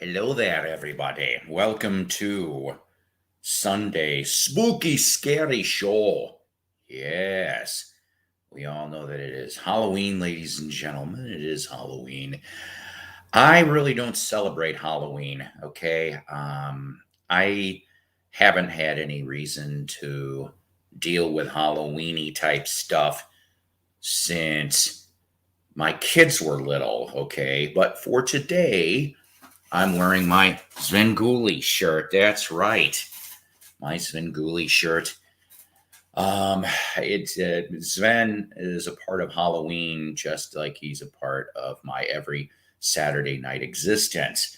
Hello there, everybody. Welcome to Sunday Spooky Scary Show. Yes, we all know that it is Halloween, ladies and gentlemen. It is Halloween. I really don't celebrate Halloween, okay? I haven't had any reason to deal with Halloweeny type stuff since my kids were little, okay? But for today, I'm wearing my Svengoolie shirt. That's right. My Svengoolie shirt. It's Sven is a part of Halloween, just like he's a part of my every Saturday night existence.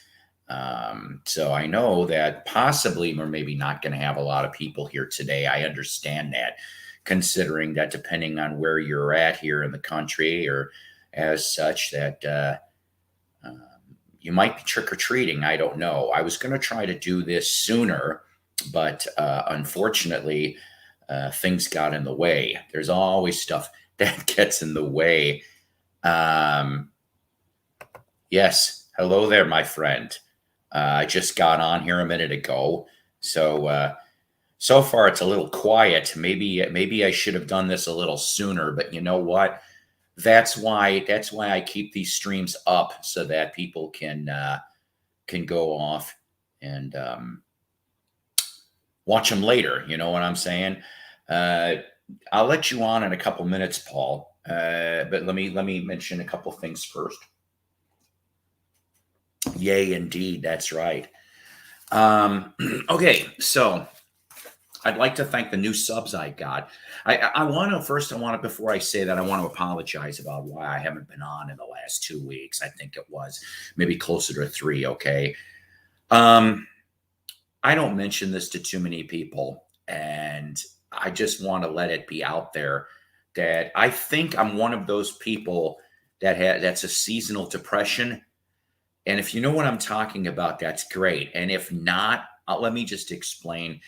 So I know that possibly we're maybe not going to have a lot of people here today. I understand that, considering that depending on where you're at here in the country or as such, that you might be trick or treating. I don't know. I was going to try to do this sooner, but unfortunately, things got in the way. There's always stuff that gets in the way. Yes. Hello there, my friend. I just got on here a minute ago. So far it's a little quiet. Maybe I should have done this a little sooner, but you know what? That's why I keep these streams up so that people can go off and watch them later. You know what I'm saying? Uh, I'll let you on in a couple minutes, Paul. But let me mention a couple things first. Yay, indeed, that's right. Okay, so I'd like to thank the new subs I got. I want to first. I want to before I say that I want to apologize about why I haven't been on in the last 2 weeks. I think it was maybe closer to three. Okay, I don't mention this to too many people, and I just want to let it be out there that I think I'm one of those people that's a seasonal depression. And if you know what I'm talking about, that's great. And if not, let me just explain.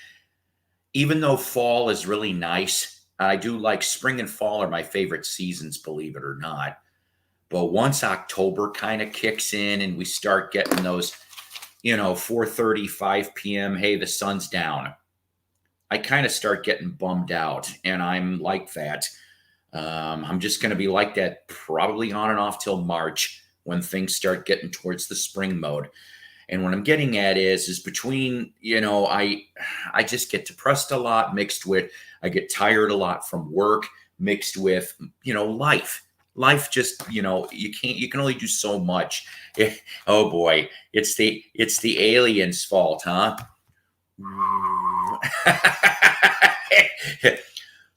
Even though fall is really nice, I do like spring and fall are my favorite seasons, believe it or not. But once October kind of kicks in and we start getting those, 4:30, 5 p.m., hey, the sun's down, I kind of start getting bummed out. And I'm like that. I'm just going to be like that probably on and off till March when things start getting towards the spring mode. And what I'm getting at is between, I just get depressed a lot, mixed with I get tired a lot from work, mixed with, life. Life just, you can only do so much. Oh boy, it's the aliens' fault, huh?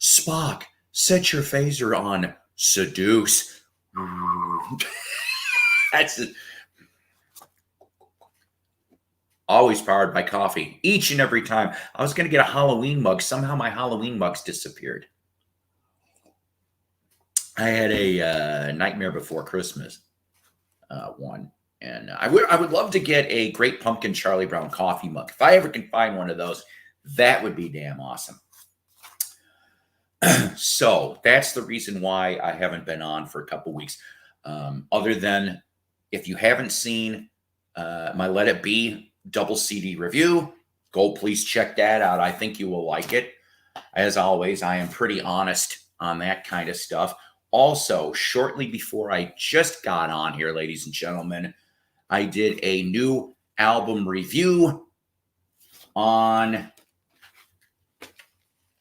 Spock, set your phaser on seduce. That's always powered by coffee each and every time. I was going to get a Halloween mug. Somehow my Halloween mugs disappeared. I had a Nightmare Before Christmas one. And I would love to get a Great Pumpkin Charlie Brown coffee mug. If I ever can find one of those, that would be damn awesome. So that's the reason why I haven't been on for a couple weeks. Other than if you haven't seen my Let It Be double CD review, go please check that out. I think you will like it. As always, I am pretty honest on that kind of stuff. Also, shortly before I just got on here, ladies and gentlemen, I did a new album review on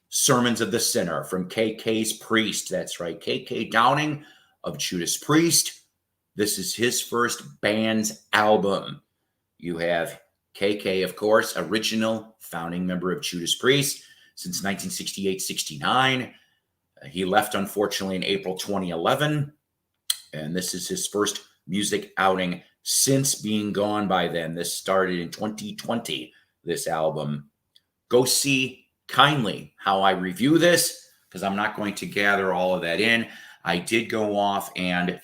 Sermons of the Sinner from KK's Priest. That's right, KK Downing of Judas Priest. This is his first band's album. You have KK, of course, original founding member of Judas Priest since 1968-69. He left, unfortunately, in April 2011, and this is his first music outing since being gone by then. This started in 2020, this album. Go see kindly how I review this, because I'm not going to gather all of that in. I did go off and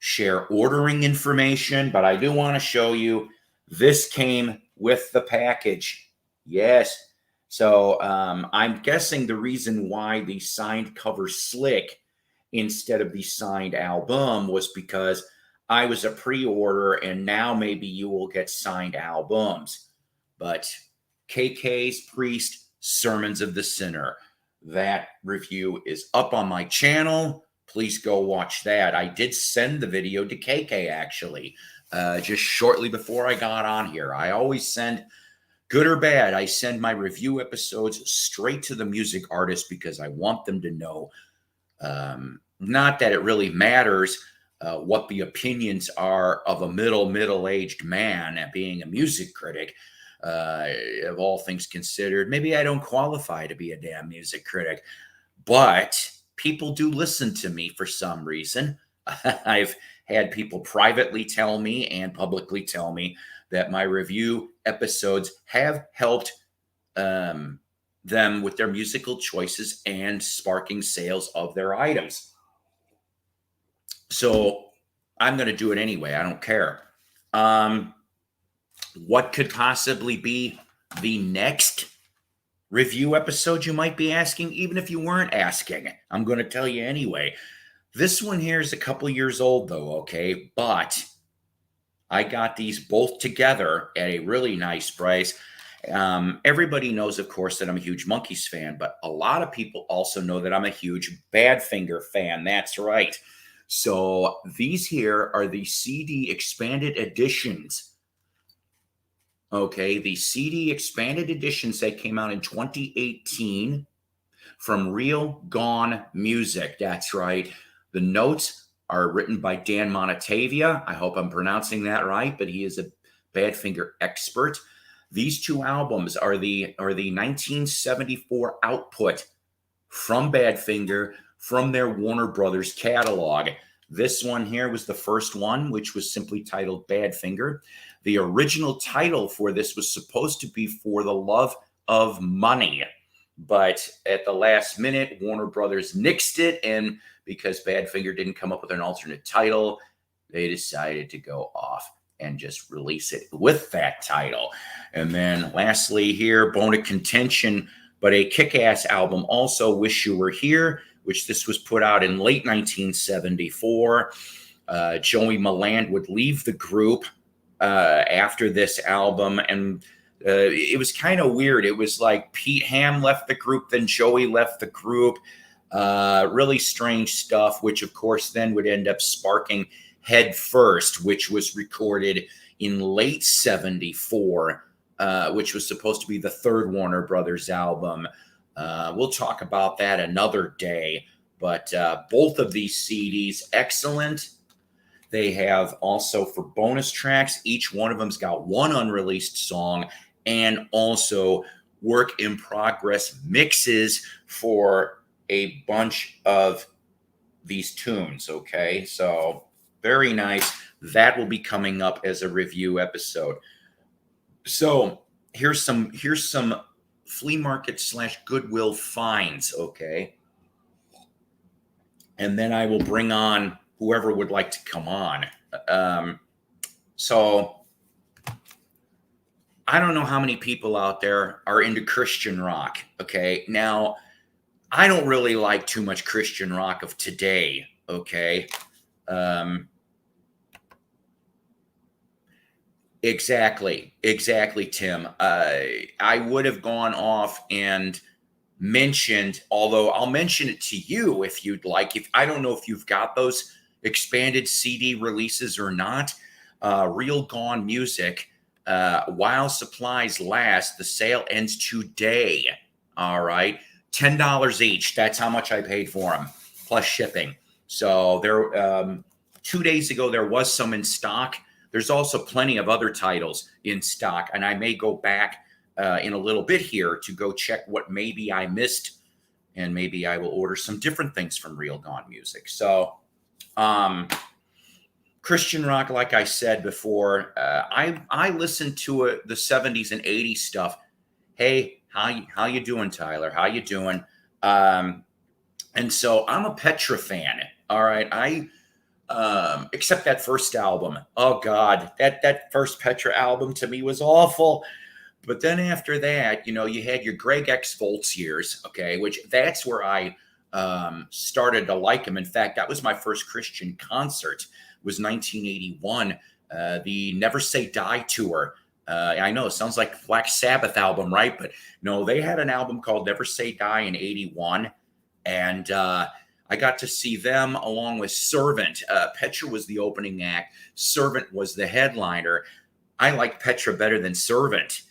share ordering information, but I do want to show you this came with the package. Yes. So I'm guessing the reason why the signed cover slick instead of the signed album was because I was a pre-order, and now maybe you will get signed albums. But KK's Priest, Sermons of the Sinner, that review is up on my channel. Please go watch that. I did send the video to KK actually, just shortly before I got on here. I always send, good or bad, I send my review episodes straight to the music artist because I want them to know, not that it really matters what the opinions are of a middle-aged man at being a music critic. Of all things considered, maybe I don't qualify to be a damn music critic, but people do listen to me for some reason. I've had people privately tell me and publicly tell me that my review episodes have helped them with their musical choices and sparking sales of their items. So I'm going to do it anyway. I don't care. What could possibly be the next review episode, you might be asking? Even if you weren't asking, I'm going to tell you anyway. This one here is a couple years old though, okay? But I got these both together at a really nice price. Everybody knows, of course, that I'm a huge Monkees fan, but a lot of people also know that I'm a huge Badfinger fan. That's right. So these here are the CD expanded editions. Okay, the CD expanded editions that came out in 2018 from Real Gone Music. That's right. The notes are written by Dan Monatavia. I hope I'm pronouncing that right, but he is a Badfinger expert. These two albums are the 1974 output from Badfinger from their Warner Brothers catalog. This one here was the first one, which was simply titled Badfinger. The original title for this was supposed to be For the Love of Money, but at the last minute, Warner Brothers nixed it, and because Badfinger didn't come up with an alternate title, they decided to go off and just release it with that title. And then lastly here, Bone of Contention, but a kick-ass album also, Wish You Were Here, which this was put out in late 1974. Joey Milland would leave the group after this album, and it was kind of weird. It was like Pete Ham left the group, then Joey left the group. Really strange stuff, which of course then would end up sparking Head First, which was recorded in late 74, which was supposed to be the third Warner Brothers album. We'll talk about that another day, but both of these CDs, excellent. They have also, for bonus tracks, each one of them's got one unreleased song and also work in progress mixes for a bunch of these tunes. Okay, so very nice. That will be coming up as a review episode. So here's some flea market / Goodwill finds. Okay, and then I will bring on whoever would like to come on. So I don't know how many people out there are into Christian rock. Okay, now I don't really like too much Christian rock of today. Okay. Exactly, Tim. I would have gone off and mentioned, although I'll mention it to you if you'd like. If I don't know if you've got those expanded CD releases or not. Real Gone Music, while supplies last, the sale ends today. All right, $10 each. That's how much I paid for them, plus shipping. So there, 2 days ago, there was some in stock. There's also plenty of other titles in stock, and I may go back in a little bit here to go check what maybe I missed, and maybe I will order some different things from Real Gone Music. So Christian rock, like I said before, I listened to the 70s and 80s stuff. Hey, how you doing, Tyler? How you doing? And so I'm a Petra fan. All right, except that first album. Oh God, that first Petra album to me was awful. But then after that, you know, you had your Greg X Volts years, okay, which that's where I started to like him. In fact, that was my first Christian concert. It was 1981, the Never Say Die tour. I know it sounds like Black Sabbath album, right? But no, they had an album called Never Say Die in 81. And I got to see them along with Servant. Petra was the opening act. Servant was the headliner. I like Petra better than Servant.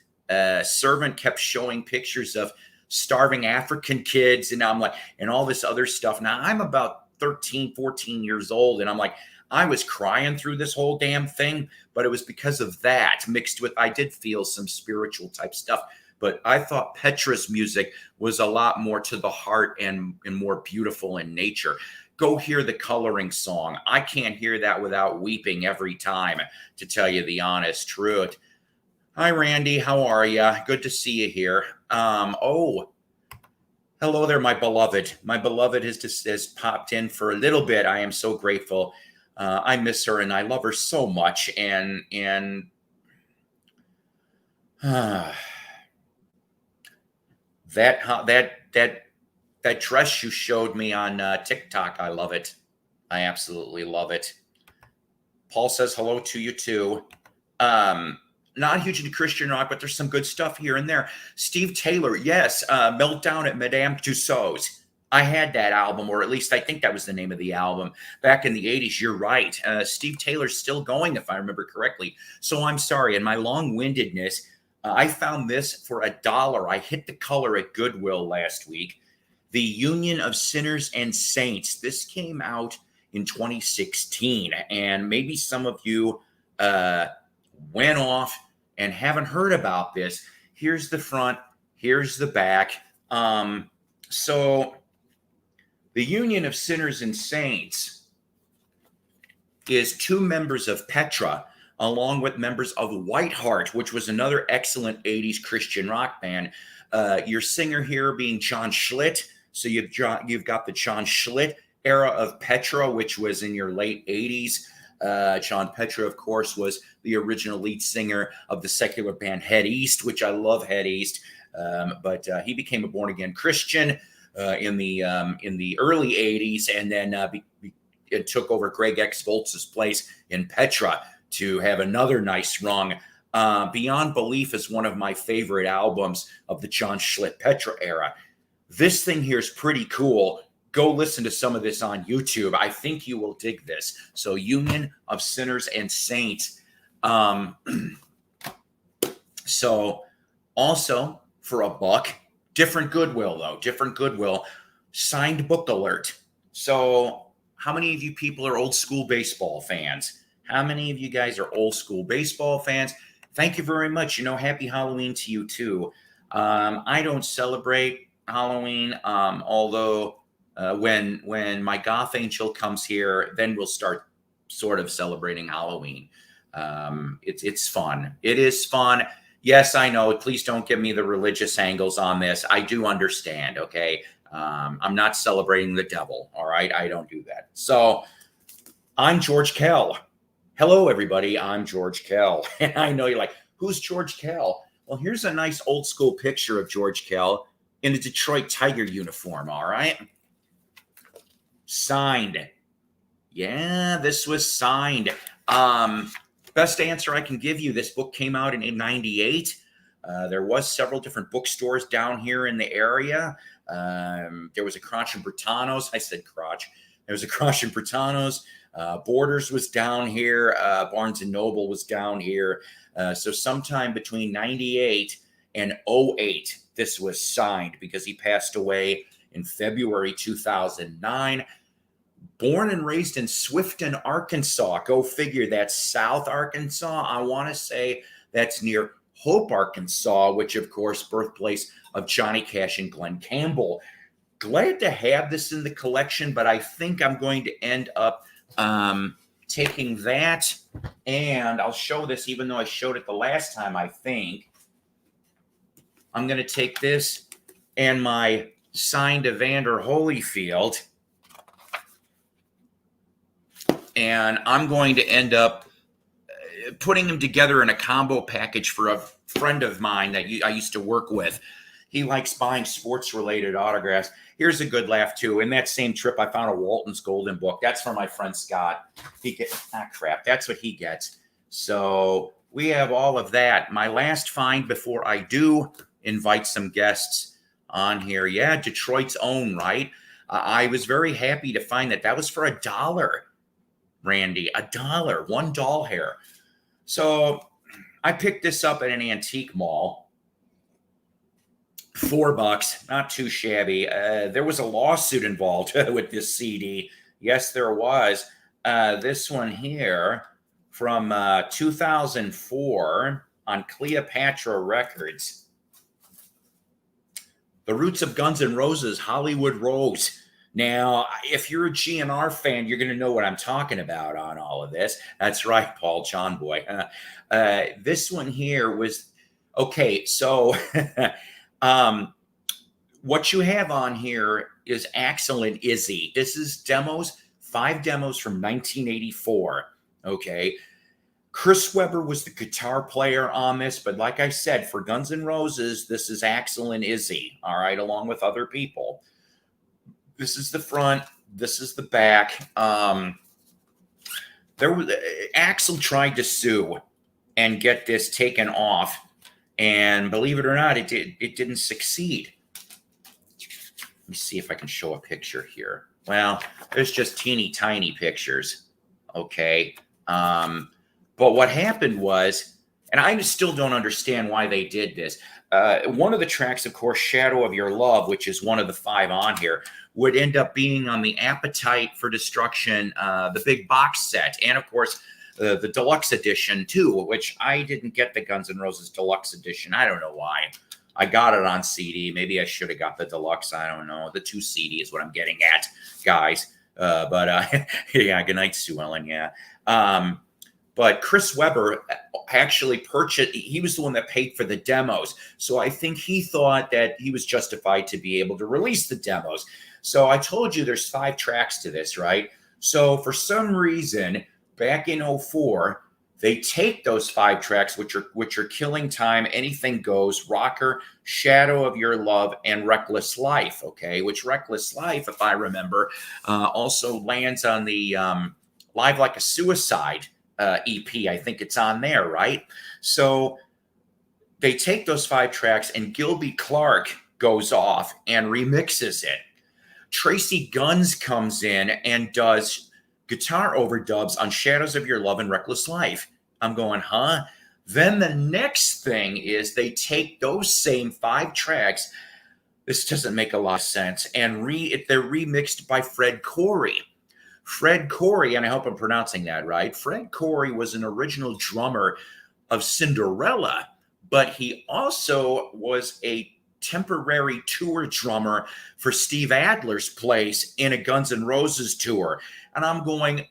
Servant kept showing pictures of starving African kids, and I'm like, and all this other stuff. Now I'm about 13, 14 years old, and I'm like, I was crying through this whole damn thing, but it was because of that mixed with, I did feel some spiritual type stuff. But I thought Petra's music was a lot more to the heart and more beautiful in nature. Go hear the Coloring Song. I can't hear that without weeping every time, to tell you the honest truth. Hi, Randy. How are you? Good to see you here. Oh, hello there, my beloved. My beloved has popped in for a little bit. I am so grateful. I miss her and I love her so much. And that dress you showed me on TikTok, I love it. I absolutely love it. Paul says hello to you too. Not huge into Christian rock, but there's some good stuff here and there. Steve Taylor, yes, Meltdown at Madame Tussauds. I had that album, or at least I think that was the name of the album back in the 80s. You're right. Steve Taylor's still going, if I remember correctly. So I'm sorry. In my long-windedness, I found this for $1. I hit the color at Goodwill last week. The Union of Sinners and Saints. This came out in 2016, and maybe some of you went off and haven't heard about this. Here's the front. Here's the back. So the Union of Sinners and Saints is two members of Petra, along with members of Whiteheart, which was another excellent 80s Christian rock band. Your singer here being John Schlitt. So you've got the John Schlitt era of Petra, which was in your late 80s. John Petra, of course, was the original lead singer of the secular band Head East, which I love Head East. But he became a born-again Christian in the early 80s, and then it took over Greg X. Volz's place in Petra to have another nice rung. Beyond Belief is one of my favorite albums of the John Schlitt Petra era. This thing here is pretty cool. Go listen to some of this on YouTube. I think you will dig this. So Union of Sinners and Saints. So also for $1, different Goodwill though, different Goodwill, signed book alert. So how many of you people are old school baseball fans? How many of you guys are old school baseball fans? Thank you very much. Happy Halloween to you too. I don't celebrate Halloween, although when my goth angel comes here, then we'll start sort of celebrating Halloween. It's fun. It is fun. Yes, I know. Please don't give me the religious angles on this. I do understand. Okay. I'm not celebrating the devil. All right. I don't do that. So I'm George Kell. Hello, everybody. I'm George Kell. And I know you're like, who's George Kell? Well, here's a nice old school picture of George Kell in a Detroit Tiger uniform. All right. Signed. Yeah, this was signed. Best answer I can give you, this book came out in 98. There was several different bookstores down here in the area. There was a Crotch and Britanno's. I said Crotch. There was a Crotch and Britanno's. Borders was down here. Barnes and Noble was down here. So sometime between 98 and 08, this was signed because he passed away in February 2009. Born and raised in Swifton, Arkansas. Go figure, that's South Arkansas. I want to say that's near Hope, Arkansas, which, of course, birthplace of Johnny Cash and Glenn Campbell. Glad to have this in the collection, but I think I'm going to end up taking that, and I'll show this, even though I showed it the last time, I think. I'm going to take this and my signed Evander Holyfield, and I'm going to end up putting them together in a combo package for a friend of mine that I used to work with. He likes buying sports-related autographs. Here's a good laugh, too. In that same trip, I found a Walton's Golden Book. That's for my friend Scott. Crap. That's what he gets. So we have all of that. My last find before I do invite some guests on here. Yeah, Detroit's own, right? I was very happy to find that was for $1, Randy. $1, one doll hair. So I picked this up at an antique mall. $4, not too shabby. There was a lawsuit involved with this CD. Yes, there was. This one here from 2004 on Cleopatra Records. The Roots of Guns N' Roses, Hollywood Rose. Now, if you're a GNR fan, you're going to know what I'm talking about on all of this. That's right, Paul John Boy. This one here was, okay, so what you have on here is Axl and Izzy. This is demos, 5 demos from 1984, okay? Chris Webber was the guitar player on this, but like I said, for Guns N' Roses, this is Axl and Izzy, all right, along with other people. This is the front. This is the back. Axl tried to sue and get this taken off, and believe it or not, it didn't succeed. Let me see if I can show a picture here. Well, there's just teeny tiny pictures, okay? But what happened was, and I still don't understand why they did this. One of the tracks, of course, Shadow of Your Love, which is one of the 5 on here, would end up being on the Appetite for Destruction, the big box set. And, of course, the deluxe edition, too, which I didn't get the Guns N' Roses deluxe edition. I don't know why. I got it on CD. Maybe I should have got the deluxe. I don't know. The 2 CD is what I'm getting at, guys. Yeah, good night, Sue Ellen, yeah. But Chris Webber actually purchased, he was the one that paid for the demos. So I think he thought that he was justified to be able to release the demos. So I told you there's 5 tracks to this, right? So for some reason, back in 2004, they take those 5 tracks, which are Killing Time, Anything Goes, Rocker, Shadow of Your Love, and Reckless Life, okay? Which Reckless Life, if I remember, also lands on the Live Like a Suicide EP. I think it's on there, right? So they take those 5 tracks, and Gilby Clarke goes off and remixes it. Tracy Guns comes in and does guitar overdubs on Shadows of Your Love and Reckless Life. I'm going, huh? Then the next thing is they take those same 5 tracks. This doesn't make a lot of sense. And they're remixed by Fred Coury. Fred Coury, and I hope I'm pronouncing that right. Fred Coury was an original drummer of Cinderella, but he also was a temporary tour drummer for Steve Adler's place in a Guns N' Roses tour. And I'm going,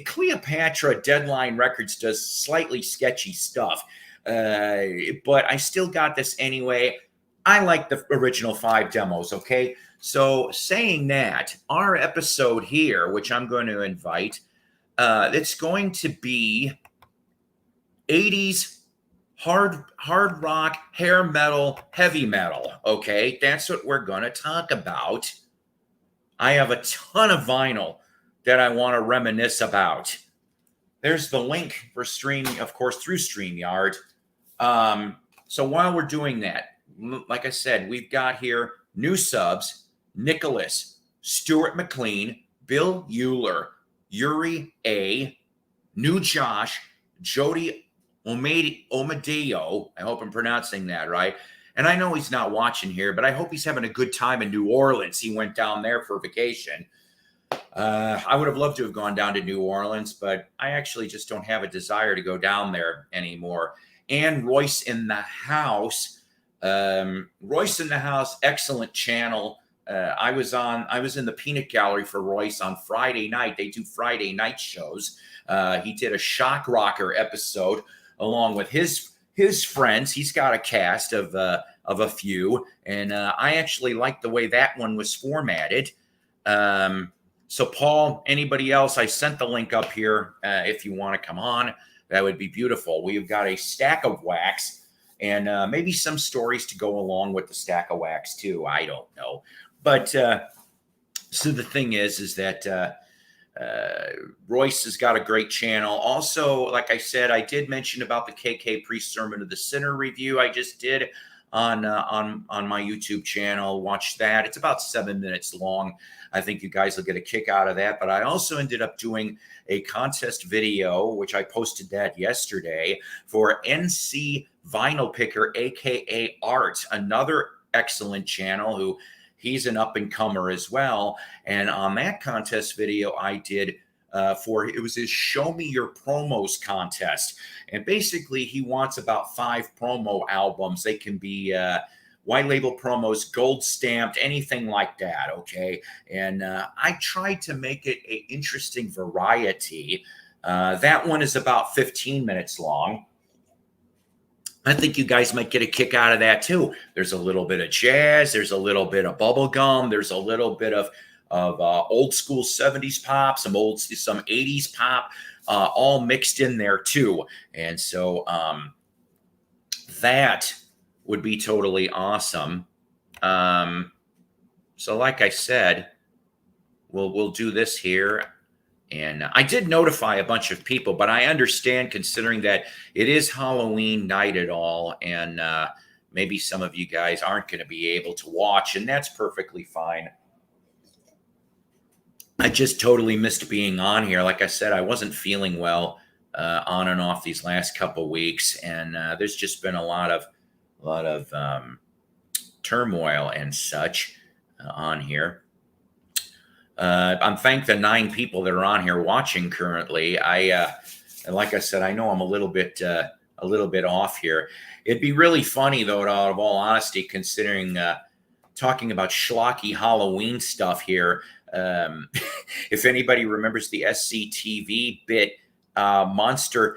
Cleopatra Deadline Records does slightly sketchy stuff, but I still got this anyway. I like the original 5 demos, okay? So saying that, our episode here, which I'm going to invite, it's going to be 80s hard rock, hair metal, heavy metal, okay? That's what we're going to talk about. I have a ton of vinyl that I want to reminisce about. There's the link for streaming, of course, through StreamYard. So while we're doing that, like I said, we've got here new subs, Nicholas, Stuart McLean, Bill Euler, Yuri A, New Josh, Jody Omadeo. I hope I'm pronouncing that right. And I know he's not watching here, but I hope he's having a good time in New Orleans. He went down there for vacation. I would have loved to have gone down to New Orleans, but I actually just don't have a desire to go down there anymore. And Royce in the House. Royce in the House, excellent channel. I was in the Peanut Gallery for Royce on Friday night. They do Friday night shows. He did a Shock Rocker episode along with his friends. He's got a cast of a few, and I actually like the way that one was formatted. So Paul, anybody else, I sent the link up here. If you want to come on, that would be beautiful. We've got a stack of wax. and maybe some stories to go along with the stack of wax too. I don't know, but so the thing is that Royce has got a great channel. Also, like I said, I did mention about the KK Priest Sermon of the Sinner review I just did on my YouTube channel. Watch that. It's about 7 minutes long. I think you guys will get a kick out of that. But I also ended up doing a contest video, which I posted that yesterday, for NC Vinyl Picker, aka Art, another excellent channel who he's an up and comer as well. And on that contest video I did it was his Show Me Your Promos contest. And basically he wants about 5 promo albums. They can be white label promos, gold stamped, anything like that. Okay. And I tried to make it an interesting variety. That one is about 15 minutes long. I think you guys might get a kick out of that too. There's a little bit of jazz. There's a little bit of bubblegum. There's a little bit of old school 70s pop, some 80s pop, all mixed in there too. And so that would be totally awesome. So like I said, we'll do this here. And I did notify a bunch of people, but I understand, considering that it is Halloween night at all, and maybe some of you guys aren't going to be able to watch, and that's perfectly fine. I just totally missed being on here. Like I said, I wasn't feeling well on and off these last couple weeks, and there's just been a lot of turmoil and such on here. I'm thank the 9 people that are on here watching currently. And like I said, I know I'm a little bit off here. It'd be really funny though, out of all honesty, considering talking about schlocky Halloween stuff here. If anybody remembers the SCTV bit, Monster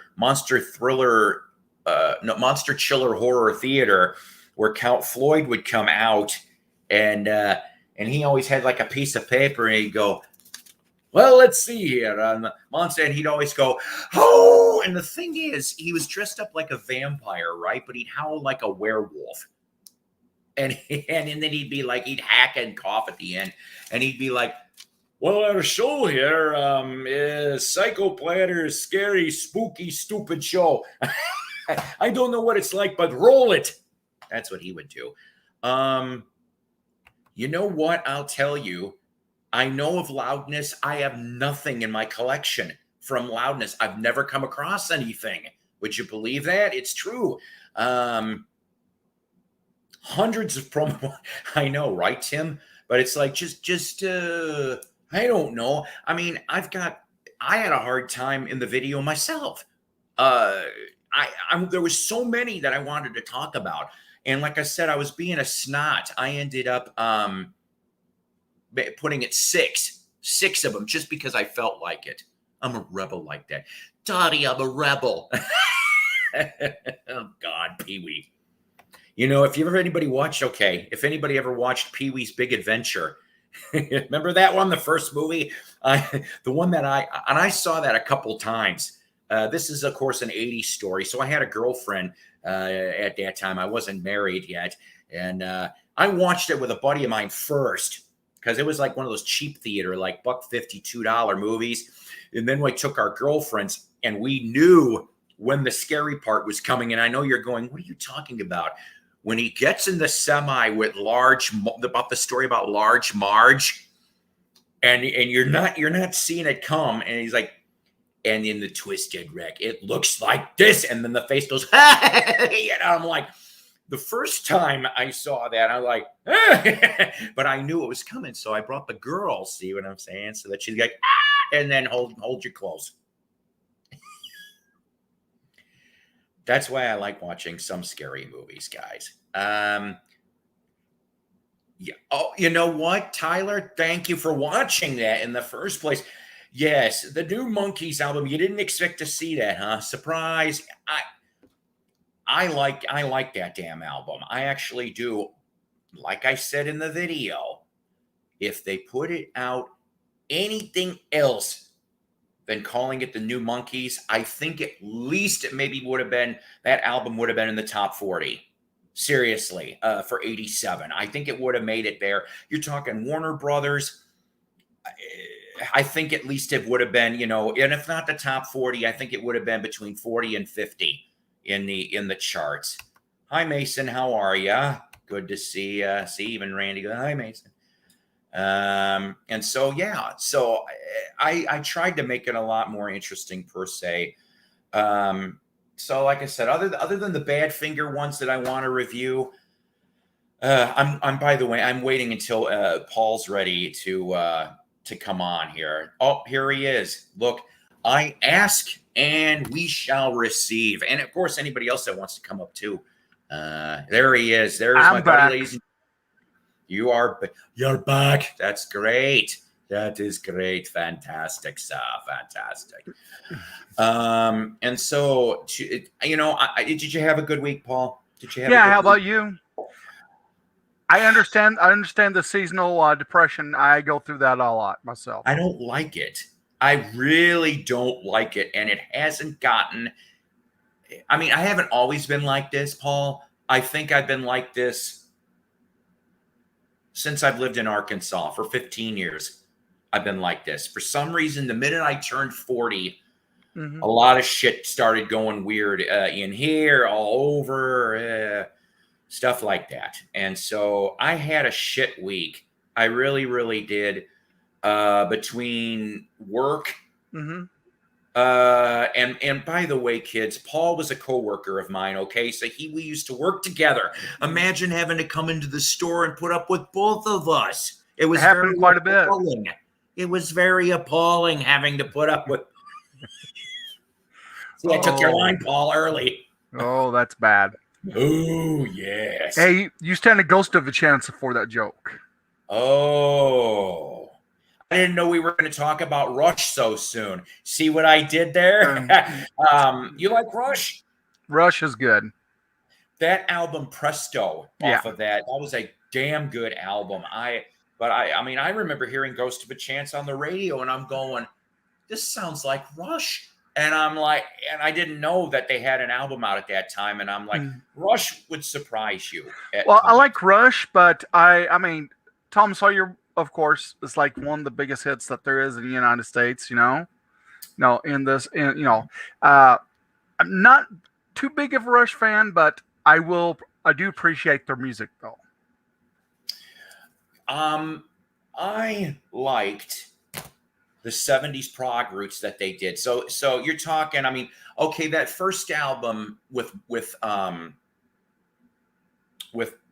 Chiller Horror Theater, where Count Floyd would come out and he always had like a piece of paper and he'd go, well, let's see here. Monster, and he'd always go, oh, and the thing is, he was dressed up like a vampire, right? But he'd howl like a werewolf. And then he'd be like, he'd hack and cough at the end. And he'd be like, well, our show here is Psycho Planner's scary, spooky, stupid show. I don't know what it's like, but roll it. That's what he would do. You know what? I'll tell you. I know of Loudness. I have nothing in my collection from Loudness. I've never come across anything. Would you believe that? It's true. Hundreds of promo. I know, right, Tim? But it's like just I don't know. I mean, I had a hard time in the video myself. There was so many that I wanted to talk about. And like I said, I was being a snot. I ended up putting it 6 of them just because I felt like it. I'm a rebel like that. Dottie, I'm a rebel. Oh, God, Pee-wee. You know, if anybody ever watched Pee-wee's Big Adventure, remember that one, the first movie? The one that I saw that a couple times. This is, of course, an 80s story. So I had a girlfriend at that time. I wasn't married yet. And I watched it with a buddy of mine first because it was like one of those cheap theater, like $1.50, $2 movies. And then we took our girlfriends and we knew when the scary part was coming. And I know you're going, what are you talking about? When he gets in the semi with about the story about Large Marge, and you're not seeing it come. And he's like, and in the twisted wreck, it looks like this. And then the face goes, hey! And I'm like, the first time I saw that, I was like, but I knew it was coming. So I brought the girl, see what I'm saying? So that she's like, and then hold your clothes. That's why I like watching some scary movies, guys. Yeah. Oh, you know what, Tyler? Thank you for watching that in the first place. Yes, the new Monkees album. You didn't expect to see that, huh? Surprise. I like that damn album. I actually do. Like I said in the video, if they put it out anything else than calling it the New Monkeys. I think at least it maybe would have been, that album would have been in the top 40. Seriously, for 87. I think it would have made it there. You're talking Warner Brothers. I think at least it would have been, and if not the top 40, I think it would have been between 40 and 50 in the charts. Hi, Mason. How are you? Good to see you. See, even Randy goes, hi, Mason. And so, yeah, so I tried to make it a lot more interesting per se. So like I said, other than the Badfinger ones that I want to review, I'm by the way, I'm waiting until Paul's ready to come on here. Oh, here he is. Look, I ask and we shall receive. And of course, anybody else that wants to come up too. There he is. There's my buddy, ladies. You're back. That's great. That is great. Fantastic stuff. Fantastic. And so, did you have a good week, Paul? Did you have? Yeah. How about you? I understand the seasonal depression. I go through that a lot myself. I don't like it. I really don't like it. And it hasn't gotten, I mean, I haven't always been like this, Paul. I think I've been like this since I've lived in Arkansas for 15 years. I've been like this. For some reason, the minute I turned 40, a lot of shit started going weird in here, all over, stuff like that. And so I had a shit week. I really, really did. Between work, and by the way, kids, Paul was a coworker of mine. Okay, so we used to work together. Imagine having to come into the store and put up with both of us. It was happened quite a bit. It was very appalling having to put up with. See, I took your line, Paul, early. Oh, that's bad. Oh, yes. Hey, you stand a ghost of a chance for that joke. Oh. I didn't know we were going to talk about Rush so soon. See what I did there? You like Rush? Rush is good. That album Presto off of that was a damn good album. I remember hearing Ghost of a Chance on the radio and I'm going, this sounds like Rush. And I'm like, and I didn't know that they had an album out at that time. And I'm like, Rush would surprise you. I like Rush, but I mean, Tom Sawyer, of course, is like one of the biggest hits that there is in the United States, I'm not too big of a Rush fan, but I do appreciate their music though. I liked the 70s prog roots that they did. So you're talking, I mean, okay, that first album with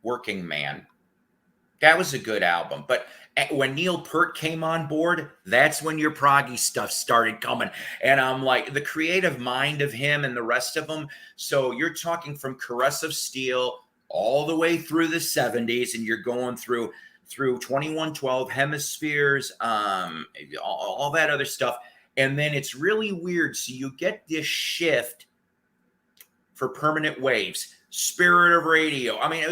Working Man, that was a good album. But when Neil Peart came on board, that's when your proggy stuff started coming. And I'm like, the creative mind of him and the rest of them. So you're talking from Caress of Steel all the way through the 70s, and you're going through 2112, Hemispheres, all that other stuff. And then it's really weird. So you get this shift for Permanent Waves, Spirit of Radio. I mean,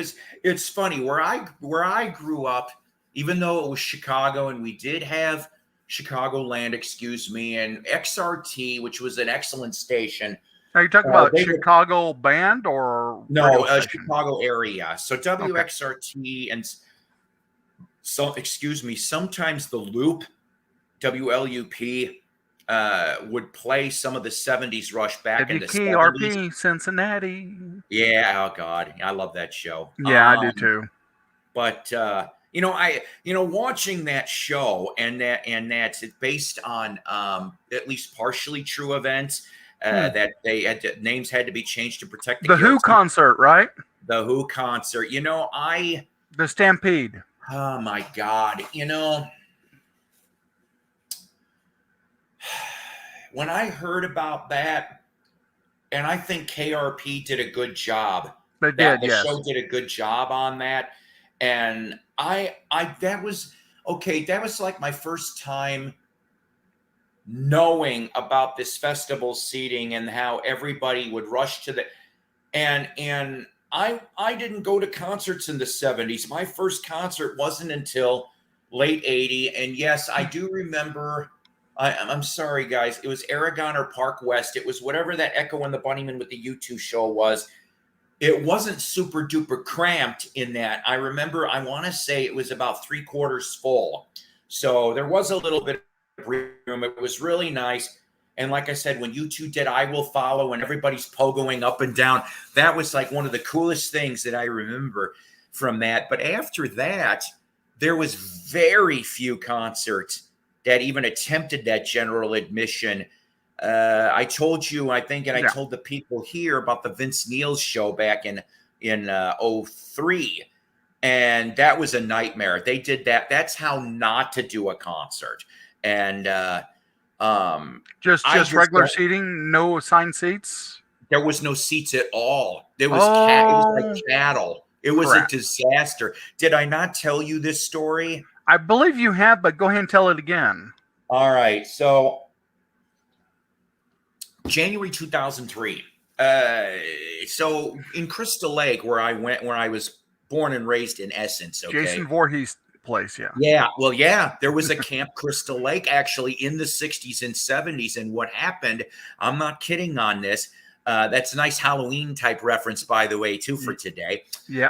it's funny where I grew up, even though it was Chicago and we did have Chicagoland, and XRT, which was an excellent station. Are you talking about Chicago band or no, Chicago area? So WXRT and sometimes the Loop, WLUP, would play some of the 70s Rush back in the 70s. WKRP, Cincinnati. Yeah, oh God, I love that show. Yeah, I do too. But watching that show and that's based on at least partially true events that names had to be changed to protect the Who concert, right? The Who concert. The Stampede. Oh my God. When I heard about that, and I think KRP did a good job. They did, yes. The show did a good job on that. And that was like my first time knowing about this festival seating and how everybody would rush to and I didn't go to concerts in the 70s. My first concert wasn't until late 80. And yes, I do remember I'm sorry, guys. It was Aragon or Park West. It was whatever that Echo and the Bunnymen with the U2 show was. It wasn't super duper cramped in that. I remember, I want to say it was about 3/4 full. So there was a little bit of room. It was really nice. And like I said, when U2 did I Will Follow and everybody's pogoing up and down, that was like one of the coolest things that I remember from that. But after that, there was very few concerts that even attempted that general admission. I told you, I think, and I Yeah. told the people here about the Vince Neil's show back in '03, and that was a nightmare. They did that. That's how not to do a concert. And Just I just just regular don't. seating, no assigned seats. There was no seats at all. There was cat. It was like Oh, cattle. It was a crap. disaster. Did I not tell you this story? I believe you have, but go ahead and tell it again. All right. So January 2003. So in Crystal Lake, where I was born and raised in Essence. Okay. Jason Voorhees place, yeah. Yeah. Well, yeah, there was a Camp Crystal Lake actually in the 60s and 70s. And what happened, I'm not kidding on this. That's a nice Halloween type reference, by the way, too, for today. Yeah.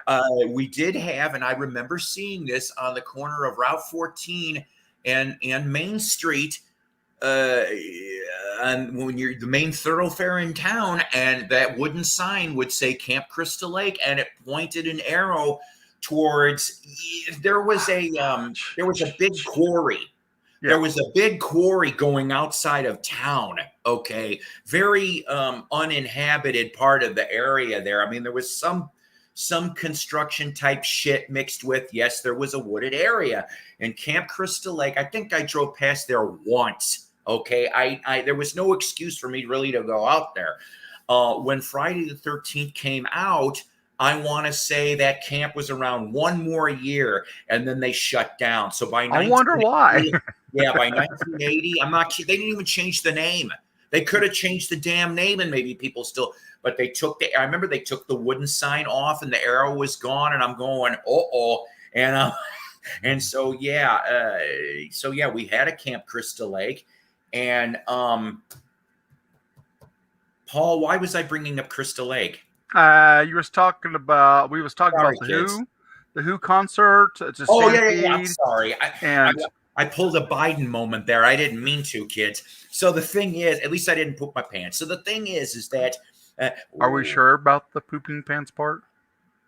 We did have, and I remember seeing this on the corner of Route 14 and Main Street. And when you're the main thoroughfare in town, and that wooden sign would say Camp Crystal Lake, and it pointed an arrow towards. There was a big quarry. Yeah. There was a big quarry going outside of town. Okay, very uninhabited part of the area there. I mean, there was some construction type shit mixed with. Yes, there was a wooded area. And Camp Crystal Lake, I think I drove past there once. Okay, I there was no excuse for me really to go out there. When Friday the 13th came out, I want to say that camp was around one more year, and then they shut down. So by I wonder why. yeah, by 1980, I'm not. They didn't even change the name. They could have changed the damn name, and maybe people still. But they took I remember they took the wooden sign off, and the arrow was gone, and I'm going, and and so yeah, we had a Camp Crystal Lake. And Paul, why was I bringing up Crystal Lake? We was talking about Kids. the Who concert. It's a Yeah. I'm sorry. And I pulled a Biden moment there. I didn't mean to, kids. So the thing is, at least I didn't poop my pants. So the thing is that are we sure about the pooping pants part?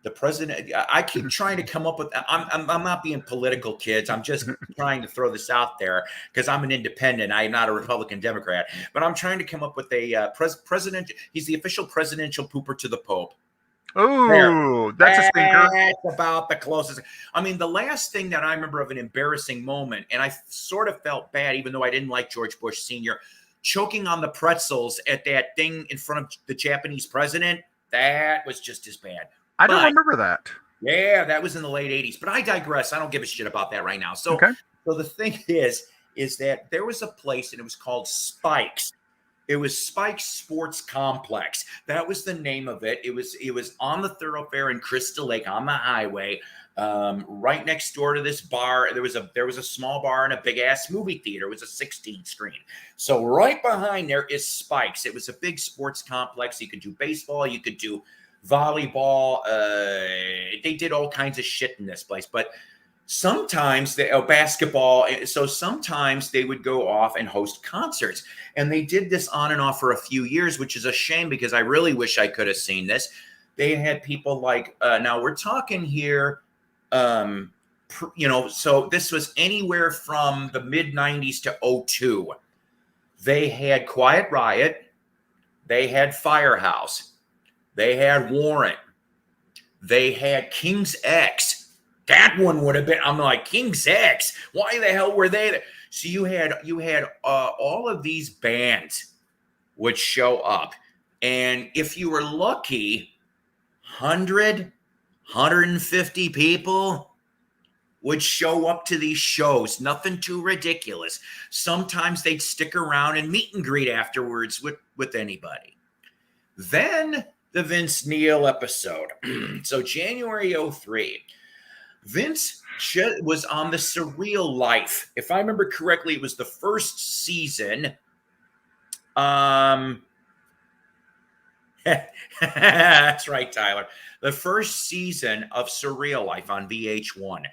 The president, I keep trying to come up with. I'm not being political, kids. I'm just trying to throw this out there because I'm an independent. I'm not a Republican Democrat, but I'm trying to come up with a president. He's the official presidential pooper to the Pope. Oh, that's a stinker. That's about the closest. I mean, the last thing that I remember of an embarrassing moment, and I sort of felt bad, even though I didn't like George Bush Sr., choking on the pretzels at that thing in front of the Japanese president. That was just as bad. I don't remember that. Yeah, that was in the late 80s. But I digress. I don't give a shit about that right now. So, Okay. So the thing is that there was a place, and it was called Spike's. It was Spike's Sports Complex. That was the name of it. It was on the thoroughfare in Crystal Lake on the highway, right next door to this bar. There was a small bar and a big ass movie theater. It was a 16 screen. So right behind there is Spike's. It was a big sports complex. You could do baseball. You could do volleyball. They did all kinds of shit in this place, but sometimes basketball. So sometimes they would go off and host concerts, and they did this on and off for a few years, which is a shame because I really wish I could have seen this. They had people like, now we're talking here, so this was anywhere from the mid 90s to 02. They had Quiet Riot. They had Firehouse. They had Warrant. They had King's X. That one would have been. I'm like, King's X. Why the hell were they there? So you had all of these bands would show up, and if you were lucky, 100, 150 people would show up to these shows. Nothing too ridiculous. Sometimes they'd stick around and meet and greet afterwards with anybody. Then the Vince Neil episode. So January 03. Vince was on the Surreal Life. If I remember correctly, it was the first season. That's right, Tyler. The first season of Surreal Life on VH1.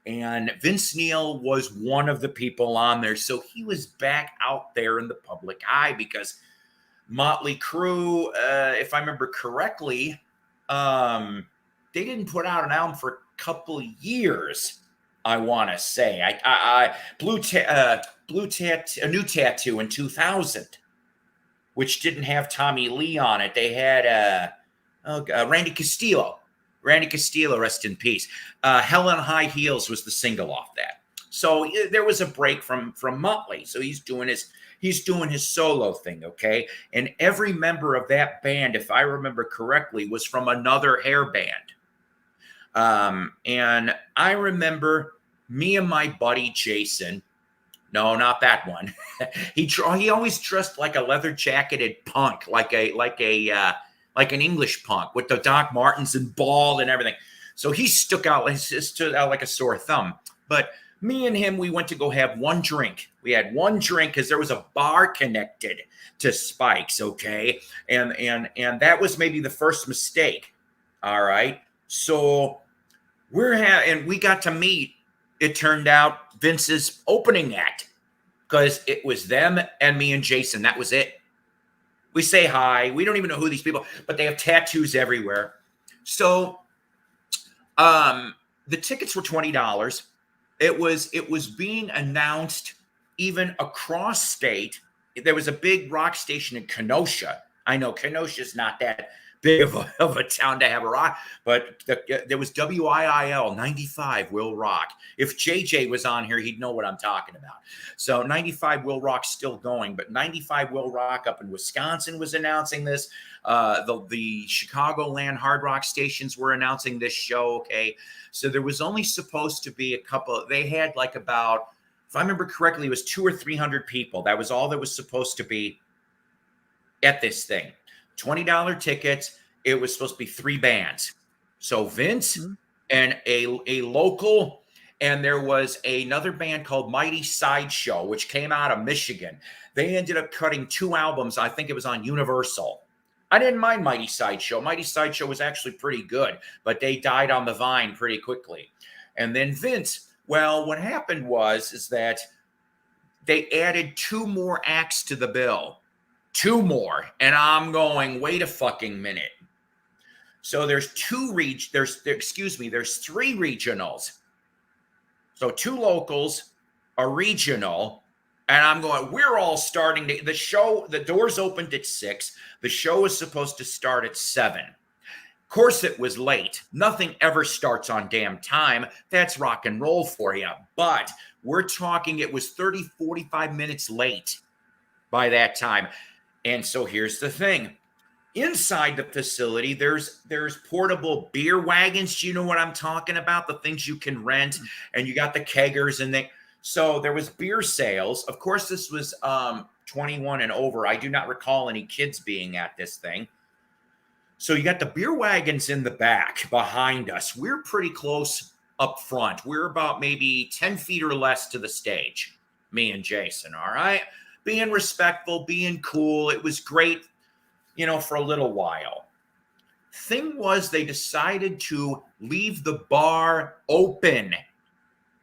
And Vince Neil was one of the people on there. So he was back out there in the public eye because Motley Crue, if I remember correctly, they didn't put out an album for a couple of years. I want to say, a new tattoo in 2000, which didn't have Tommy Lee on it. They had Randy Castillo. Randy Castillo, rest in peace. Hell in High Heels was the single off that. So there was a break from Motley. So he's doing his solo thing, okay? And every member of that band, if I remember correctly, was from another hair band. And I remember me and my buddy Jason. No, not that one. He always dressed like a leather jacketed punk, like an English punk with the Doc Martens and bald and everything. So he stood out like a sore thumb. But me and him, we went to go have one drink. We had one drink because there was a bar connected to Spike's, okay? And that was maybe the first mistake. All right. So we got to meet, it turned out, Vince's opening act, because it was them and me and Jason. That was it. We say hi. We don't even know who these people, but they have tattoos everywhere. So the tickets were $20. It was being announced even across state. There was a big rock station in Kenosha. I know Kenosha's not that big of a town to have a rock, but there was WIIL 95 Will Rock. If JJ was on here, he'd know what I'm talking about. So 95 Will Rock's still going, but 95 Will Rock up in Wisconsin was announcing this. The Chicagoland Hard Rock stations were announcing this show. Okay, so there was only supposed to be a couple. They had like about, if I remember correctly, it was 200 or 300 people. That was all that was supposed to be at this thing. $20 tickets. It was supposed to be 3 bands. So Vince and a local, and there was another band called Mighty Sideshow, which came out of Michigan. They ended up cutting 2 albums. I think it was on Universal. I didn't mind Mighty Sideshow. Mighty Sideshow was actually pretty good, but they died on the vine pretty quickly. And then Vince, well, what happened is that they added 2 more acts to the bill. 2 more. And I'm going, wait a fucking minute. So there's 3 regionals. So 2 locals, a regional, and I'm going, we're all starting the show, the doors opened at 6. The show was supposed to start at 7. Of course, it was late. Nothing ever starts on damn time. That's rock and roll for you. But we're talking, it was 30, 45 minutes late by that time. And so here's the thing. Inside the facility, there's portable beer wagons. Do you know what I'm talking about? The things you can rent, and you got the keggers, and so there was beer sales. Of course, this was 21 and over. I do not recall any kids being at this thing. So you got the beer wagons in the back behind us. We're pretty close up front. We're about maybe 10 feet or less to the stage, me and Jason, all right? Being respectful, being cool. It was great, for a little while. Thing was, they decided to leave the bar open.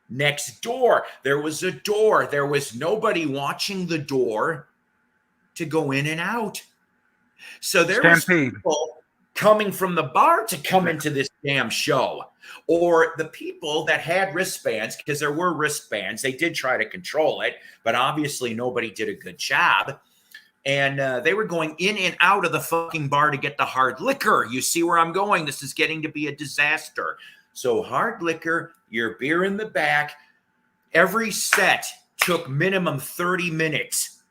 Next door, there was a door. There was nobody watching the door to go in and out. So there was people coming from the bar to come into this damn show. Or the people that had wristbands, because there were wristbands, they did try to control it, but obviously nobody did a good job. And they were going in and out of the fucking bar to get the hard liquor. You see where I'm going? This is getting to be a disaster. So hard liquor, your beer in the back. Every set took minimum 30 minutes.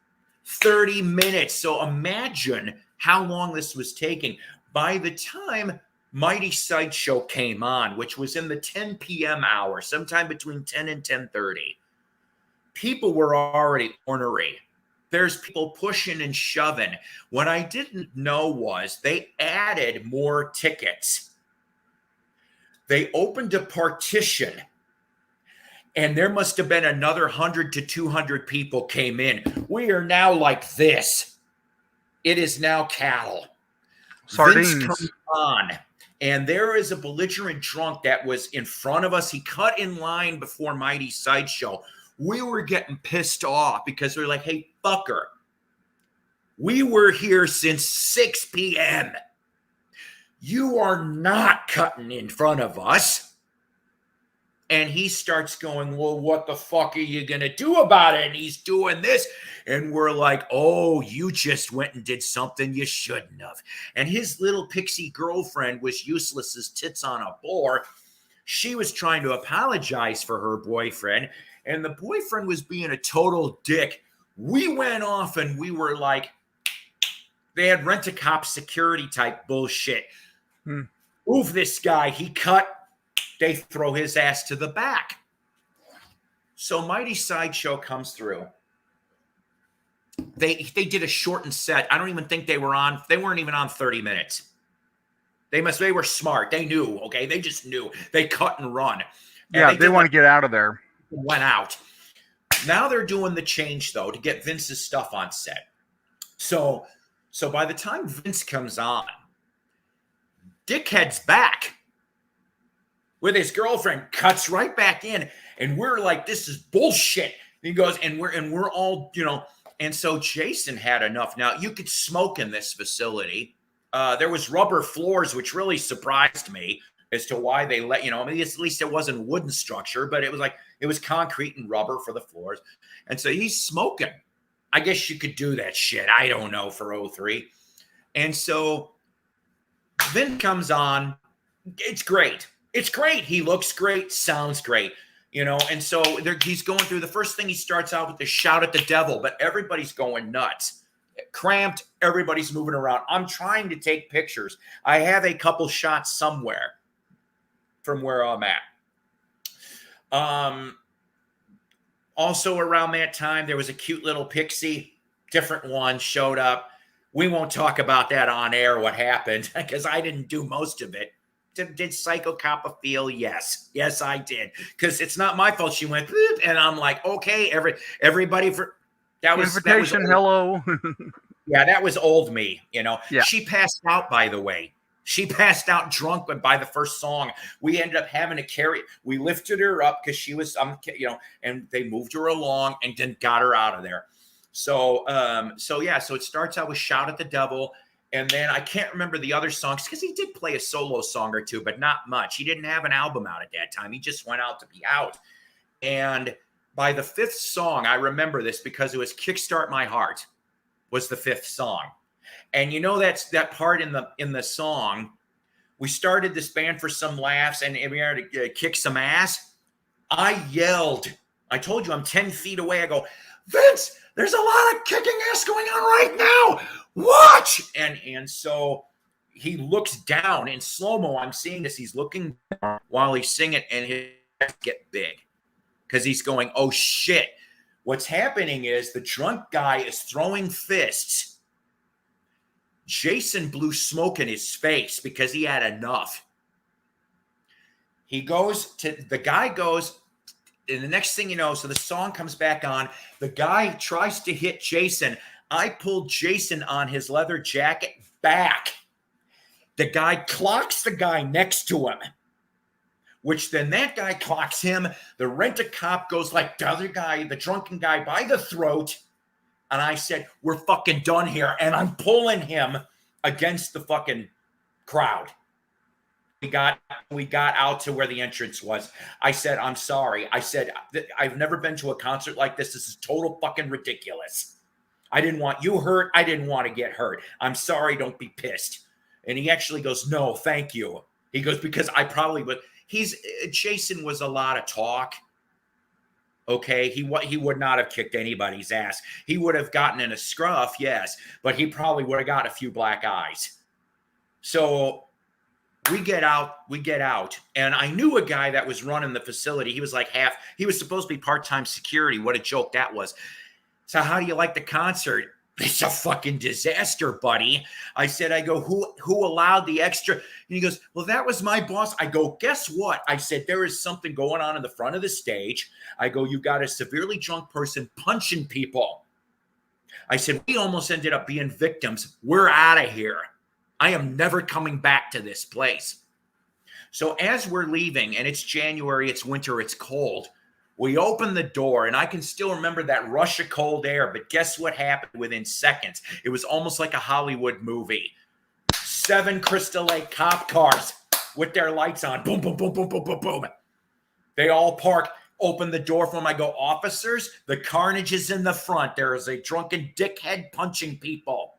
30 minutes. So imagine how long this was taking. By the time Mighty Sideshow came on, which was in the 10 p.m. hour, sometime between 10 and 10:30, people were already ornery. There's people pushing and shoving. What I didn't know was they added more tickets. They opened a partition, and there must have been another 100 to 200 people came in. We are now like this. It is now cattle. Sardines. Vince comes on, and there is a belligerent drunk that was in front of us. He cut in line before Mighty Sideshow. We were getting pissed off because we're like, hey, fucker, we were here since 6 p.m. You are not cutting in front of us. And he starts going, well, what the fuck are you going to do about it? And he's doing this. And we're like, oh, you just went and did something you shouldn't have. And his little pixie girlfriend was useless as tits on a boar. She was trying to apologize for her boyfriend. And the boyfriend was being a total dick. We went off and we were like, they had rent-a-cop security type bullshit. Move this guy. He cut. They throw his ass to the back. So Mighty Sideshow comes through. They did a shortened set. I don't even think they weren't even on 30 minutes. They were smart. They knew, okay? They just knew. They cut and run. And they want to get out of there. Went out. Now they're doing the change, though, to get Vince's stuff on set. So by the time Vince comes on, Dickhead's back with his girlfriend, cuts right back in, and we're like, this is bullshit. He goes, and we're all, and so Jason had enough. Now, you could smoke in this facility. There was rubber floors, which really surprised me as to why they let, at least it wasn't wooden structure, but it was concrete and rubber for the floors. And so he's smoking. I guess you could do that shit. I don't know, for 03. And so Vin comes on. It's great. It's great. He looks great, sounds great, and so he's going through. The first thing he starts out with is shout at the devil, but everybody's going nuts. Cramped, everybody's moving around. I'm trying to take pictures. I have a couple shots somewhere from where I'm at. Also around that time, there was a cute little pixie, different one, showed up. We won't talk about that on air, what happened, because I didn't do most of it. Did Psyko cop a feel? Yes, I did, because it's not my fault. She went, and I'm like, okay, everybody for that was invitation. That was hello. Yeah, that was old me. Yeah. She passed out, by the way. She passed out drunk, but by the first song, we ended up having to carry. We lifted her up because she was, and they moved her along and then got her out of there. So it starts out with "Shout at the Devil." And then I can't remember the other songs because he did play a solo song or two, but not much. He didn't have an album out at that time. He just went out to be out. And by the fifth song, I remember this because it was "Kickstart My Heart" was the fifth song. And that's that part in the song. We started this band for some laughs and we had to kick some ass. I yelled. I told you I'm 10 feet away. I go, Vince, there's a lot of kicking ass going on right now. Watch. And so he looks down in slow-mo. I'm seeing this. He's looking down while he's singing, and his ass get big because he's going, oh shit. What's happening is the drunk guy is throwing fists. Jason blew smoke in his face because he had enough. The guy goes, and the next thing you know, so the song comes back on. The guy tries to hit Jason. I pulled Jason on his leather jacket back. The guy clocks the guy next to him, which then that guy clocks him. The rent-a-cop goes like the other guy, the drunken guy, by the throat. And I said, we're fucking done here. And I'm pulling him against the fucking crowd. We got out to where the entrance was. I said, I'm sorry. I said, I've never been to a concert like this. This is total fucking ridiculous. I didn't want you hurt. I didn't want to get hurt. I'm sorry. Don't be pissed. And he actually goes, no, thank you. He goes, because I probably would. Jason was a lot of talk. Okay, he would not have kicked anybody's ass. He would have gotten in a scruff, yes, but he probably would have got a few black eyes. So we get out, and I knew a guy that was running the facility. He was like he was supposed to be part-time security. What a joke that was. So how do you like the concert? It's a fucking disaster, buddy. I said, I go, who allowed the extra? And he goes, well, that was my boss. I go, guess what? I said, there is something going on in the front of the stage. I go, you got a severely drunk person punching people. I said, we almost ended up being victims. We're out of here. I am never coming back to this place. So as we're leaving, and it's January, it's winter, it's cold, we open the door, and I can still remember that rush of cold air, but guess what happened within seconds? It was almost like a Hollywood movie. 7 Crystal Lake cop cars with their lights on. Boom, boom, boom, boom, boom, boom, boom. They all park, open the door for them. I go, officers, the carnage is in the front. There is a drunken dickhead punching people.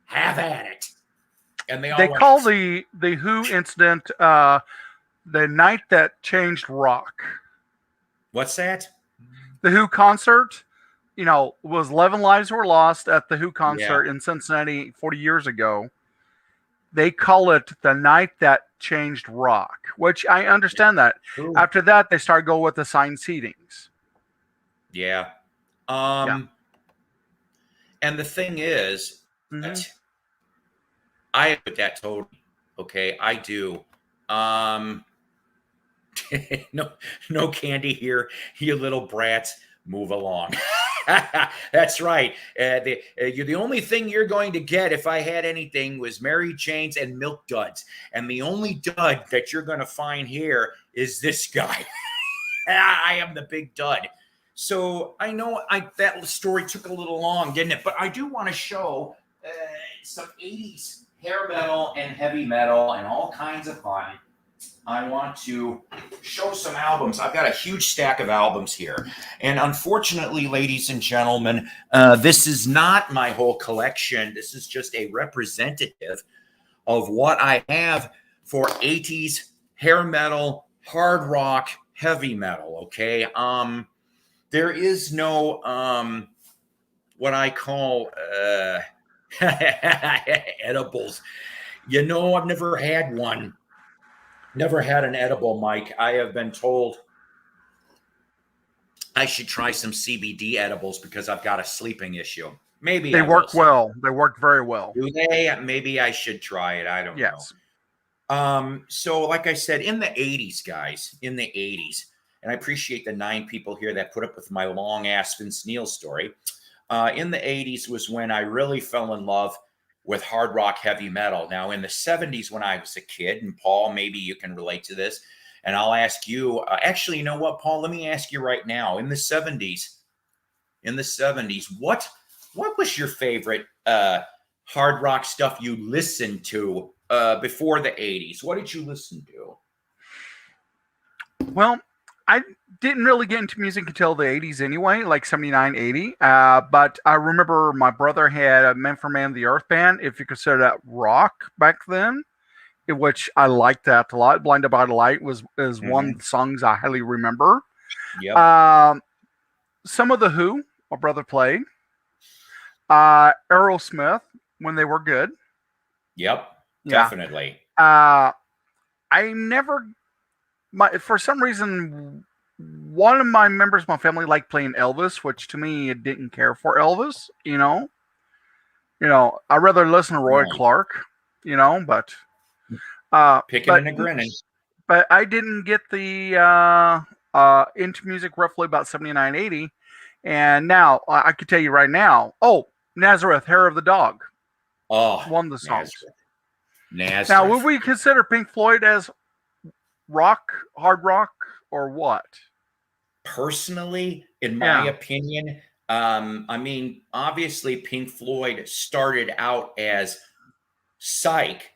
Have at it. And they call the Who incident the night that changed rock. What's that? The Who concert, was 11 lives were lost at the Who concert in Cincinnati 40 years ago. They call it the night that changed rock, which I understand that. Ooh. After that, they started going with the assigned seatings. Yeah. And the thing is, that I agree with that totally. Okay, I do. No candy here, you little brats. Move along. That's right. The only thing you're going to get, if I had anything, was Mary Jane's and Milk Duds. And the only dud that you're going to find here is this guy. I am the big dud. So I know that story took a little long, didn't it? But I do want to show some 80s hair metal and heavy metal and all kinds of fun. I want to show some albums. I've got a huge stack of albums here. And unfortunately, ladies and gentlemen, this is not my whole collection. This is just a representative of what I have for 80s hair metal, hard rock, heavy metal, okay? There is no what I call edibles. I've never had one. Never had an edible, Mike. I have been told I should try some CBD edibles because I've got a sleeping issue. Maybe they work well. They work very well. Do they? Maybe I should try it. I don't know. So like I said, in the 80s, guys, in the 80s, and I appreciate the 9 people here that put up with my long ass Vince Neil story. In the 80s was when I really fell in love with hard rock heavy metal. Now, in the 70s, when I was a kid, and Paul, maybe you can relate to this, and I'll ask you, actually, you know what, Paul, let me ask you right now. In the 70s, what was your favorite hard rock stuff you listened to before the 80s? What did you listen to? Well, I didn't really get into music until the 80s anyway, like 79, 80. But I remember my brother had a Man for Man of the Earth band, if you consider that rock back then, which I liked that a lot. Blinded by the Light is one of the songs I highly remember. Yep. Some of the Who, my brother played. Aerosmith, when they were good. Yep, definitely. I never... for some reason, one of my members of my family liked playing Elvis, which to me, it didn't care for Elvis, I'd rather listen to Roy Clark, but... Picking and a grinning. But I didn't get the into music roughly about 79, 80. And now, I could tell you right now, Nazareth, Hair of the Dog. Oh, one of the songs. Nazareth. Now, would we consider Pink Floyd as rock, hard rock, or what? Personally, in my opinion, obviously Pink Floyd started out as psych,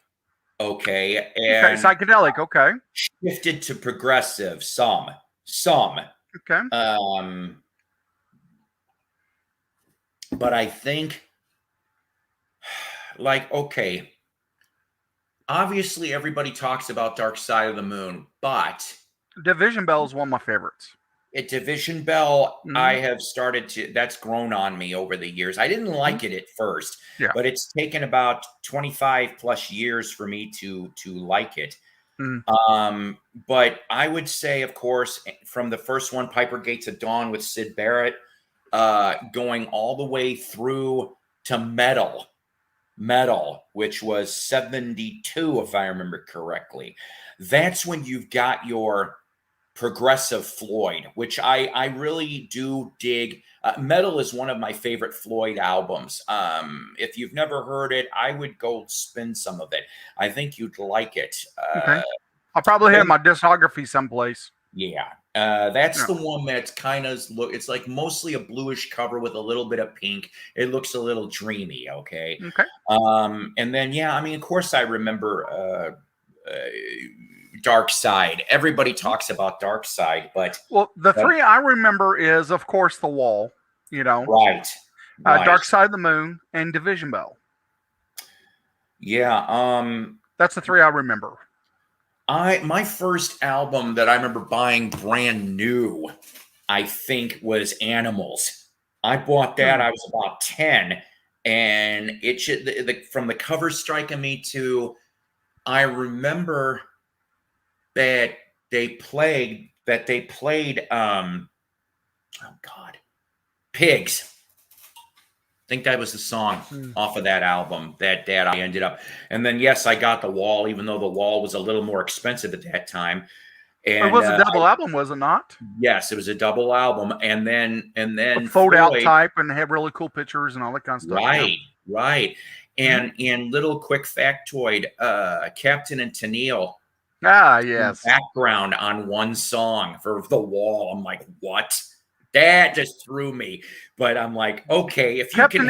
okay, and psychedelic, okay, shifted to progressive, some, okay, but I think, obviously, everybody talks about Dark Side of the Moon, but Division Bell is one of my favorites. Division Bell, I have started to, that's grown on me over the years. I didn't like it at first, but it's taken about 25 plus years for me to like it. But I would say, of course, from the first one, Piper Gates of Dawn with Syd Barrett, going all the way through to Metal, which was 72, if I remember correctly. That's when you've got your progressive Floyd, which I really do dig. Metal is one of my favorite Floyd albums. If you've never heard it, I would go spin some of it. I think you'd like it. Okay. I'll probably have my discography someplace. Yeah. That's Yeah. the one that's kind of look. It's like mostly a bluish cover with a little bit of pink. It looks a little dreamy. Okay. Okay. And then yeah, I mean, of course, I remember Dark Side. Everybody talks about Dark Side, but Well, the three I remember is, of course, The Wall. right, right, Dark Side of the Moon, and Division Bell. yeah. That's the three I remember. My first album that I remember buying brand new, I think, was Animals. I bought that. I was about 10, and it should from the cover striking me to. I remember that they played oh God, Pigs. I think that was the song off of that album that I ended up. And then yes, I got The Wall, even though The Wall was a little more expensive at that time. And it was a double album, was it not? Yes, it was a double album. And then fold out Floyd, type and have really cool pictures and all that kind of stuff. right, right. And little quick factoid, Captain and Tennille. Yes. Background on one song for The Wall. I'm like, what? That just threw me. But I'm like, okay, if you Captain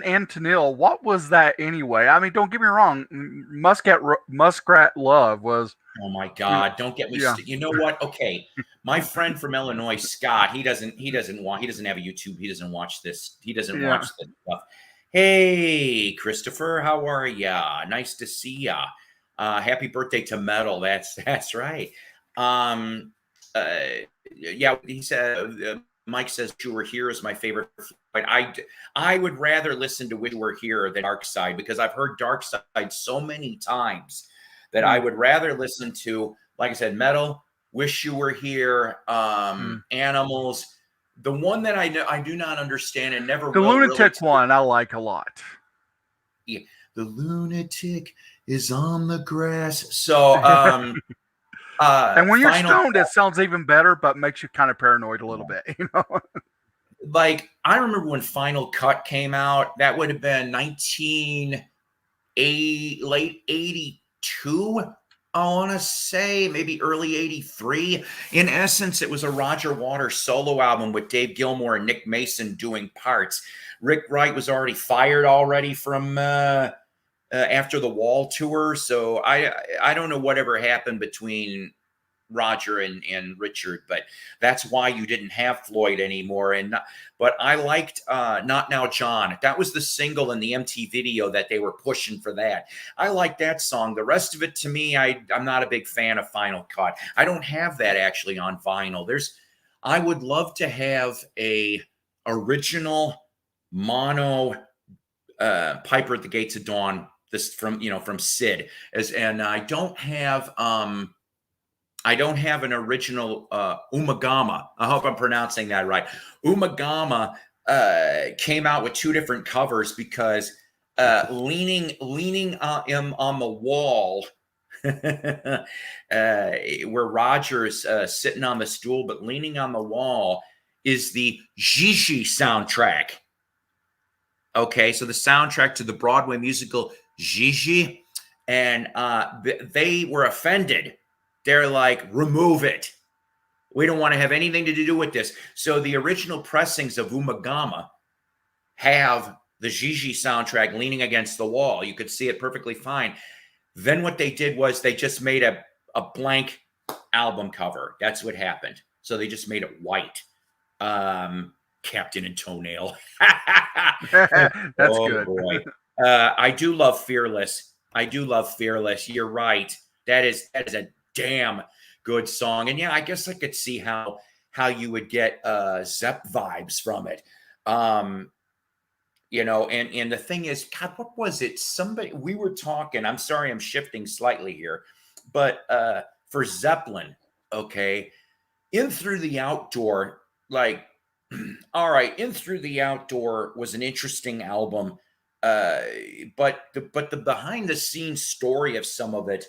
and Tennille, what was that anyway? I mean, don't get me wrong. Muskrat Love was. Oh my God! Don't get me. Yeah. You know what? Okay, my friend from Illinois, Scott. He doesn't have a YouTube. He doesn't watch this. He doesn't watch this stuff. Hey, Christopher, how are ya? Nice to see ya. Happy birthday to Metal. That's right. Yeah, he said. Mike says "You Were Here" is my favorite. But I would rather listen to "Wish You Were Here" than Dark Side, because I've heard Dark Side so many times that I would rather listen to, like I said, Metal, "Wish You Were Here," Animals. The one that I do not understand and never the will Lunatic really one I like a lot. Yeah, the lunatic is on the grass. So and when you're stoned, Cut, it sounds even better, but makes you kind of paranoid a little bit. Like I remember when Final Cut came out. That would have been late 82. I want to say maybe early 83. In essence, it was a Roger Waters solo album with Dave Gilmour and Nick Mason doing parts. Rick Wright was already fired from after the Wall tour. So I don't know whatever happened between Roger and Richard, but that's why you didn't have Floyd anymore. But I liked Not Now John. That was the single in the MTV video that they were pushing for that. I like that song. The rest of it, to me, I'm not a big fan of Final Cut. I don't have that actually on vinyl. I would love to have a original mono Piper at the Gates of Dawn, this from Sid, and I don't have an original Umagama. I hope I'm pronouncing that right. Umagama came out with two different covers because leaning on the wall where Roger's sitting on the stool, but leaning on the wall is the Gigi soundtrack. Okay, so the soundtrack to the Broadway musical Gigi, and they were offended. They're like, remove it. We don't want to have anything to do with this. So the original pressings of Umagama have the Gigi soundtrack leaning against the wall. You could see it perfectly fine. Then what they did was they just made a blank album cover. That's what happened. So they just made it white. Captain and Toenail. That's good. Boy. I do love Fearless. You're right. That is a damn good song. And yeah, I guess I could see how you would get Zepp vibes from it. And the thing is, God, what was it? We were talking, I'm sorry, I'm shifting slightly here, but for Zeppelin, okay, In Through the Outdoor, like All right, In Through the Outdoor was an interesting album, uh, but the behind the scenes story of some of it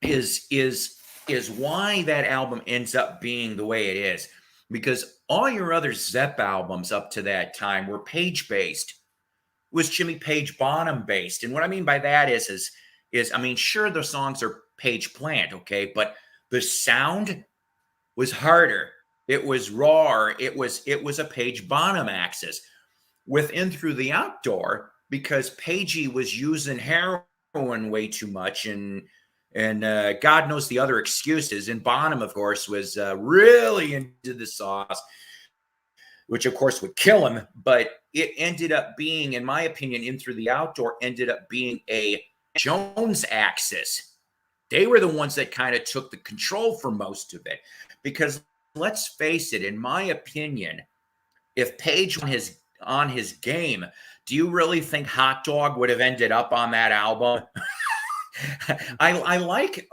is is is why that album ends up being the way it is. Because all your other Zepp albums up to that time were Page based, was Jimmy Page Bonham based, and what I mean by that is I mean sure the songs are Page Plant, okay, but the sound was harder. It was raw. It was a Page Bonham axis. With In Through the Outdoor, because Pagey was using heroin way too much, and God knows the other excuses. And Bonham, of course, was really into the sauce, which of course would kill him. But it ended up being, in my opinion, In Through the Outdoor ended up being a Jones axis. They were the ones that kind of took the control for most of it. Because let's face it, in my opinion, if Page on his game, do you really think Hot Dog would have ended up on that album? I like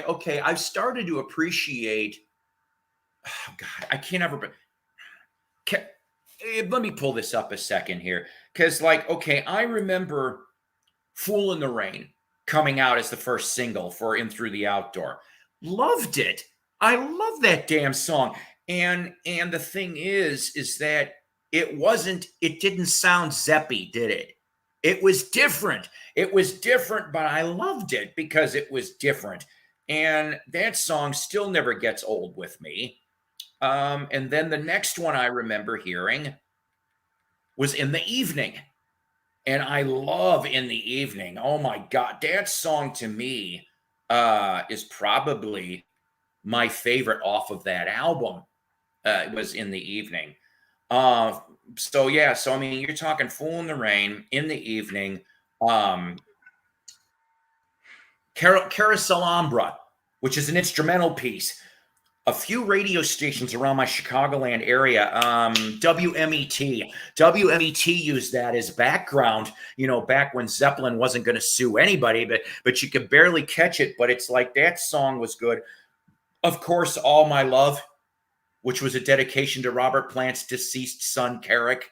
okay, I've started to appreciate, oh God, I can't ever can, let me pull this up a second here. Cause like, okay, I remember Fool in the Rain coming out as the first single for In Through the Outdoor. Loved it. I love that damn song. And the thing is that it didn't sound Zeppy, did it? It was different. It was different, but I loved it because it was different. And that song still never gets old with me. And then the next one I remember hearing was In the Evening. And I love In the Evening. Oh my God. That song to me is probably my favorite off of that album. It was In the Evening. Uh, so yeah, so I mean, you're talking Fool in the Rain, In the Evening, um, Carouselambra, which is an instrumental piece. A few radio stations around my Chicagoland area, WMET used that as background, back when Zeppelin wasn't going to sue anybody, but you could barely catch it. But it's like that song was good. Of course, All My Love, which was a dedication to Robert Plant's deceased son, Carrick,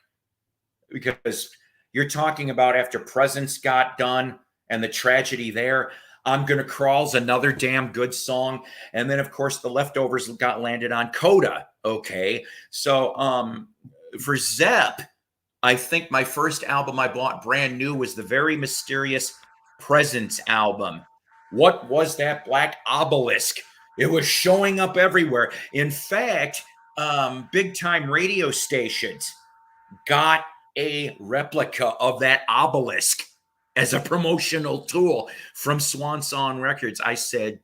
because you're talking about after Presence got done and the tragedy there. I'm Gonna Crawl's another damn good song. And then, of course, the leftovers got landed on Coda. Okay. So for Zepp, I think my first album I bought brand new was the very mysterious Presence album. What was that black obelisk? It was showing up everywhere. In fact, big time radio stations got a replica of that obelisk as a promotional tool from Swan Song Records. I said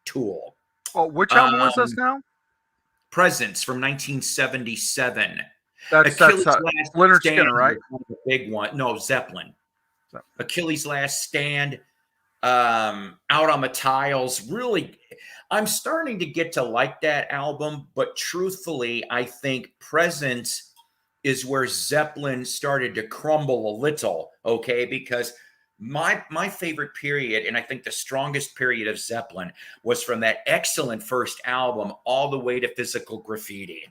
tool. Oh, which album was this Um, now? Presents from 1977. That's Achilles' Last Leonard Stand Skinner, right? was one of the big one. No, Zeppelin. So, Achilles' Last Stand. Out on the Tiles. Really, I'm starting to get to like that album, but truthfully, I think Presence is where Zeppelin started to crumble a little, okay? Because my favorite period, and I think the strongest period of Zeppelin, was from that excellent first album all the way to Physical Graffiti.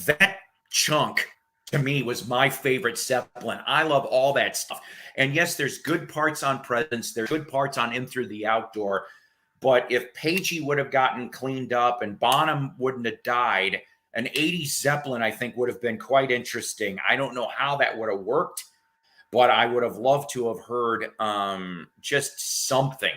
That chunk to me was my favorite Zeppelin. I love all that stuff. And yes, there's good parts on Presence, there's good parts on In Through the Outdoor. But if Pagey would have gotten cleaned up and Bonham wouldn't have died, an 80s Zeppelin, I think, would have been quite interesting. I don't know how that would have worked, but I would have loved to have heard just something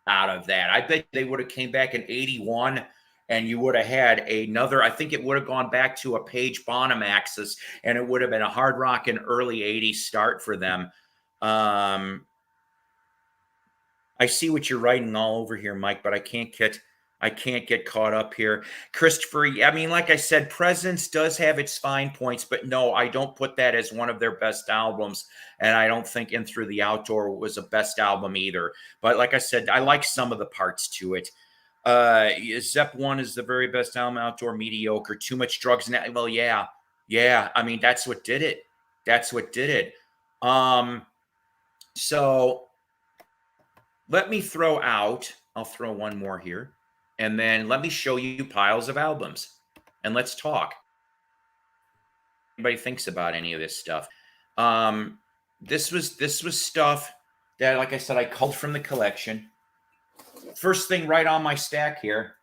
out of that. I bet they would have came back in 81 and you would have had another, I think it would have gone back to a Page Bonham axis and it would have been a hard rock and early 80s start for them. I see what you're writing all over here, Mike, but I can't get caught up here. Christopher, I mean, like I said, Presence does have its fine points, but no, I don't put that as one of their best albums. And I don't think In Through the Outdoor was a best album either. But like I said, I like some of the parts to it. Zepp 1 is the very best album, Outdoor mediocre, too much drugs. Well, yeah. Yeah. I mean, that's what did it. That's what did it. So let me I'll throw one more here. and then let me show you piles of albums, and let's talk. Anybody thinks about any of this stuff? This was stuff that, like I said, I culled from the collection. First thing right on my stack here.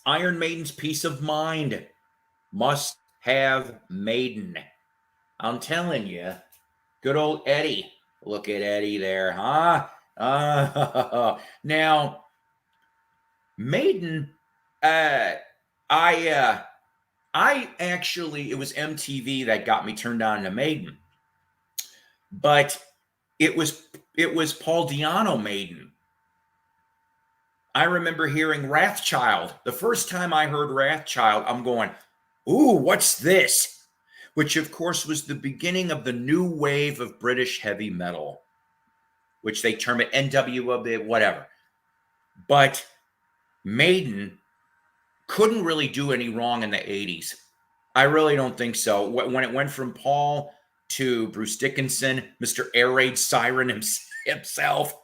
Iron Maiden's Peace of Mind. Must have Maiden. I'm telling you, good old Eddie. Look at Eddie there, huh? Now, Maiden, I actually, it was MTV that got me turned on to Maiden, but it was Paul Di'Anno Maiden. I remember hearing Wrathchild. The first time I heard Wrathchild, I'm going, ooh, what's this? Which, of course, was the beginning of the new wave of British heavy metal, which they term it NWO, whatever. But Maiden couldn't really do any wrong in the 80s. I really don't think so. When it went from Paul to Bruce Dickinson, Mr. Air Raid Siren himself,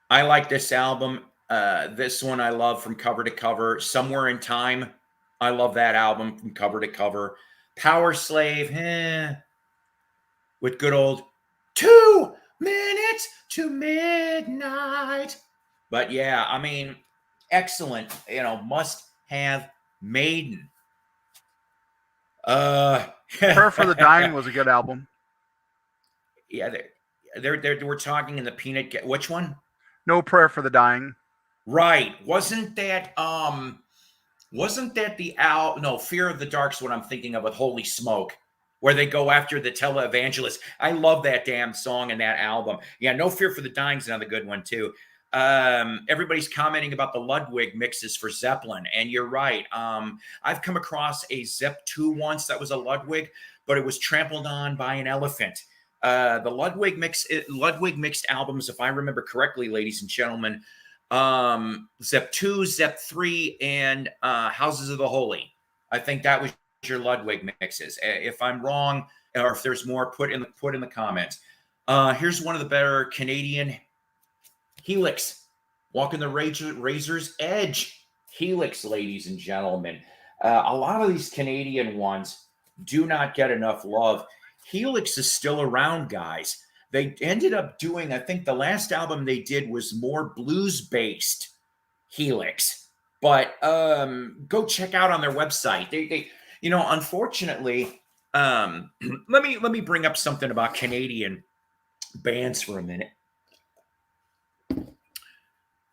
I like this album. This one I love from cover to cover. Somewhere in Time, I love that album from cover to cover. Power Slave, with good old 2 minutes to midnight. But yeah, I mean, excellent. Must have Maiden. Prayer for the Dying was a good album. Yeah, we're talking in the Peanut. Which one? No Prayer for the Dying. Right. Wasn't that the no, Fear of the Dark's what I'm thinking of with Holy Smoke, where they go after the televangelist. I love that damn song and that album. Yeah, No Fear for the Dying's another good one too. Everybody's commenting about the Ludwig mixes for Zeppelin, and you're right. I've come across a Zepp 2 once that was a Ludwig, but it was trampled on by an elephant. The Ludwig mixed albums, if I remember correctly, ladies and gentlemen, Zepp 2, Zepp 3, and Houses of the Holy. I think that was your Ludwig mixes. If I'm wrong, or if there's more, put in the comments. Here's one of the better Canadian. Helix, Walking the Razor's Edge. Helix, ladies and gentlemen. A lot of these Canadian ones do not get enough love. Helix is still around, guys. They ended up doing, I think the last album they did was more blues-based Helix. But go check out on their website. They unfortunately, let me bring up something about Canadian bands for a minute.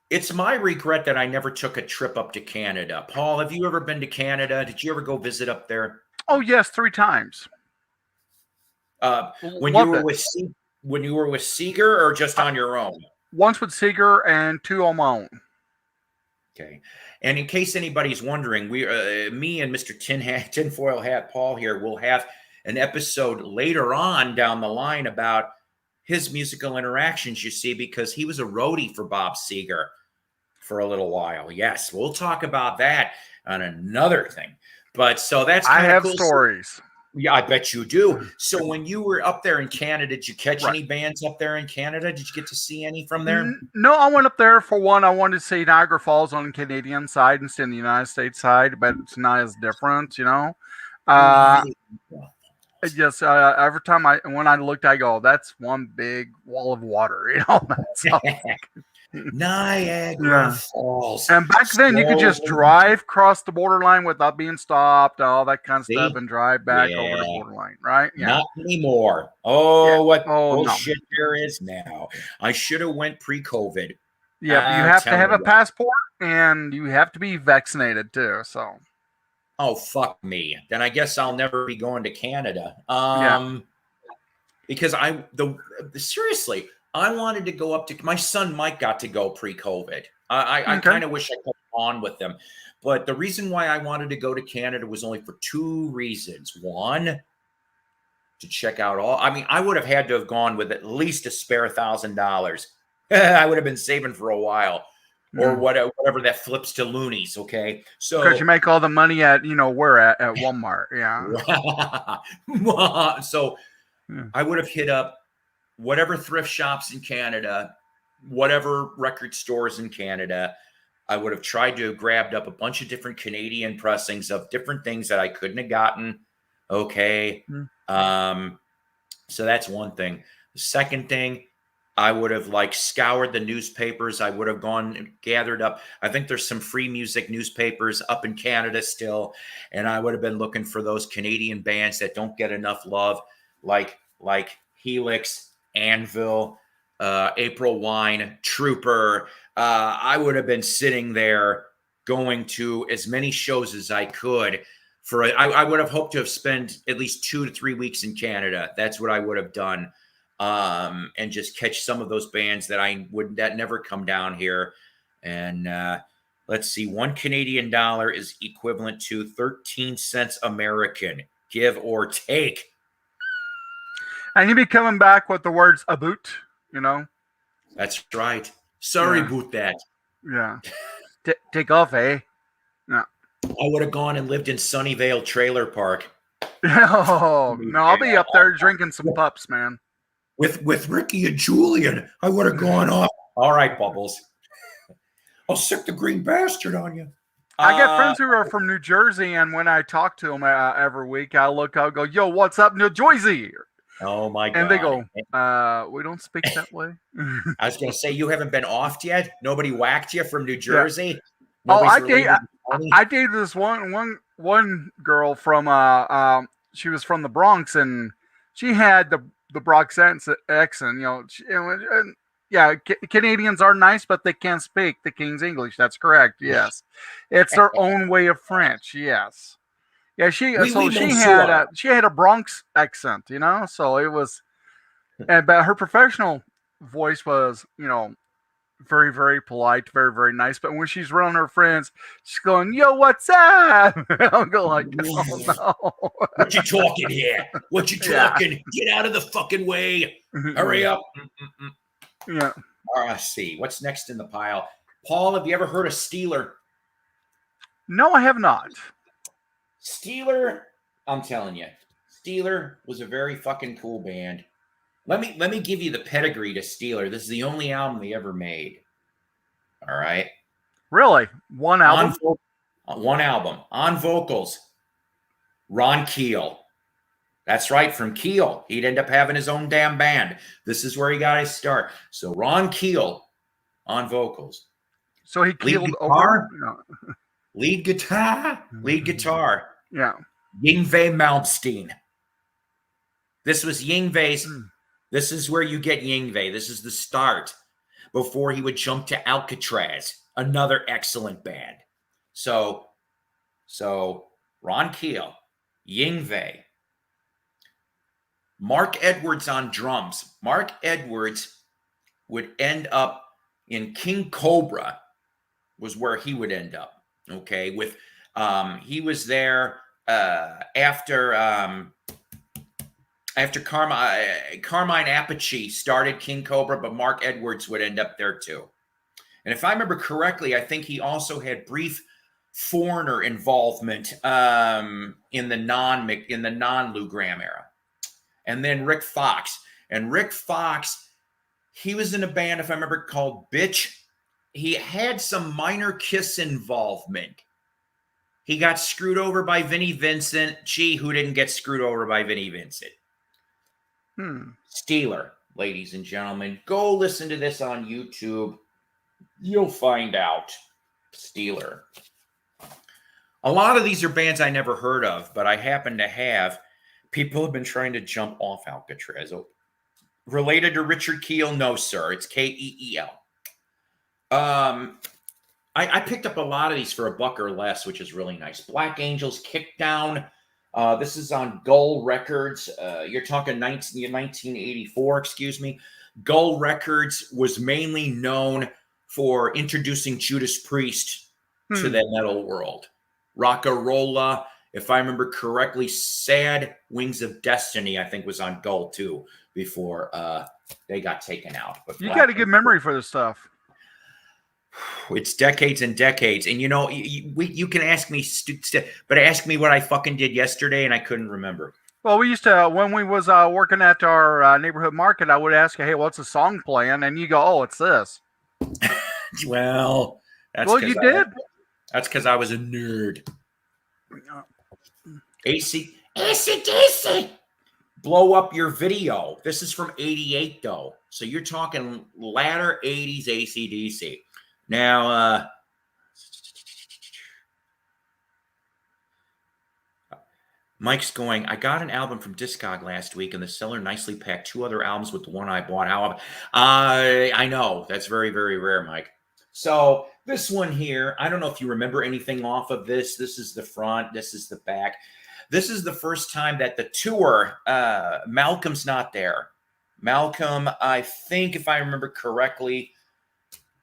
It's my regret that I never took a trip up to Canada. Paul, have you ever been to Canada? Did you ever go visit up there? Oh, yes, 3 times. When you were with Seeger or just on your own? Once with Seeger and 2 on my own. Okay. And in case anybody's wondering, me and Mr. Tinfoil Hat Paul here will have an episode later on down the line about his musical interactions, you see, because he was a roadie for Bob Seger for a little while. Yes, we'll talk about that on another thing. But so that's I have cool. stories. Yeah, I bet you do. So when you were up there in Canada, did you catch any bands up there in Canada? Did you get to see any from there? No, I went up there for one. I wanted to see Niagara Falls on the Canadian side instead of the United States side, but it's not as different, Yes, every time when I looked, I go, that's one big wall of water, That's all. Niagara Falls. And back then, you could just drive across the borderline without being stopped, all that kind of stuff, and drive back over the borderline, right? Yeah. Not anymore. What bullshit there is now. I should have went pre-COVID. Yeah, you have to have a passport, and you have to be vaccinated too. So. Oh, fuck me. Then I guess I'll never be going to Canada. Because seriously, I wanted to go up to, my son Mike got to go pre-COVID. I kind of wish I could have gone with them. But the reason why I wanted to go to Canada was only for 2 reasons. One, to check out I would have had to have gone with at least a spare $1,000. I would have been saving for a while. Or whatever that flips to loonies, okay? So because you make all the money at where at Walmart, yeah. So I would have hit up whatever thrift shops in Canada, whatever record stores in Canada. I would have tried to have grabbed up a bunch of different Canadian pressings of different things that I couldn't have gotten. Okay. Hmm. So that's one thing. The second thing, I would have like scoured the newspapers. I would have gone and gathered up. I think there's some free music newspapers up in Canada still, and I would have been looking for those Canadian bands that don't get enough love, like Helix, Anvil, April Wine, Trooper. I would have been sitting there going to as many shows as I could. I would have hoped to have spent at least 2 to 3 weeks in Canada. That's what I would have done, and just catch some of those bands that never come down here. And let's see, $1 Canadian is equivalent to 13 cents American, give or take. And you'd be coming back with the words "about," you know. That's right. Sorry Yeah. about that. Yeah. Take off, eh? Yeah. I would have gone and lived in Sunnyvale Trailer Park Oh, no, I'll be up there drinking some pups, man. with Ricky and Julian. I would have gone off. All right, Bubbles. I'll sick the green bastard on you. I got friends who are from New Jersey, and when I talk to them every week, I go, "Yo, what's up, New Jersey?" Oh my God. And they go, "We don't speak that way." I was going to say, you haven't been offed yet? Nobody whacked you from New Jersey? Oh, Nobody's I dated this one girl from she was from the Bronx, and she had the Bronx accent. Yeah, Canadians are nice, but they can't speak the King's English. That's correct. Yes, it's their own way of French. Yes, yeah. She had a Bronx accent, So it was, but her professional voice was, very, very polite, very, very nice. But when she's around her friends, she's going, "Yo, what's up?" I'll go like, "Oh no." What you talking here? What you talking? Yeah. Get out of the fucking way. Hurry up. Yeah. Let's see. What's next in the pile? Paul, have you ever heard of Steeler? No, I have not. Steeler, I'm telling you, Steeler was a very fucking cool band. Let me give you the pedigree to Steeler. This is the only album they ever made. All right. Really? One album? One album. On vocals, Ron Keel. That's right, from Keel. He'd end up having his own damn band. This is where he got his start. So Ron Keel on vocals. So he keeled over? No. Lead guitar. Yeah. Yngwie Malmsteen. This was Yngwie's. This is where you get Yngwie. This is the start before he would jump to Alcatraz, another excellent band. So Ron Keel, Yngwie, Mark Edwards on drums. Mark Edwards would end up in King Cobra, was where he would end up. Okay, with he was there after Carmine Appice started King Cobra, but Mark Edwards would end up there too. And if I remember correctly, I think he also had brief Foreigner involvement in the non-Lou Gramm era. And then Rick Fox. And Rick Fox, he was in a band, if I remember, called Bitch. He had some minor Kiss involvement. He got screwed over by Vinnie Vincent. Gee, who didn't get screwed over by Vinnie Vincent? Steeler, ladies and gentlemen. Go listen to this on YouTube. You'll find out. Steeler. A lot of these are bands I never heard of, but I happen to have. People have been trying to jump off Alcatraz. Related to Richard Keel? No, sir. It's Keel. I picked up a lot of these for $1 or less, which is really nice. Black Angels, Kickdown. This is on Gull Records. You're talking 1984, excuse me. Gull Records was mainly known for introducing Judas Priest to the metal world. Rock-a-Rolla, if I remember correctly, Sad Wings of Destiny, I think, was on Gull too before they got taken out. But you got a good memory for this stuff. It's decades and decades. And, you can ask me, but ask me what I fucking did yesterday, and I couldn't remember. Well, we used to when we was working at our neighborhood market. I would ask you, "Hey, what's the song playing?" And you go, "Oh, it's this." Well, that's Well, because you did. I was a nerd. AC/DC, blow up your video. This is from '88 though, so you're talking latter '80s AC/DC. Now, Mike's going, I got an album from Discog last week, and the seller nicely packed 2 other albums with the one I bought. How I know that's very, very rare, Mike. So this one here, I don't know if you remember anything off of this. This is the front. This is the back. This is the first time that the tour, Malcolm's not there. Malcolm, I think, if I remember correctly,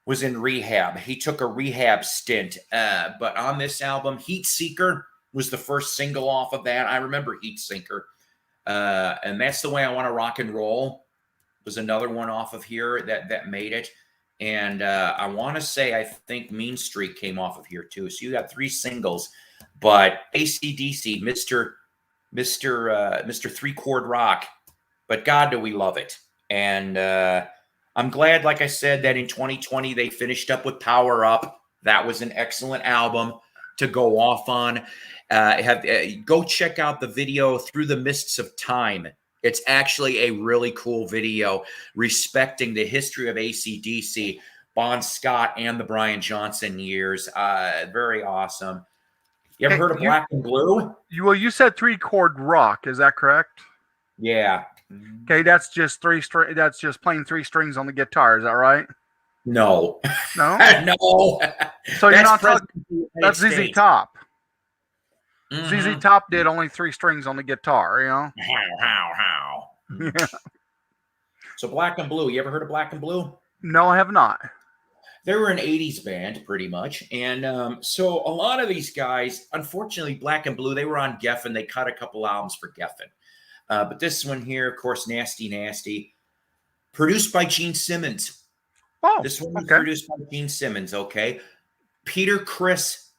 was in rehab. He took a rehab stint. But on this album, Heat Seeker was the first single off of that. I remember Heat Seeker. And That's the Way I Want to Rock and Roll was another one off of here that made it. And I want to say, I think Mean Streak came off of here too. So you got 3 singles. But AC/DC, Mr. 3-chord rock. But God, do we love it. And I'm glad, like I said, that in 2020 they finished up with Power Up. That was an excellent album to go off on. Go check out the video Through the Mists of Time. It's actually a really cool video respecting the history of AC/DC, Bon Scott, and the Brian Johnson years. Very awesome. You ever heard of Black and Blue? Well, you said 3-chord rock. Is that correct? Yeah. Okay, that's just That's just playing 3 strings on the guitar. Is that right? No. No. No. So you're not talking. That's ZZ Top. Mm-hmm. ZZ Top did only 3 strings on the guitar. You know. How. Yeah. So Black and Blue. You ever heard of Black and Blue? No, I have not. They were an 80s band, pretty much. And so a lot of these guys, unfortunately, Black and Blue, they were on Geffen. They cut a couple albums for Geffen. But this one here, of course, Nasty Nasty, produced by Gene Simmons. Oh, this one was produced by Gene Simmons, okay? Peter Criss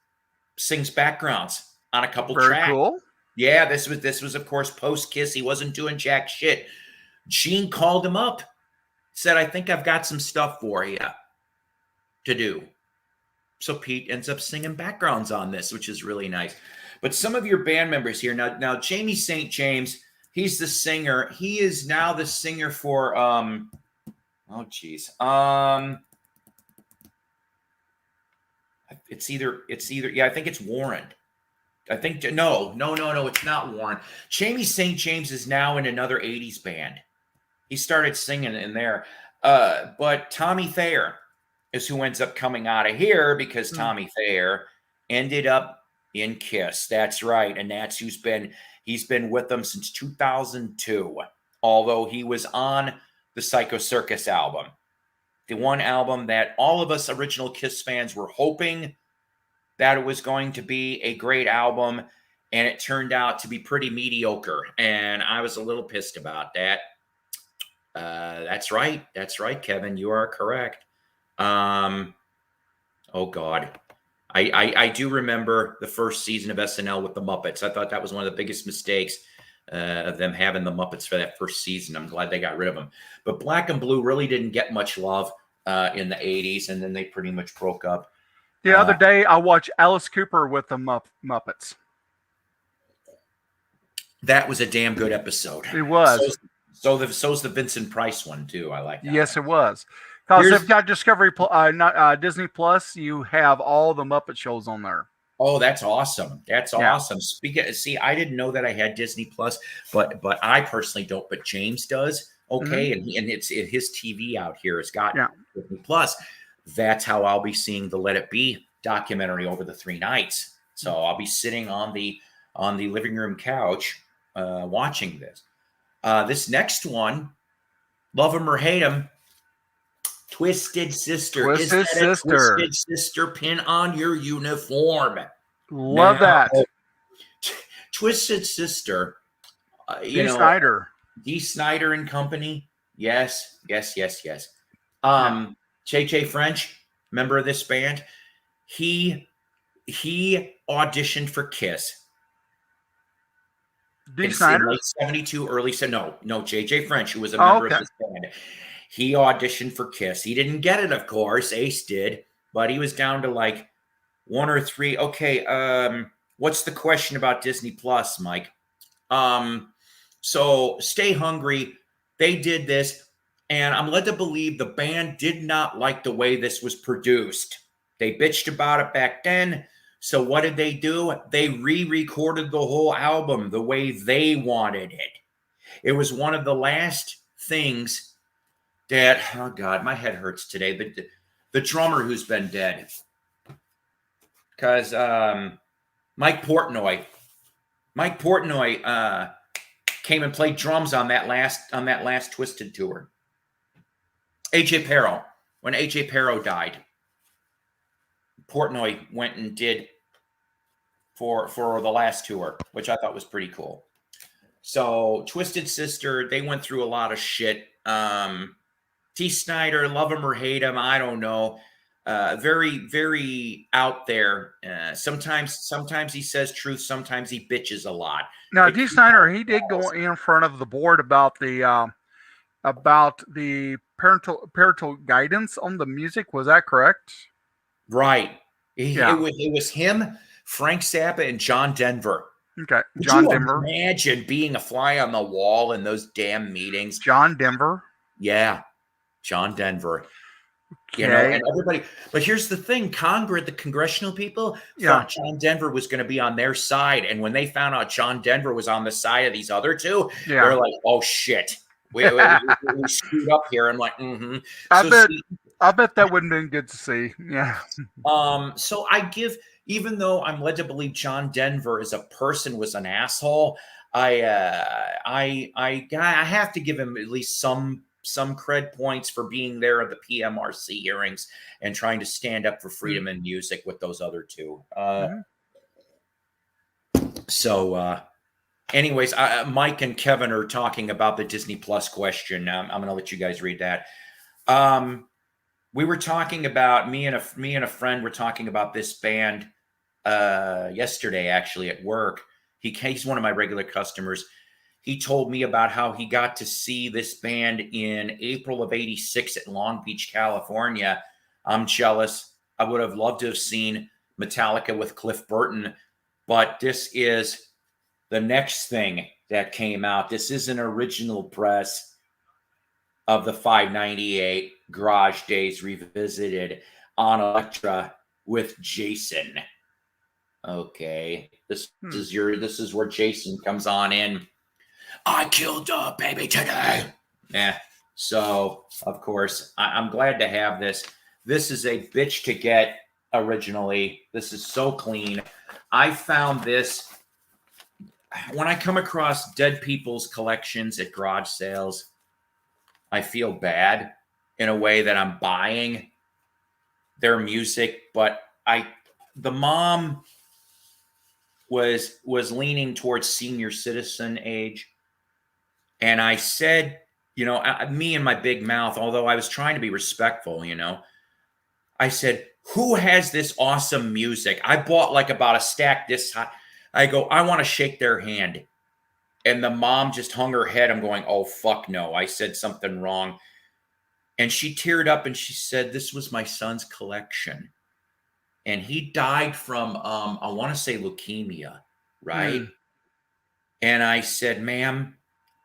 sings backgrounds on a couple tracks. Very cool. Yeah, this was, of course, post-Kiss. He wasn't doing jack shit. Gene called him up, said, I think I've got some stuff for you to do. So Pete ends up singing backgrounds on this, which is really nice. But some of your band members here, now Jamie St. James, he's the singer. He is now the singer for it's either I think it's Warren. I think no, it's not Warren. Jamie St. James is now in another 80s band. He started singing in there. But Tommy Thayer is who ends up coming out of here because Tommy Thayer ended up in Kiss. That's right. And that's he's been with them since 2002, although he was on the Psycho Circus album, the one album that all of us original Kiss fans were hoping that it was going to be a great album, and it turned out to be pretty mediocre, and I was a little pissed about that. That's right, Kevin, you are correct. Oh God. I do remember the first season of SNL with the Muppets. I thought that was one of the biggest mistakes of them having the Muppets for that first season. I'm glad they got rid of them. But Black and Blue really didn't get much love in the 80s, and then they pretty much broke up. The other day, I watched Alice Cooper with the Muppets. That was a damn good episode. It was. So's the Vincent Price one, too. I like that. Yes, it was. Because if you've got Disney Plus, you have all the Muppet shows on there. Oh, that's awesome. That's awesome. See, I didn't know that I had Disney Plus, but I personally don't, but James does. Okay. Mm-hmm. And it's his TV out here has got Disney Plus. That's how I'll be seeing the Let It Be documentary over the 3 nights. So I'll be sitting on the living room couch watching this. This next one, love him or hate him, Twisted Sister. Twisted Sister pin on your uniform. Love that. Twisted Sister. Dee Snider. Dee Snider and company. Yes. JJ French, member of this band. He auditioned for Kiss. D. in Snyder? late 72, early said no, JJ French, who was a Oh, member of okay. this band. He auditioned for Kiss. He didn't get it, of course. Ace did, but he was down to like one or three. Okay, what's the question about Disney Plus, Mike? So Stay Hungry, they did this, and I'm led to believe the band did not like the way this was produced. They bitched about it back then. So what did they do? They re-recorded the whole album the way they wanted it. It was one of the last things that, oh God, my head hurts today. The drummer who's been dead. Because Mike Portnoy came and played drums on that last Twisted tour. AJ Pero, when AJ Pero died, Portnoy went and did for the last tour, which I thought was pretty cool. So Twisted Sister, they went through a lot of shit. T. Snyder, love him or hate him, I don't know. Very, very out there. Sometimes he says truth, sometimes he bitches a lot. Now, D. Snyder, he did go in front of the board about the parental guidance on the music. Was that correct? Right. Yeah. It was him, Frank Zappa, and John Denver. Okay. Could John you Denver. imagine being a fly on the wall in those damn meetings? John Denver. Yeah, John Denver. Okay. You know, and everybody. But here's the thing: the congressional people thought John Denver was going to be on their side, and when they found out John Denver was on the side of these other two, they're like, "Oh shit, we screwed up here." I'm like, "Mm-hmm." I bet that wouldn't have been good to see. Yeah. So even though I'm led to believe John Denver as a person was an asshole, I have to give him at least some cred points for being there at the PMRC hearings and trying to stand up for freedom in music with those other two. So, anyways, Mike and Kevin are talking about the Disney Plus question. I'm going to let you guys read that. We were talking about me and a friend were talking about this band yesterday, actually, at work. He's one of my regular customers. He told me about how he got to see this band in April of '86 at Long Beach, California. I'm jealous. I would have loved to have seen Metallica with Cliff Burton, but this is the next thing that came out. This is an original press of the 598 Garage Days Revisited on Elektra with Jason. Okay, this is where Jason comes on in. I killed a baby today. Yeah. So of course I'm glad to have this. This is a bitch to get originally. This is so clean. I found this when I come across dead people's collections at garage sales. I feel bad in a way that I'm buying their music, but the mom was leaning towards senior citizen age. And I said, me and my big mouth, although I was trying to be respectful, I said, who has this awesome music? I bought like about a stack this high. I go, I want to shake their hand. And the mom just hung her head. I'm going, oh, fuck no. I said something wrong. And she teared up and she said, this was my son's collection. And he died from, I want to say leukemia, right? And I said, ma'am,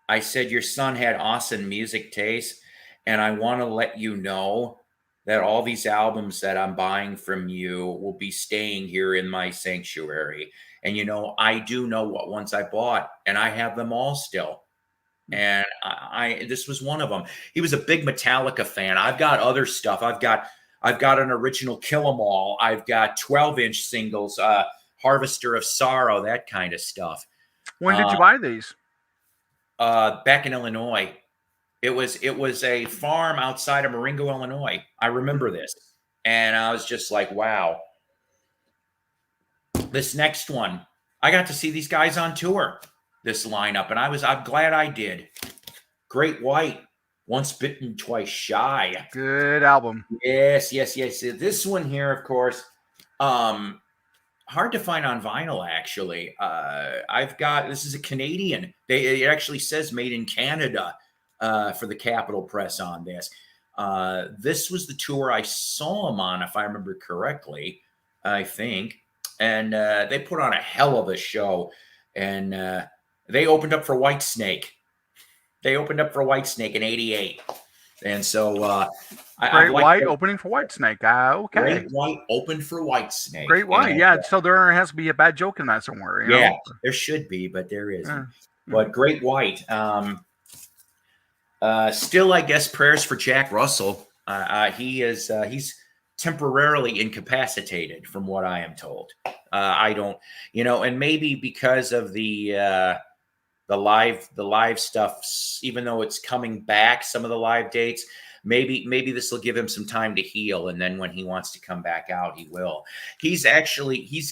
I said, your son had awesome music taste. And I want to let you know that all these albums that I'm buying from you will be staying here in my sanctuary. And, I do know what ones I bought, and I have them all still. And this was one of them. He was a big Metallica fan. I've got other stuff. I've got an original Kill 'Em All. I've got 12-inch singles, Harvester of Sorrow, that kind of stuff. When did you buy these? Back in Illinois. It was a farm outside of Marengo, Illinois. I remember this. And I was just like, wow. This next one, I got to see these guys on tour, this lineup, and I'm glad I did. Great White, Once Bitten, Twice Shy. Good album. Yes. This one here, of course, hard to find on vinyl, actually. I've got, this is a Canadian. It actually says made in Canada for the Capitol Press on this. This was the tour I saw him on, if I remember correctly, I think. And they put on a hell of a show. And they opened up for Whitesnake. They opened up for Whitesnake in '88. And so Great White opening for Whitesnake. Okay. Great White opened for Whitesnake. Great White, yeah. So there has to be a bad joke in that somewhere. You know? There should be, but there isn't. But Great White. Still, I guess, prayers for Jack Russell. He's temporarily incapacitated, from what I am told. I don't, and maybe because of the live stuff, even though it's coming back, some of the live dates, maybe this will give him some time to heal, and then when he wants to come back out, he will. He's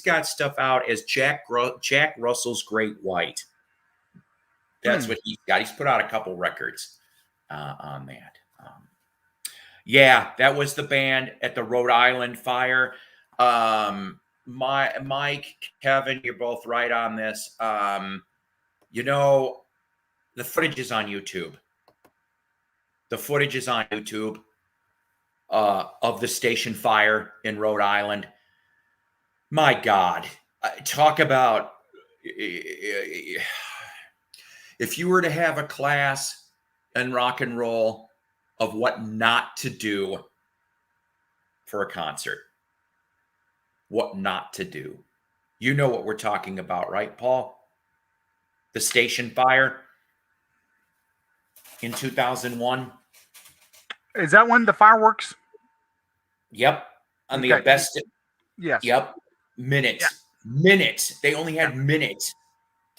got stuff out as Jack Russell's Great White. That's what he's got. He's put out a couple records on that. That was the band at the Rhode Island fire. Mike, Kevin, you're both right on this. The footage is on YouTube. The footage is on YouTube of the station fire in Rhode Island. My God, talk about if you were to have a class in rock and roll of what not to do for a concert. What not to do. You know what we're talking about, right, Paul? The station fire in 2001. Is that when the fireworks? Yep. On the best. Yes. Yep. Minutes. Yeah. Minutes. They only had minutes.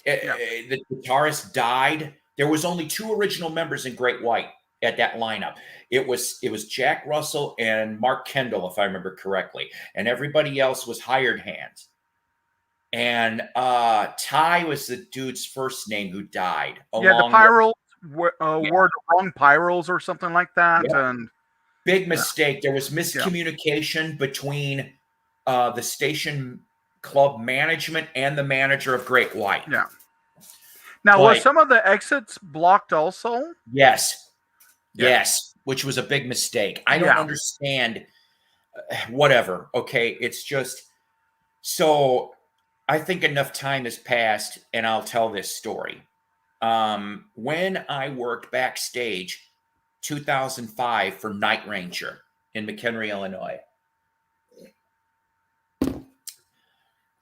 The guitarist died. There was only 2 original members in Great White at that lineup. It was Jack Russell and Mark Kendall, if I remember correctly, and everybody else was hired hands. And Ty was the dude's first name who died. The Pyrals wore the wrong Pyrals or something like that. Yep. And big mistake. There was miscommunication between the station club management and the manager of Great White. Yeah. Now, was some of the exits blocked also? Yes. Yes, which was a big mistake. I don't understand. Whatever. Okay. It's just, so I think enough time has passed, and I'll tell this story. When I worked backstage 2005 for Night Ranger in McHenry, Illinois.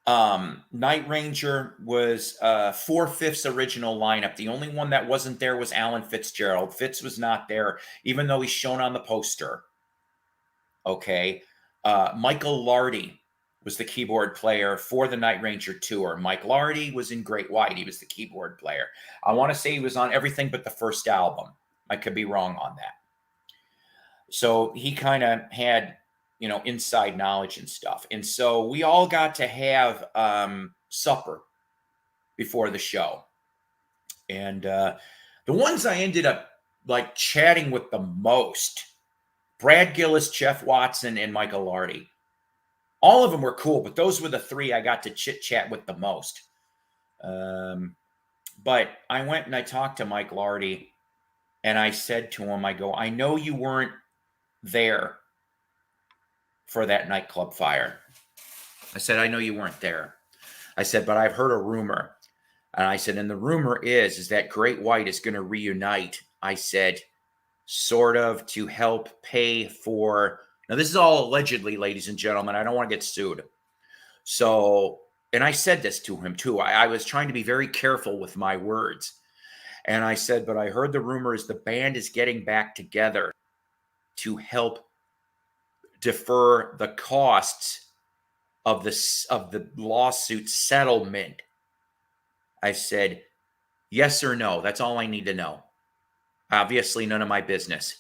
Night Ranger was 4/5 original lineup. The only one that wasn't there was Alan Fitzgerald. Fitz was not there, even though he's shown on the poster. Okay. Michael Lardy was the keyboard player for the Night Ranger tour. Mike Lardy was in Great White. He was the keyboard player. I want to say he was on everything but the first album. I could be wrong on that. So he kind of had, inside knowledge and stuff. And so we all got to have supper before the show. And the ones I ended up chatting with the most, Brad Gillis, Jeff Watson, and Michael Lardy. All of them were cool, but those were the 3 I got to chit chat with the most. But I went and I talked to Mike Lardy, and I said to him, I know you weren't there for that nightclub fire. I said, I know you weren't there. I said, but I've heard a rumor. And I said, and the rumor is that Great White is going to reunite. I said, sort of to help pay for, now this is all allegedly, ladies and gentlemen, I don't want to get sued. So, and I said this to him too. I was trying to be very careful with my words. And I said, but I heard the rumor is the band is getting back together to help defer the costs of the lawsuit settlement. I said, yes or no. That's all I need to know. Obviously, none of my business.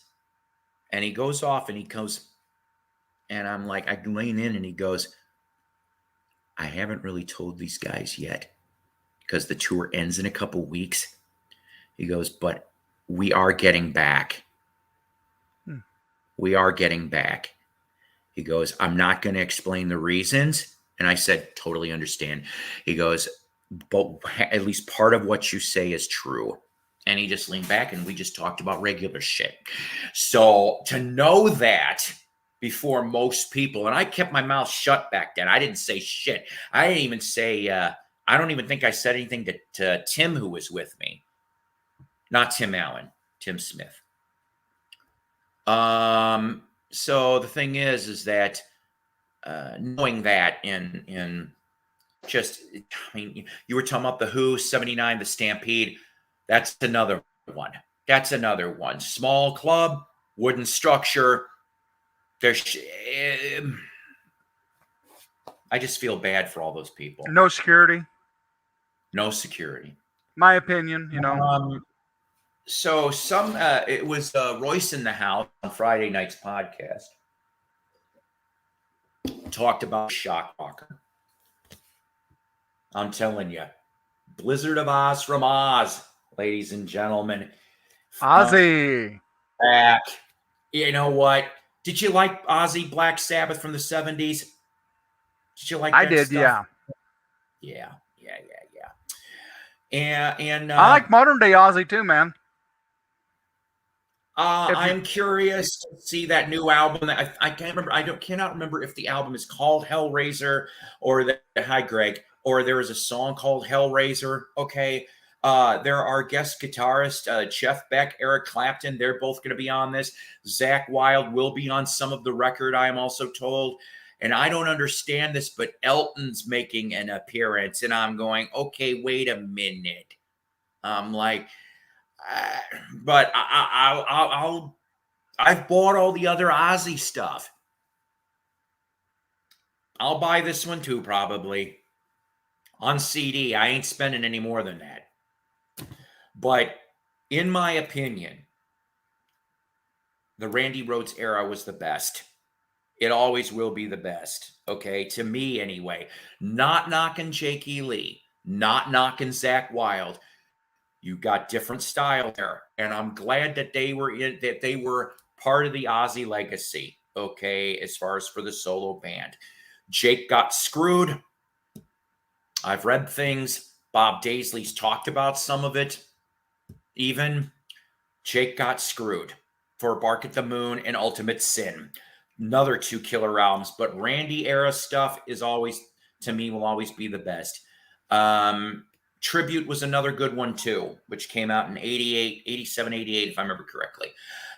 And he goes off and he goes, and I'm like, I lean in and he goes, I haven't really told these guys yet because the tour ends in a couple weeks. He goes, but we are getting back. We are getting back. He goes, I'm not going to explain the reasons And I said, totally understand. He goes, but at least part of what you say is true. And he just leaned back and we just talked about regular shit. So to know that before most people, and I kept my mouth shut back then. I didn't say shit. I didn't even say, I don't even think I said anything to Tim, who was with me. Not Tim Allen, Tim Smith. So the thing is that knowing that in just, I mean, you were talking about the Who, 79, the Stampede. That's another one. That's another one. Small club, wooden structure. There's, I just feel bad for all those people. No security. No security. My opinion, you know. So it was Royce in the House on Friday night's podcast. Talked about Shockwalker. I'm telling you, Blizzard of Oz from Oz, ladies and gentlemen. Ozzy. Back. You know what? Did you like Ozzy Black Sabbath from the 70s? Did you like that I did, stuff? Yeah. And I like modern day Ozzy too, man. I'm curious to see that new album. I can't remember. Cannot remember if the album is called Hellraiser or hi Greg, or there is a song called Hellraiser. Okay. There are guest guitarists, Jeff Beck, Eric Clapton. They're both going to be on this. Zakk Wylde will be on some of the record, I am also told. And I don't understand this, but Elton's making an appearance. And I'm going, okay, wait a minute. I'm like, but I've bought all the other Ozzy stuff. I'll buy this one too, probably. On CD. I ain't spending any more than that. But in my opinion, the Randy Rhoads era was the best. It always will be the best. Okay, to me anyway. Not knocking Jake E. Lee, not knocking Zakk Wylde. You got different style there, and I'm glad that they were part of the Ozzy legacy. Okay, as far as for the solo band, Jake got screwed. I've read things. Bob Daisley's talked about some of it. Even Jake got screwed for Bark at the Moon and Ultimate Sin. Another two killer albums, but Randy era stuff is always, to me, will always be the best. Tribute was another good one too, which came out in 87, 88, if I remember correctly.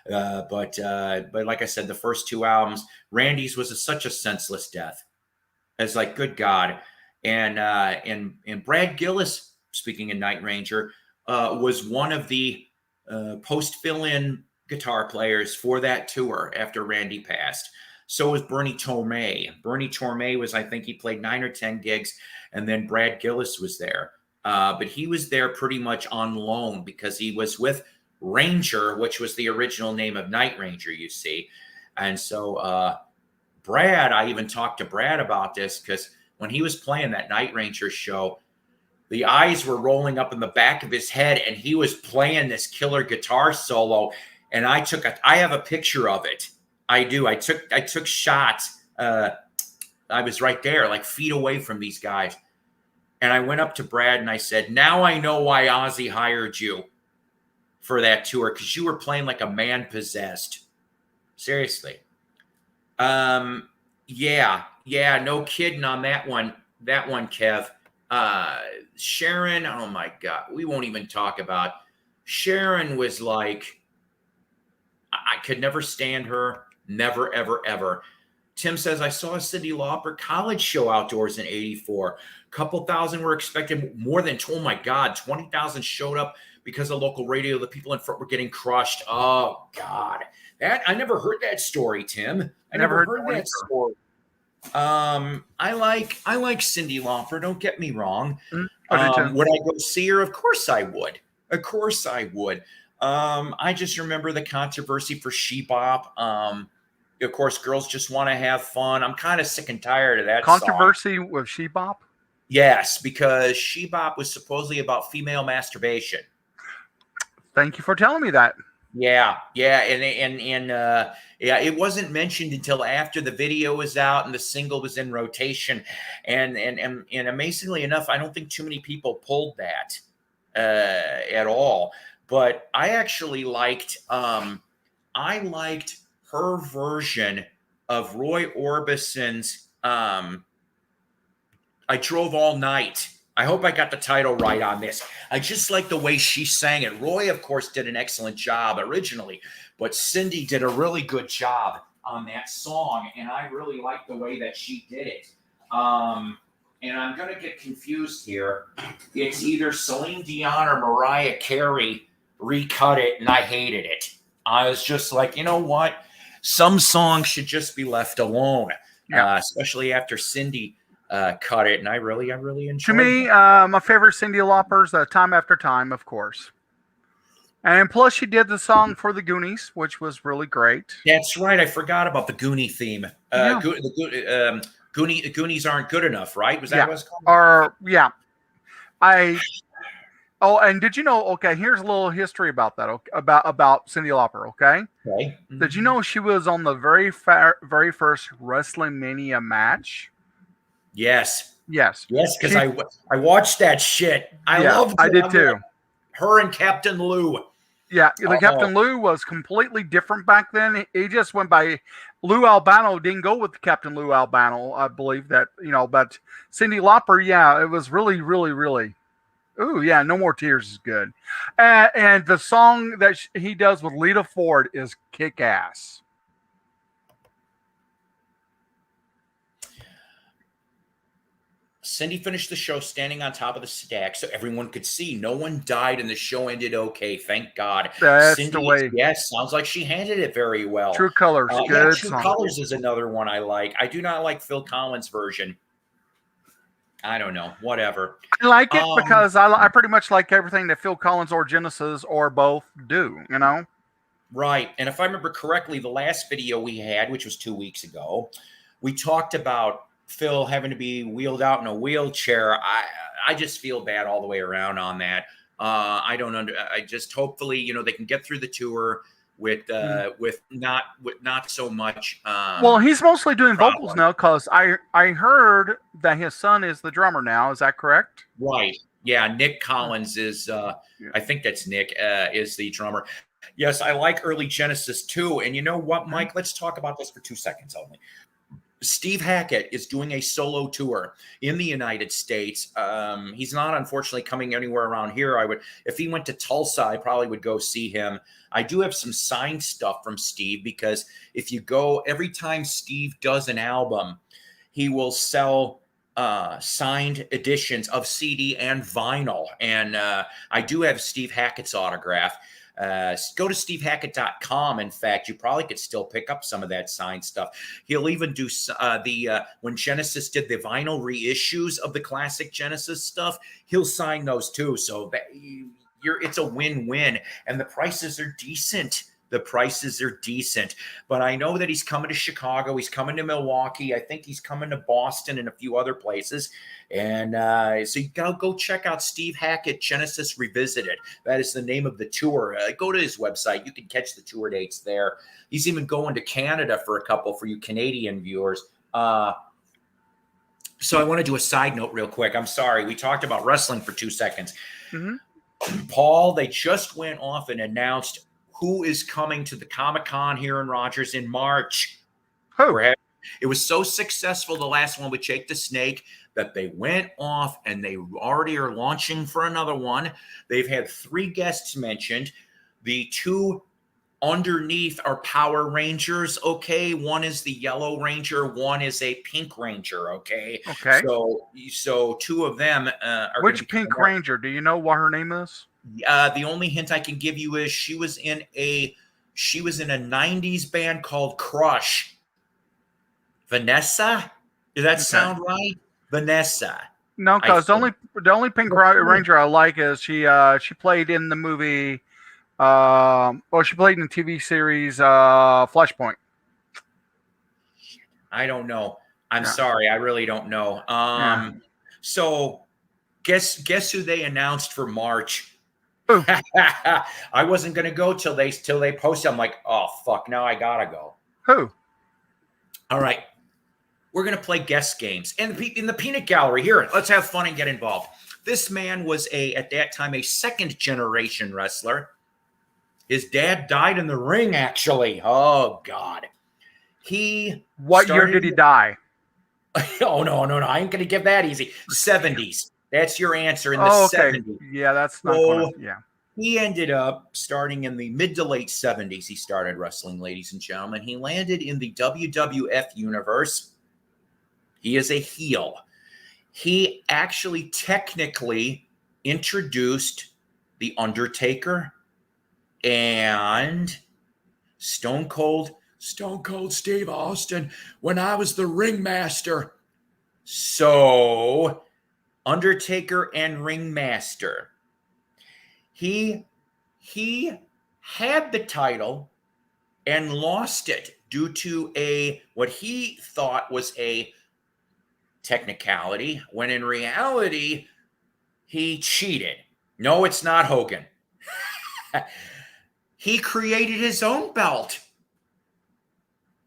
But like I said, the first two albums, Randy's was such a senseless death. It's like, good God. And Brad Gillis, speaking of Night Ranger, was one of the post fill-in guitar players for that tour after Randy passed. So was Bernie Tormé. Bernie Tormé was, I think he played 9 or 10 gigs, and then Brad Gillis was there. But he was there pretty much on loan because he was with Ranger, which was the original name of Night Ranger, you see. And so Brad, I even talked to Brad about this because when he was playing that Night Ranger show, the eyes were rolling up in the back of his head, and he was playing this killer guitar solo. And I have a picture of it. I do. I took shots. I was right there, like feet away from these guys. And I went up to Brad and I said, now I know why Ozzy hired you for that tour, because you were playing like a man possessed. Seriously. Yeah, no kidding on that one. That one, Kev. Sharon, oh my God. We won't even talk about. Sharon was like, I could never stand her. Never, ever, ever. Tim says, I saw a Cyndi Lauper college show outdoors in 84. A couple thousand were expected, more than, oh my God, 20,000 showed up because of local radio. The people in front were getting crushed. Oh God. I never heard that story, Tim. I never heard that story. I like Cyndi Lauper. Don't get me wrong. Would I go see her? Of course I would. Of course I would. I just remember the controversy for She Bop. Of course, girls just want to have fun. I'm kind of sick and tired of that controversy song. with She Bop? Yes, because She Bop was supposedly about female masturbation. Thank you for telling me that. Yeah, yeah, yeah, it wasn't mentioned until after the video was out and the single was in rotation, and amazingly enough, I don't think too many people pulled that at all. But I liked her version of Roy Orbison's I drove all night. I hope I got the title right on this. I just like the way she sang it. Roy, of course, did an excellent job originally, but Cindy did a really good job on that song, and I really like the way that she did it. And I'm going to get confused here. It's either Celine Dion or Mariah Carey recut it, and I hated it. I was just like, you know what? Some songs should just be left alone, Yeah. especially after Cindy cut it, and I really To enjoyed me, that. my favorite Cyndi Lauper's Time After Time, of course. And plus, she did the song for the Goonies, which was really great. That's right. I forgot about the Goonie theme. Yeah. Goonies aren't good enough, right? Was that Yeah. what it's called? Or, yeah. Oh, and did you know? Okay, here's a little history about that. Okay, about Cyndi Lauper. Okay, Okay. did you know she was on the very first Wrestling Mania match? Yes. Yes, Yes, because she. I watched that shit. I Yeah, loved I it. did too. Her and Captain Lou. Yeah, the Oh, Captain Lou was completely different back then. He just went by Lou Albano. Didn't go with Captain Lou Albano. I believe that but Cyndi Lauper, yeah, it was really, really, really. Ooh, yeah, No More Tears is good. And the song that he does with Lita Ford is kick ass. Cindy finished the show standing on top of the stack so everyone could see. No one died and the show ended okay. Thank God. That's the Cindy, way. yes, sounds like she handled it very well. True Colors, Yeah, good True song. Colors is another one I like. I do not like Phil Collins' version. I don't know. Whatever. I like it Um, because I pretty much like everything that Phil Collins or Genesis or both do, right. And if I remember correctly, the last video we had, which was 2 weeks ago, we talked about Phil having to be wheeled out in a wheelchair. I just feel bad all the way around on that. I don't under. I just hopefully they can get through the tour with not so much Well, he's mostly doing vocals problem. now because I heard that his son is the drummer now. Is that correct? Right. Yeah. Nick Collins is. Yeah. I think that's Nick. Is the drummer. Yes, I like early Genesis too. And you know what, Mike? Let's talk about this for 2 seconds only. Steve Hackett is doing a solo tour in the United States. He's not, unfortunately, coming anywhere around here. If he went to Tulsa, I probably would go see him. I do have some signed stuff from Steve because if you go, every time Steve does an album, he will sell signed editions of CD and vinyl. And I do have Steve Hackett's autograph. Go to stevehackett.com. In fact, you probably could still pick up some of that signed stuff. He'll even do when Genesis did the vinyl reissues of the classic Genesis stuff, he'll sign those too. So it's a win-win, and the prices are decent. But I know that he's coming to Chicago. He's coming to Milwaukee. I think he's coming to Boston and a few other places. And so you gotta go check out Steve Hackett Genesis Revisited. That is the name of the tour. Go to his website. You can catch the tour dates there. He's even going to Canada for a couple for you Canadian viewers. So I want to do a side note real quick. I'm sorry. We talked about wrestling for 2 seconds. Mm-hmm. Paul, they just went off and announced who is coming to the Comic-Con here in Rogers in March. Who? It was so successful, the last one with Jake the Snake, that they went off and they already are launching for another one. They've had 3 guests mentioned. The 2 underneath are Power Rangers, okay? One is the Yellow Ranger, one is a Pink Ranger, okay? Okay. So 2 of them are Which Pink Ranger? Do you know what her name is? The only hint I can give you is she was in a 90s band called Crush. Vanessa? Does that sound right? Vanessa. No, because the only Pink Ranger I like is she played in the movie. She played in the TV series Flashpoint. I don't know. I'm sorry, I really don't know. So guess who they announced for March? Who? I wasn't going to go till they posted. I'm like, oh fuck, now I gotta go. Who? All right, we're going to play guess games in the peanut gallery here. Let's have fun and get involved. This man was at that time a second generation wrestler. His dad died in the ring, actually. Oh God. What year did he die? Oh no, I ain't gonna give that easy. 70s. That's your answer in the okay. 70s. Yeah, that's not So going to. Yeah. he ended up starting in the mid to late 70s. He started wrestling, ladies and gentlemen. He landed in the WWF universe. He is a heel. He actually technically introduced The Undertaker and Stone Cold Steve Austin when I was the ringmaster. So, Undertaker and ringmaster. He had the title and lost it due to what he thought was a technicality, when in reality he cheated. No, it's not Hogan. He created his own belt.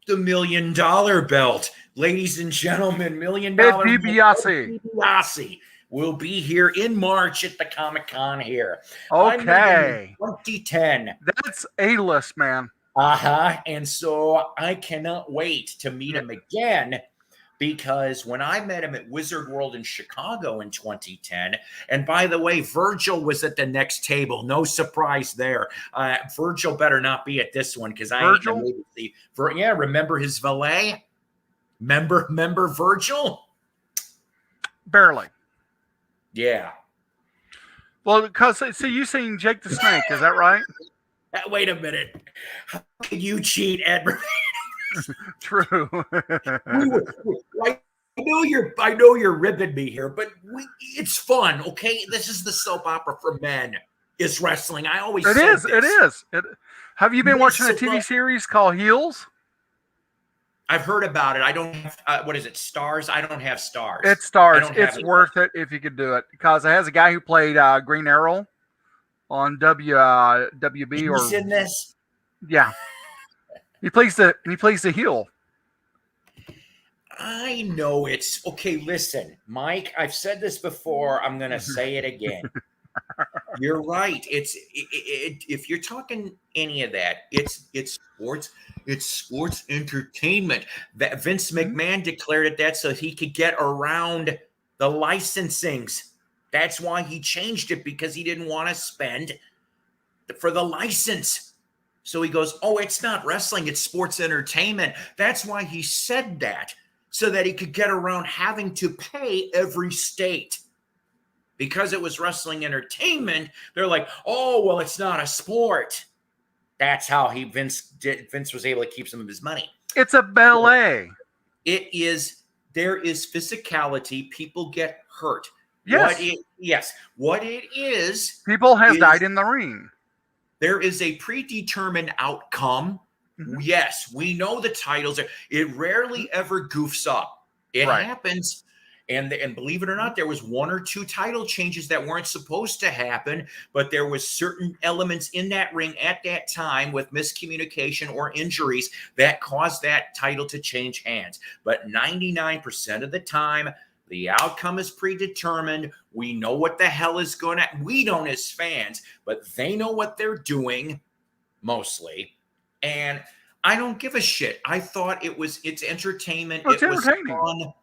The $1 million belt. Ladies and gentlemen, $1 million Ed DiBiase. DiBiase will be here in March at the Comic-Con here. Okay. 2010. That's A-list, man. And so I cannot wait to meet him again, because when I met him at Wizard World in Chicago in 2010, and by the way, Virgil was at the next table. No surprise there. Virgil better not be at this one, because I ain't gonna see. Remember his valet? Remember Virgil? Barely. Yeah. Well, because see, you seen Jake the Snake, is that right? Wait a minute. How can you cheat, Edward? True. I know you're ribbing me here, but it's fun, okay? This is the soap opera for men. It's wrestling. I always It said is. this. It is. Have you been watching a TV series called Heels? I've heard about it. I don't have, what is it, Stars? I don't have Stars. It's Stars. It's worth it if you could do it, because it has a guy who played Green Arrow on WB. He's in this? Yeah. He plays the heel. I know it's okay. Listen, Mike, I've said this before. I'm going to say it again. You're right. If you're talking any of that, it's sports. It's sports entertainment. That Vince McMahon declared it that so he could get around the licensings. That's why he changed it, because he didn't want to spend for the license. So he goes, oh, it's not wrestling, it's sports entertainment. That's why he said that, so that he could get around having to pay every state. Because it was wrestling entertainment, they're like, oh, well, it's not a sport. That's how Vince was able to keep some of his money. It's a ballet. There is physicality. People get hurt. Yes. What it is. People have died in the ring. There is a predetermined outcome. Mm-hmm. Yes, we know the titles. It rarely ever goofs up. It happens. And believe it or not, there was one or two title changes that weren't supposed to happen, but there was certain elements in that ring at that time with miscommunication or injuries that caused that title to change hands. But 99% of the time, the outcome is predetermined. We know what the hell is going to, we don't as fans, but they know what they're doing mostly. And I don't give a shit. I thought it's entertainment. It's entertaining. Was fun.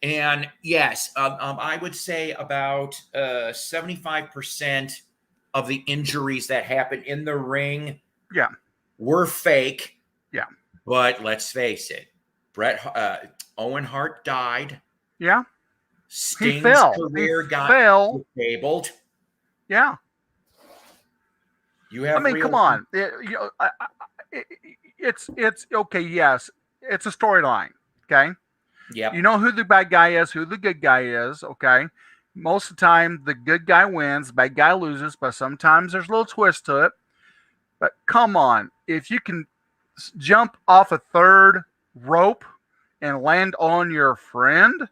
And yes, I would say about 75% of the injuries that happened in the ring were fake. Yeah. But let's face it, Owen Hart died. Yeah. Sting's career got disabled. Yeah. You have. I mean, come on. It's okay. Yes, it's a storyline. Okay. Yeah. You know who the bad guy is, who the good guy is. Okay. Most of the time, the good guy wins, bad guy loses, but sometimes there's a little twist to it. But come on, if you can jump off a third rope and land on your friend,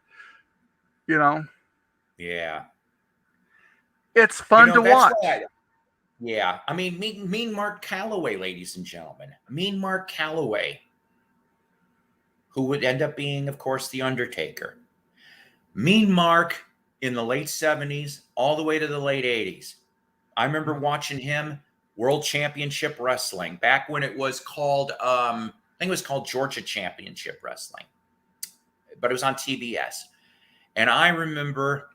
Yeah. It's fun to watch. Yeah, I mean, mean Mark Calloway, ladies and gentlemen, Mean Mark Calloway, who would end up being, of course, the Undertaker. Mean Mark in the late 70s, all the way to the late 80s. I remember watching him World Championship Wrestling back when it was called, I think it was called Georgia Championship Wrestling, but it was on TBS. And I remember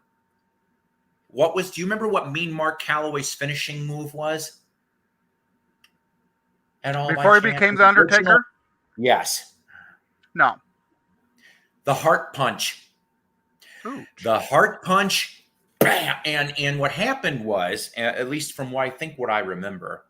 do you remember what Mean Mark Calloway's finishing move was at all by Before he chance? became the The original? Undertaker? Yes. No. The heart punch. Ooh. The heart punch. Bam! And what happened was, at least from what I remember,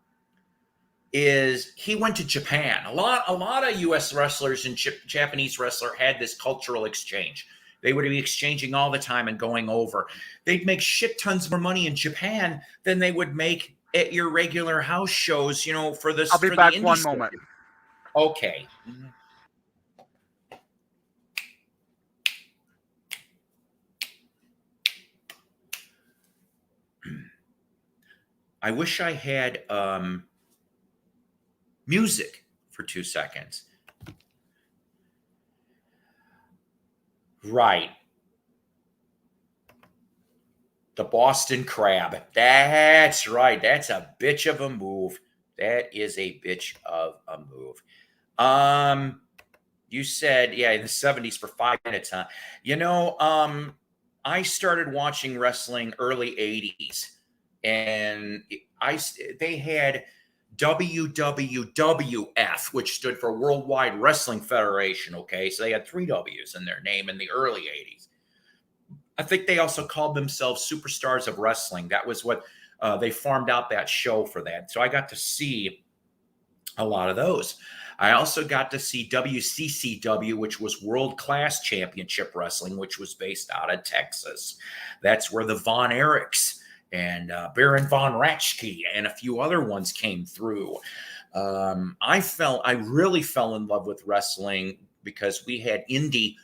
is he went to Japan. A lot of U.S. wrestlers and Japanese wrestler had this cultural exchange. They would be exchanging all the time and going over. They'd make shit tons more money in Japan than they would make at your regular house shows, for I'll be for the back indie one stuff. moment. Okay. I wish I had music for 2 seconds. Right. The Boston Crab. That's right. That's a bitch of a move. That is a bitch of a move. You said, yeah, in the 70s for 5 minutes, huh? I started watching wrestling early 80s, and they had WWWF, which stood for Worldwide Wrestling Federation. Okay, so they had 3 W's in their name in the early 80s. I think they also called themselves Superstars of Wrestling. That was what they farmed out that show for that. So I got to see a lot of those. I also got to see WCCW, which was World Class Championship Wrestling, which was based out of Texas. That's where the Von Erichs and Baron Von Ratschke and a few other ones came through. I really fell in love with wrestling because we had indie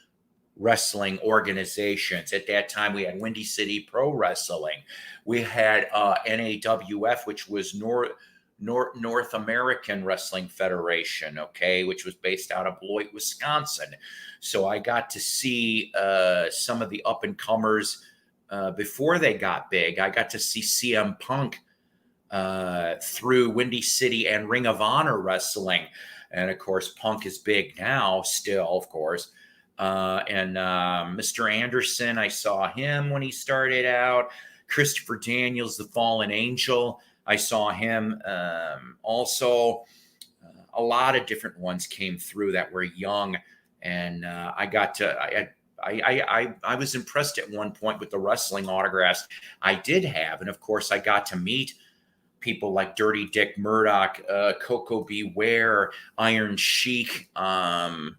wrestling organizations. At that time, we had Windy City Pro Wrestling. We had NAWF, which was North American Wrestling Federation, okay, which was based out of Beloit, Wisconsin. So I got to see some of the up and comers before they got big. I got to see CM Punk through Windy City and Ring of Honor Wrestling. And of course, Punk is big now, still, of course. And Mr. Anderson, I saw him when he started out. Christopher Daniels, the Fallen Angel, I saw him also. A lot of different ones came through that were young, and I got to. I was impressed at one point with the wrestling autographs I did have, and of course, I got to meet people like Dirty Dick Murdoch, Coco Beware, Iron Sheik, Marty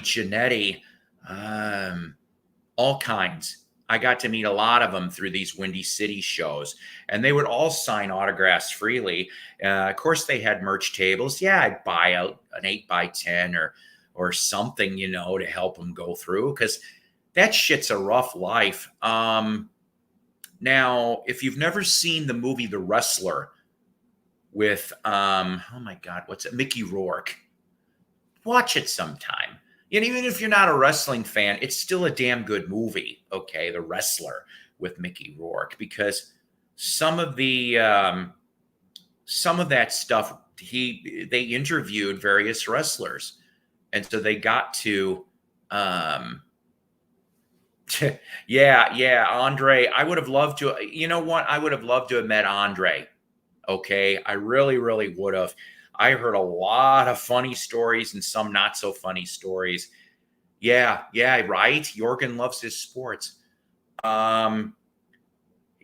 Jannetty, all kinds. I got to meet a lot of them through these Windy City shows, and they would all sign autographs freely. Of course, they had merch tables. Yeah, I'd buy out an 8x10 or something, to help them go through, because that shit's a rough life. Now, if you've never seen the movie The Wrestler with, oh my God, what's it? Mickey Rourke. Watch it sometime. Even if you're not a wrestling fan, it's still a damn good movie. Okay, The Wrestler with Mickey Rourke, because some of that stuff they interviewed various wrestlers, and so they got to, yeah, Andre. I would have loved to. You know what? I would have loved to have met Andre. Okay, I really, really would have. I heard a lot of funny stories and some not so funny stories. Yeah, right. Jorgen loves his sports.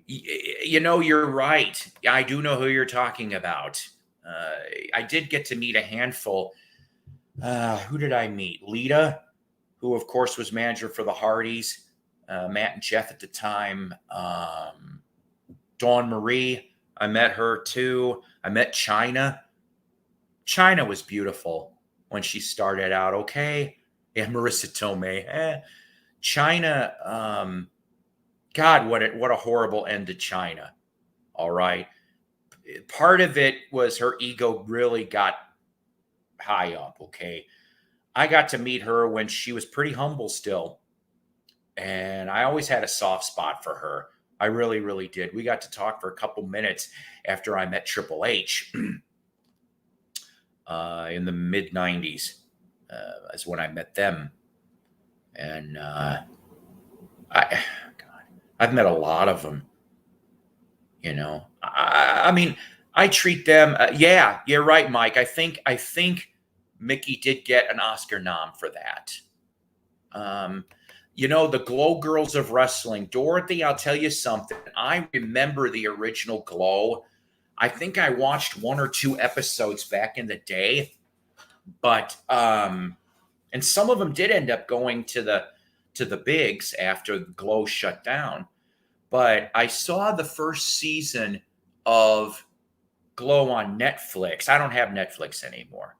You're right. I do know who you're talking about. I did get to meet a handful. Who did I meet? Lita, who of course was manager for the Hardys. Matt and Jeff at the time. Dawn Marie, I met her too. I met China. China was beautiful when she started out. Okay. Yeah, Marissa Tomei. China, God, what a horrible end to China. All right. part of it was her ego really got high up. Okay. I got to meet her when she was pretty humble still. And I always had a soft spot for her. I really, really did. We got to talk for a couple minutes after I met Triple H in the mid 90s. Is when I met them. And I've met a lot of them. You know, I mean, I treat them. Yeah, you're right, Mike. I think Mickey did get an Oscar nom for that. You know, the Glow Girls of Wrestling. Dorothy, I'll tell you something. I remember the original Glow. I think I watched 1 or 2 episodes back in the day, but and some of them did end up going to the bigs after Glow shut down. But I saw the first season of Glow on Netflix. I don't have Netflix anymore.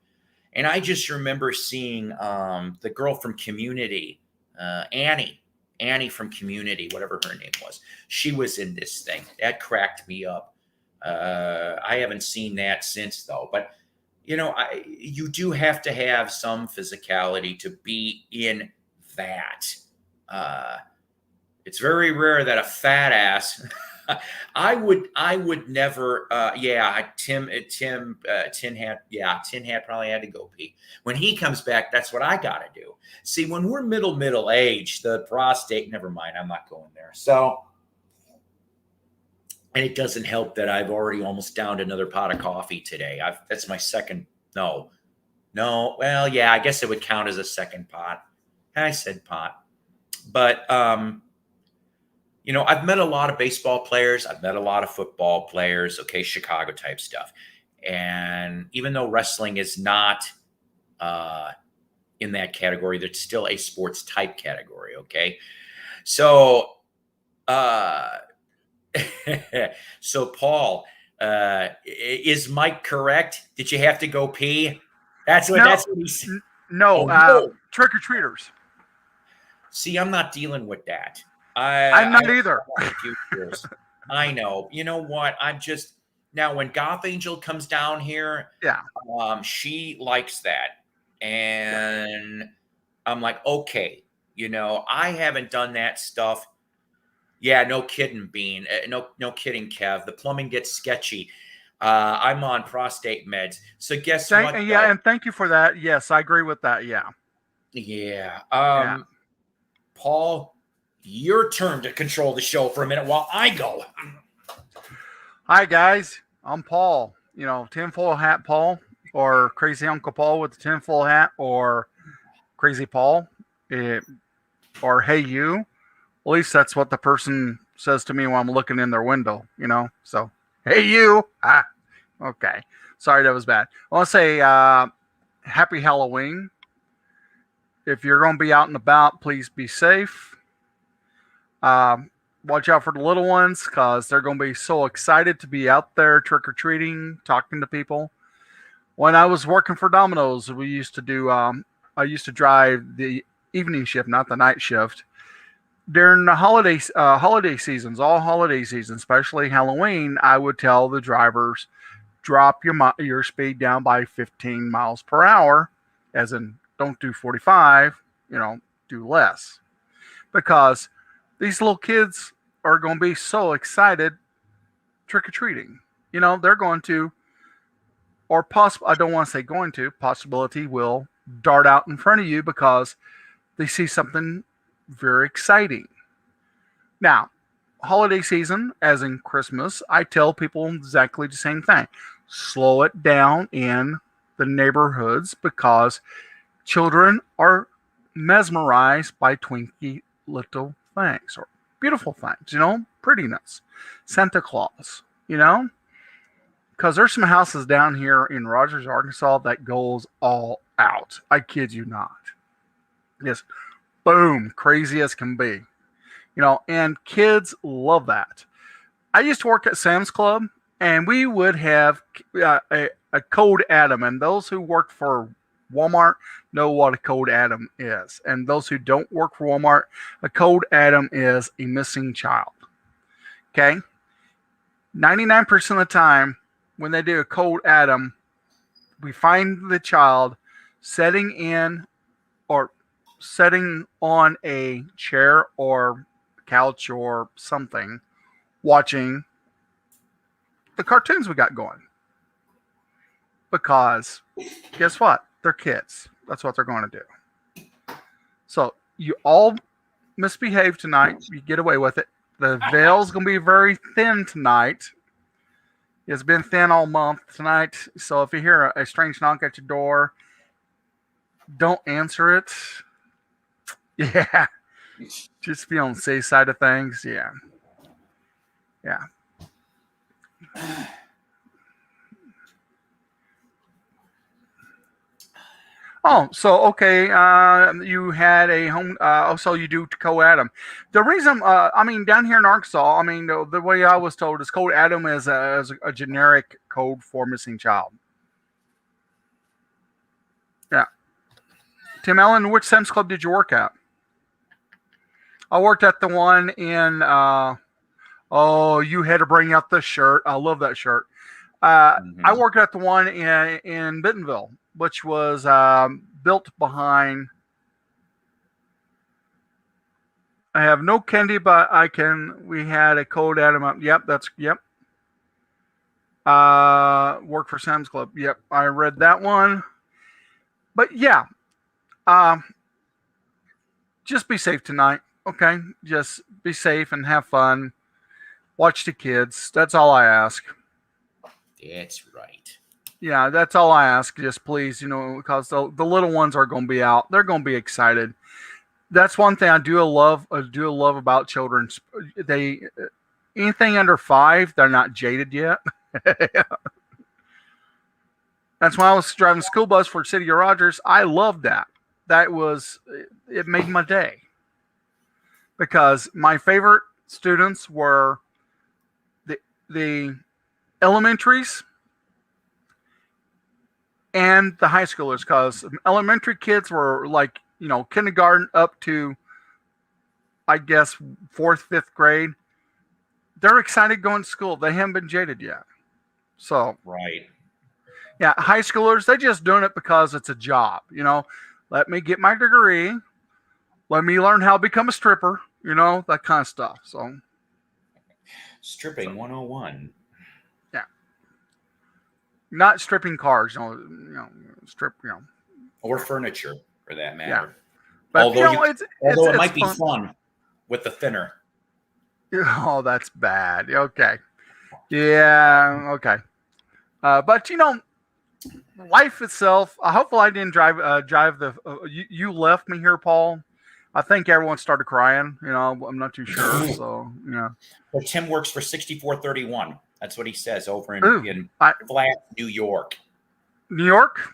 And I just remember seeing the girl from Community, Annie from Community, whatever her name was. She was in this thing. That cracked me up. I haven't seen that since, though. But, you know, you do have to have some physicality to be in that. It's very rare that a fat ass. I would never. Tim had probably had to go pee. When he comes back, that's what I got to do. See, when we're middle age, the prostate. Never mind, I'm not going there. So, and it doesn't help that I've already almost downed another pot of coffee today. That's my second. No. Well, yeah, I guess it would count as a second pot. I said pot, but you know, I've met a lot of baseball players. I've met a lot of football players. Okay, Chicago type stuff. And even though wrestling is not in that category, that's still a sports type category. Okay, so so Paul, is Mike correct? Did you have to go pee? That's what he said. No, no. Trick or treaters. See, I'm not dealing with that. I'm not either. I know. You know what? I'm just now when Goth Angel comes down here, yeah. She likes that. And I'm like, okay, you know, I haven't done that stuff. Yeah, no kidding, Bean. No kidding, Kev. The plumbing gets sketchy. I'm on prostate meds. So guess what? Yeah, and thank you for that. Yes, I agree with that. Yeah. Yeah. Paul, your turn to control the show for a minute while I go. Hi, guys. I'm Paul. You know, tinfoil hat Paul, or crazy Uncle Paul with the tinfoil hat, or crazy Paul, or hey you. At least that's what the person says to me when I'm looking in their window, you know. So, hey you. Okay. Sorry, that was bad. I want to say happy Halloween. If you're going to be out and about, please be safe. Watch out for the little ones because they're going to be so excited to be out there trick-or-treating, talking to people. When I was working for Domino's, we used to do, I used to drive the evening shift, not the night shift. During the holiday seasons, all holiday seasons, especially Halloween, I would tell the drivers, drop your speed down by 15 miles per hour, as in don't do 45, you know, do less. Because these little kids are going to be so excited trick-or-treating. You know, they're going to, or I don't want to say going to, possibility will dart out in front of you because they see something very exciting. Now, holiday season, as in Christmas, I tell people exactly the same thing. Slow it down in the neighborhoods because children are mesmerized by twinky little things or beautiful things, you know, prettiness, Santa Claus, you know, because there's some houses down here in Rogers, Arkansas that goes all out. I kid you not. Just boom, crazy as can be, you know, and kids love that. I used to work at Sam's Club, and we would have a code Adam, and those who work for Walmart know what a code Adam is. And those who don't work for Walmart, a code Adam is a missing child. Okay? 99% of the time, when they do a cold atom, we find the child sitting in or sitting on a chair or couch or something, watching the cartoons we got going. Because guess what? They're kids. That's what they're going to do. So you all misbehave tonight. You get away with it. The veil's going to be very thin tonight. It's been thin all month tonight. So if you hear a strange knock at your door, don't answer it. Yeah. Just be on the safe side of things. Yeah. Yeah. Oh, so okay. You had a home. So you do code Adam. The reason, down here in Arkansas, the way I was told is code Adam is a generic code for missing child. Yeah. Tim Allen, which Sam's Club did you work at? I worked at the one in. Oh, you had to bring out the shirt. I love that shirt. I worked at the one in Bentonville, which was built behind. I have no candy, but we had a code Adam up. Yep. Work for Sam's Club. Yep. I read that one. But yeah. Just be safe tonight. Okay. Just be safe and have fun. Watch the kids. That's all I ask. That's right. Yeah, that's all I ask. Just please, because the little ones are going to be out. They're going to be excited. That's one thing I do love about children. Anything under 5, they're not jaded yet. That's why I was driving the school bus for City of Rogers. I loved that. It made my day. Because my favorite students were the elementaries and the high schoolers, because elementary kids were like, kindergarten up to, I guess, 4th, 5th grade. They're excited going to school. They haven't been jaded yet. So, right. Yeah, high schoolers, they're just doing it because it's a job. Let me get my degree. Let me learn how to become a stripper, that kind of stuff. So, stripping 101. Yeah. Not stripping cars, strip, or furniture for that matter. Yeah. But although it might fun. Be fun with the thinner. Oh, that's bad. Okay. Yeah. Okay. But life itself. Hopefully, I didn't drive the. You left me here, Paul. I think everyone started crying. I'm not too sure. So Well, Tim works for 6431. That's what he says over in Flat, New York. New York.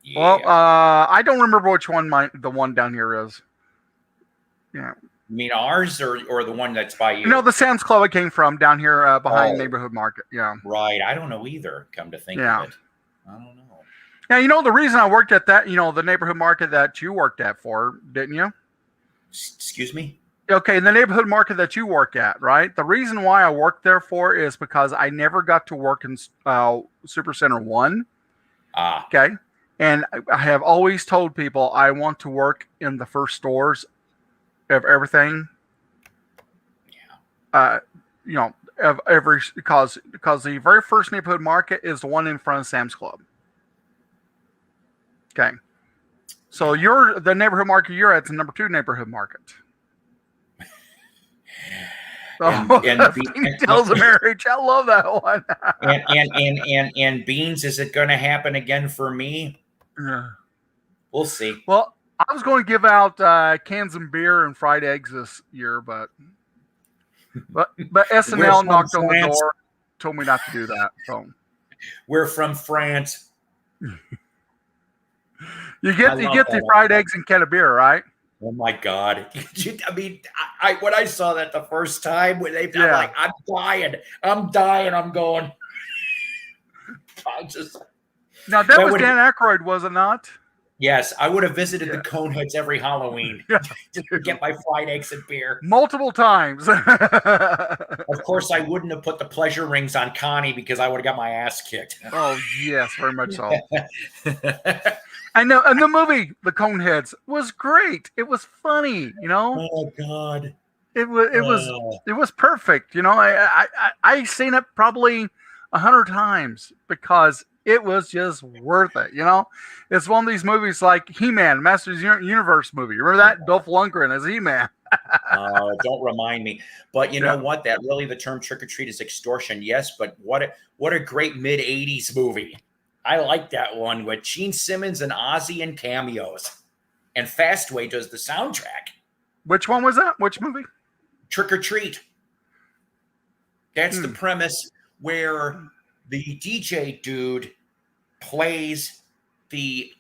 Yeah. Well, I don't remember which one the one down here is. Yeah. You mean ours or the one that's by you? The Sam's Club I came from down here behind Neighborhood Market. Yeah. Right. I don't know either, come to think of it. I don't know. Yeah, the reason I worked at that, the Neighborhood Market that you worked at for, didn't you? Excuse me? Okay, the Neighborhood Market that you work at, right? The reason why I worked there for is because I never got to work in Super Center 1. Okay. And I have always told people I want to work in the first stores of everything. Yeah. Of every because the very first Neighborhood Market is the one in front of Sam's Club. Okay. So the Neighborhood Market you're at is the number 2 Neighborhood Market. Tells of marriage. I love that one. and Beans, is it going to happen again for me? Yeah. We'll see. Well, I was going to give out cans of beer and fried eggs this year, but SNL knocked on the door, told me not to do that. So we're from France. You get the fried eggs and can of beer, right? Oh my God! When I saw that the first time, I'm like, I'm dying. I'm going. Now that was Dan Aykroyd, was it not? Yes, I would have visited the Conehoods every Halloween Yeah. just to get my fried eggs and beer. Multiple times. Of course, I wouldn't have put the pleasure rings on Connie because I would have got my ass kicked. Oh, yes, very much so. And the movie, The Coneheads, was great. It was funny, you know. Oh God. It was perfect, you know. I seen it probably 100 times because it was just worth it, you know. It's one of these movies like He-Man, Masters Universe movie. Remember that? Dolph Lundgren as He-Man. Don't remind me. But you know Yeah. what? That really the term trick or treat is extortion. Yes, but what a great mid '80s movie. I like that one with Gene Simmons and Ozzy and cameos. And Fastway does the soundtrack. Which one was that? Which movie? Trick or Treat. That's the premise where the DJ dude plays the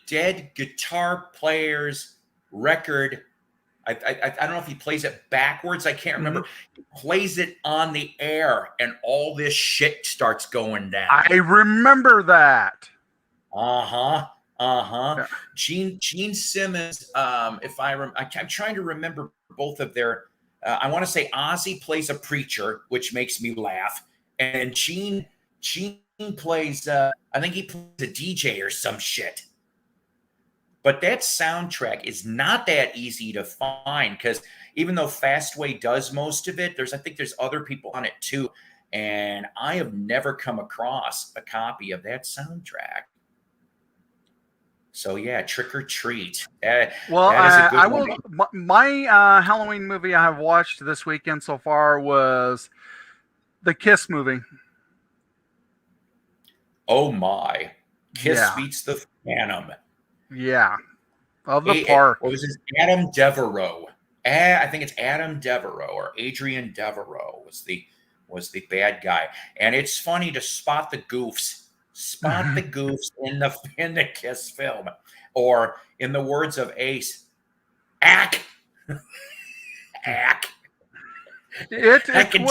dead guitar player's record. I don't know if he plays it backwards. I can't remember. He plays it on the air, and all this shit starts going down. I remember that. Yeah. Gene Simmons. I'm trying to remember both of their. I want to say Ozzy plays a preacher, which makes me laugh, and Gene plays. I think he plays a DJ or some shit. But that soundtrack is not that easy to find because even though Fastway does most of it, I think there's other people on it too. And I have never come across a copy of that soundtrack. So yeah, Trick or Treat. That is a good one. My Halloween movie I have watched this weekend so far was the Kiss movie. Oh my. Kiss beats the Phantom. Yeah. Of the park. What was his Adam Devereaux? I think it's Adam Devereaux or Adrian Devereaux was the bad guy. And it's funny to spot the goofs. Spot the goofs in the Kiss film. Or in the words of Ace, ack. Ack. I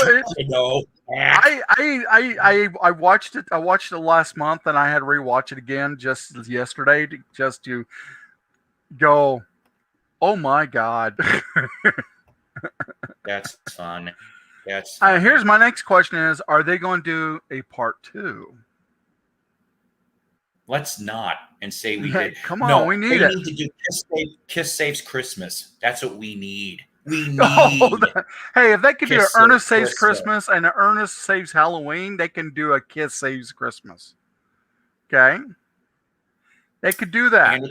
watched it. I watched it last month, and I had to rewatch it again just yesterday, just to go, oh my God. That's fun. Here's my next question: are they going to do a part 2? Let's not and say we did. Come on, we need it. We need to do Kiss Saves Christmas. That's what we need. We need. Hey, if they could do an Ernest Saves Christmas and an Ernest Saves Halloween, they can do a Kiss Saves Christmas. Okay? They could do that. And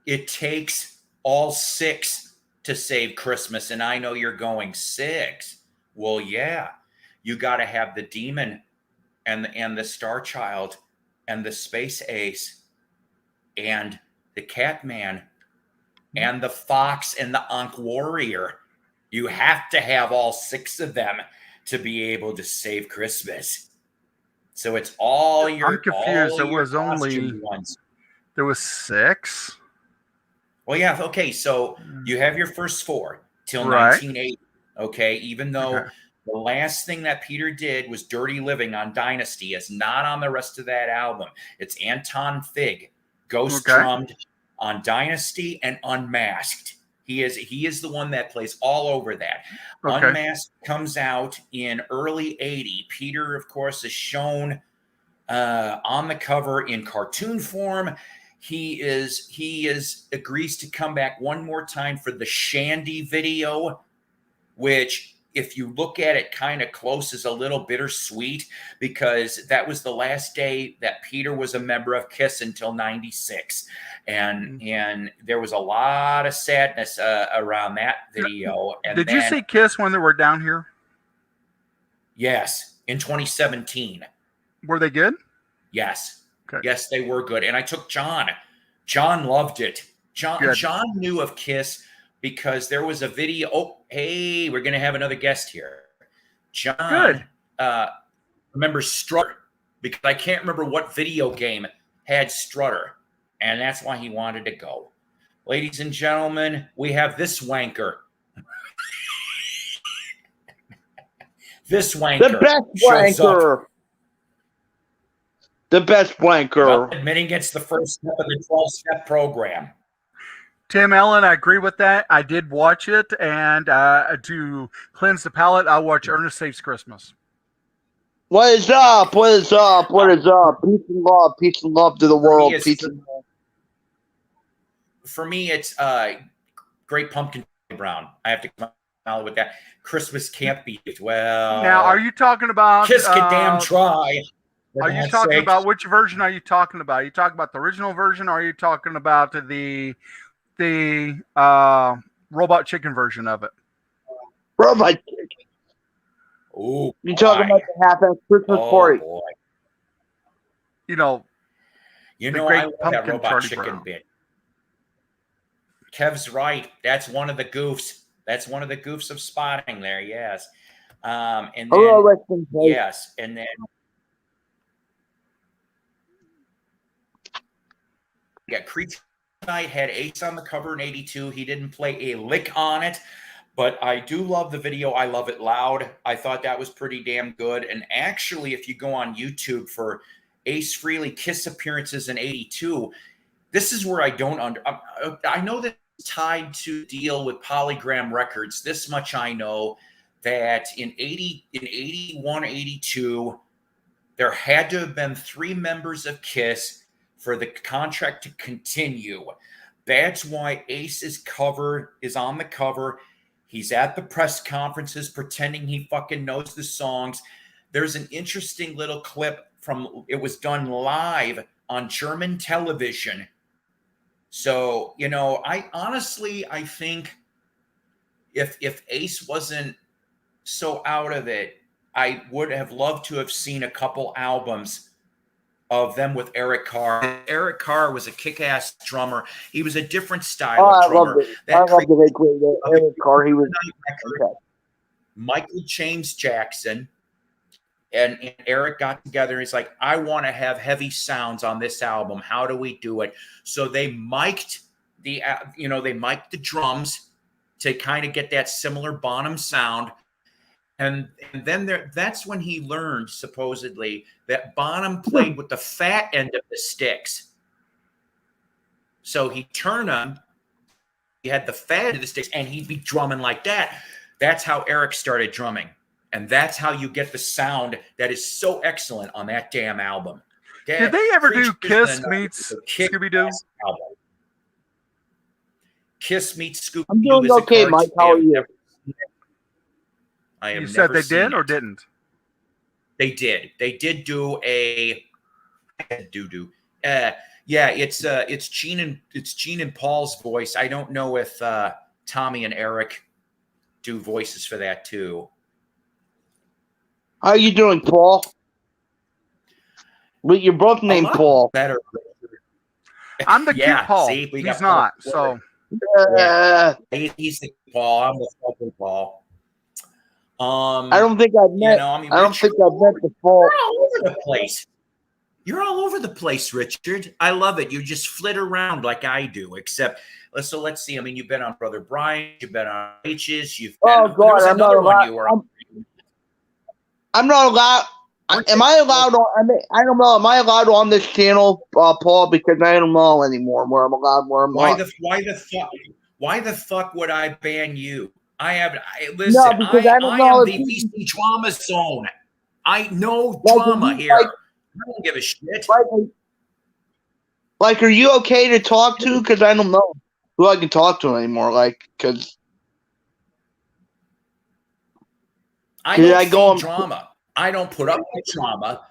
it takes all 6 to save Christmas. And I know you're going 6. Well, yeah. You got to have the demon and the Star Child and the Space Ace and the Catman and the Fox and the Ankh Warrior. You have to have all 6 of them to be able to save Christmas. So it's all your. I'm confused. There was 6. Well, yeah. Okay. So you have your first 4 till 1980. Okay. Even though the last thing that Peter did was Dirty Living on Dynasty. It's not on the rest of that album. It's Anton Fig, Ghost drummed on Dynasty and Unmasked. He is the one that plays all over that. Unmasked comes out in early 80. Peter, of course, is shown on the cover in cartoon form. He agrees to come back one more time for the Shandy video, which, if you look at it kind of close, is a little bittersweet because that was the last day that Peter was a member of Kiss until 96. And there was a lot of sadness around that video. And Did you see Kiss when they were down here? Yes, in 2017. Were they good? Yes. Okay. Yes, they were good. And I took John. John loved it. John knew of Kiss because there was a video. Oh, hey, we're going to have another guest here. John remembers Strutter because I can't remember what video game had Strutter. And that's why he wanted to go. Ladies and gentlemen, we have this wanker. This wanker. The best wanker. the best blanker. Well, admitting it's the first step of the 12-step program. Tim Allen, I agree with that. I did watch it, and to cleanse the palate, I watch Ernest Saves Christmas. What is up? What is up? What is up? Peace and love to the world. Peace and love. For me, it's Great Pumpkin Brown. I have to come out with that. Christmas can't be well. Now, are you talking about Kiss Damn Try? Are you talking about which version are you talking about? Are you talking about the original version, or are you talking about the Robot Chicken version of it? Robot Chicken. Oh, you talking about the half-ass Christmas party? Boy. You know, I love that Robot Chicken bit. Kev's right. That's one of the goofs. That's one of the goofs of spotting there. Yes. And then, yes, and then Creature Night had Ace on the cover in '82. He didn't play a lick on it, but I do love the video. I love it loud. I thought that was pretty damn good. And actually, if you go on YouTube for Ace Frehley Kiss appearances in '82, this is where I don't I know that it's tied to deal with Polygram Records. This much I know, that in 81, 82, there had to have been 3 members of Kiss for the contract to continue. That's why Ace is on the cover. He's at the press conferences pretending he fucking knows the songs. There's an interesting little clip it was done live on German television. So, I think if Ace wasn't so out of it, I would have loved to have seen a couple albums of them with Eric Carr. Eric Carr was a kick-ass drummer. He was a different style of drummer. I loved it. Eric Carr. He was Michael James Jackson and Eric got together. And he's like, I want to have heavy sounds on this album. How do we do it? So they mic'd the drums to kind of get that similar Bonham sound. And then that's when he learned, supposedly, that Bonham played with the fat end of the sticks. So he'd turn them, he had the fat end of the sticks, and he'd be drumming like that. That's how Eric started drumming. And that's how you get the sound that is so excellent on that damn album. Did they ever do Kiss meets Scooby-Doo? Kiss meets Scooby-Doo. I'm doing okay, Mike. How are you? You said they did or didn't? They did. They did do a yeah, it's Gene and Paul's voice. I don't know if Tommy and Eric do voices for that too. How are you doing, Paul? Well, you're both named Paul. Better. I'm the cute Paul. See, he's not. So he's the Paul. I'm the fucking Paul. I don't think I've met. I don't think I've met the Paul. You're all over the place. You're all over the place, Richard. I love it. You just flit around like I do. Except, let's see. I mean, you've been on Brother Brian. You've been on H's. I'm not allowed. I'm not allowed. Am I allowed on? I don't know. Am I allowed on this channel, Paul? Because I don't know anymore where I'm allowed, where I'm not. Why the fuck would I ban you? Listen. No, because I don't know am the VC Drama Zone. I know drama here. I don't give a shit. Like, are you okay to talk to? Because I don't know who I can talk to anymore. Like, because I don't go drama. I don't put up with drama.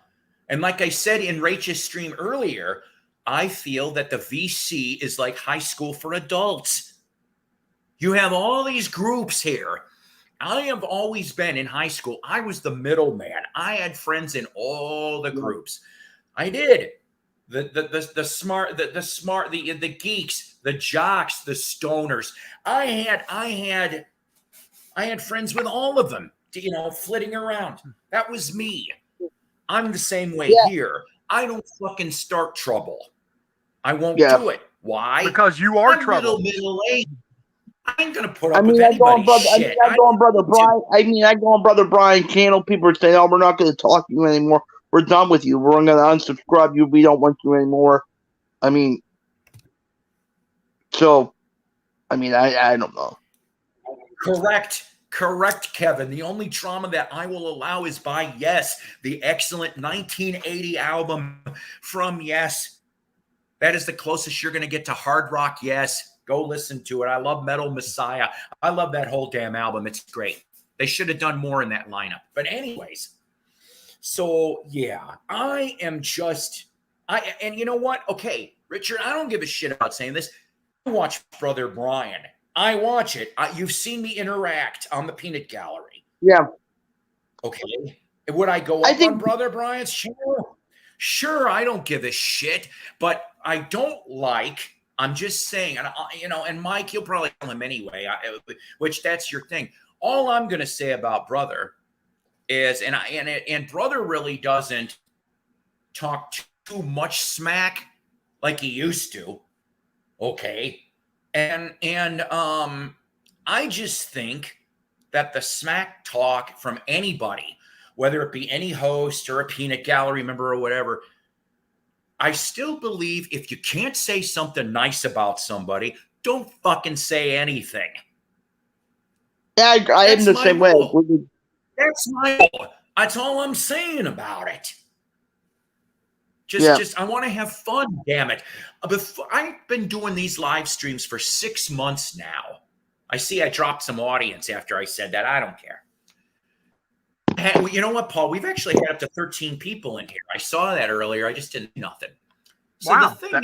And like I said in Rachel's stream earlier, I feel that the VC is like high school for adults. You have all these groups here. I have always been in high school. I was the middleman. I had friends in all the groups. I did. The smart, the geeks, the jocks, the stoners. I had friends with all of them, flitting around. That was me. I'm the same way here. I don't fucking start trouble. I won't do it. Why? Because you are trouble. Middle-aged. I ain't gonna put up with anybody's shit. I go on Brother Brian channel. People are saying, "Oh, we're not going to talk to you anymore." we're done with you. We're going to unsubscribe you. We don't want you anymore. I mean, so, I mean, I don't know. Correct, Kevin. The only trauma that I will allow is by Yes, the excellent 1980 album from Yes. That is the closest you're going to get to hard rock. Yes, go listen to it. I love Metal Messiah. I love that whole damn album. It's great. They should have done more in that lineup. But anyways, so yeah, and you know what? Okay, Richard, I don't give a shit about saying this. I watch Brother Brian. I watch it. You've seen me interact on the Peanut Gallery. Yeah. Okay. Would I go up on Brother Brian's channel? Sure, I don't give a shit, but I don't like. I'm just saying, and Mike, you'll probably tell him anyway. Which that's your thing. All I'm going to say about Brother is, and Brother really doesn't talk too much smack like he used to. Okay. And I just think that the smack talk from anybody, whether it be any host or a Peanut Gallery member or whatever, I still believe if you can't say something nice about somebody, don't fucking say anything. Yeah, I am the same way. That's my rule. That's all I'm saying about it. Just I want to have fun, damn it. I've been doing these live streams for 6 months now. I see I dropped some audience after I said that. I don't care. You know what, Paul? We've actually had up to 13 people in here. I saw that earlier. I just didn't do nothing. So the thing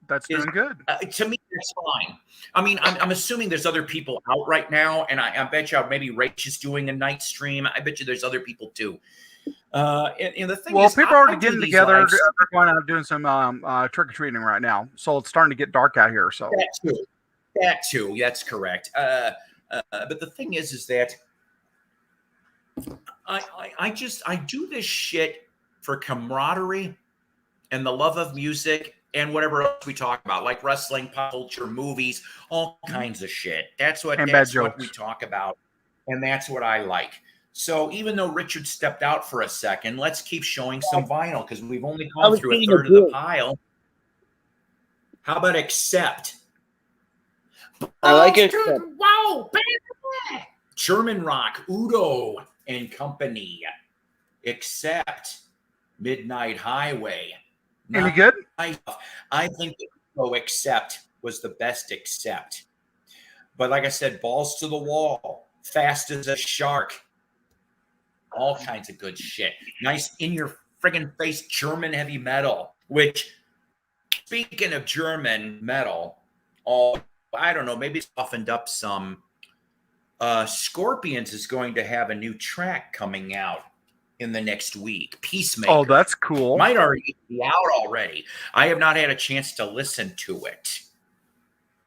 that's doing good. To me, that's fine. I mean, I'm assuming there's other people out right now, and I bet you maybe Rach is doing a night stream. I bet you there's other people too. And the thing is, people are already getting together. They're going out doing some trick or treating right now, so it's starting to get dark out here. So that too, that's correct. But the thing is that I do this shit for camaraderie and the love of music and whatever else we talk about, like wrestling, pop culture, movies, all kinds of shit. That's what we talk about, and that's what I like. So even though Richard stepped out for a second, let's keep showing some vinyl because we've only gone through a third of the pile. How about Accept? I like it. Wow, baby. German rock, Udo and Company. Accept. Midnight Highway. Any good? I think Accept was the best Accept. But like I said, Balls to the Wall, Fast as a Shark. All kinds of good shit. Nice in your friggin' face German heavy metal, which, speaking of German metal, I don't know, maybe it's softened up some. Scorpions is going to have a new track coming out in the next week. Peacemaker. Oh, that's cool. Might already be out already. I have not had a chance to listen to it.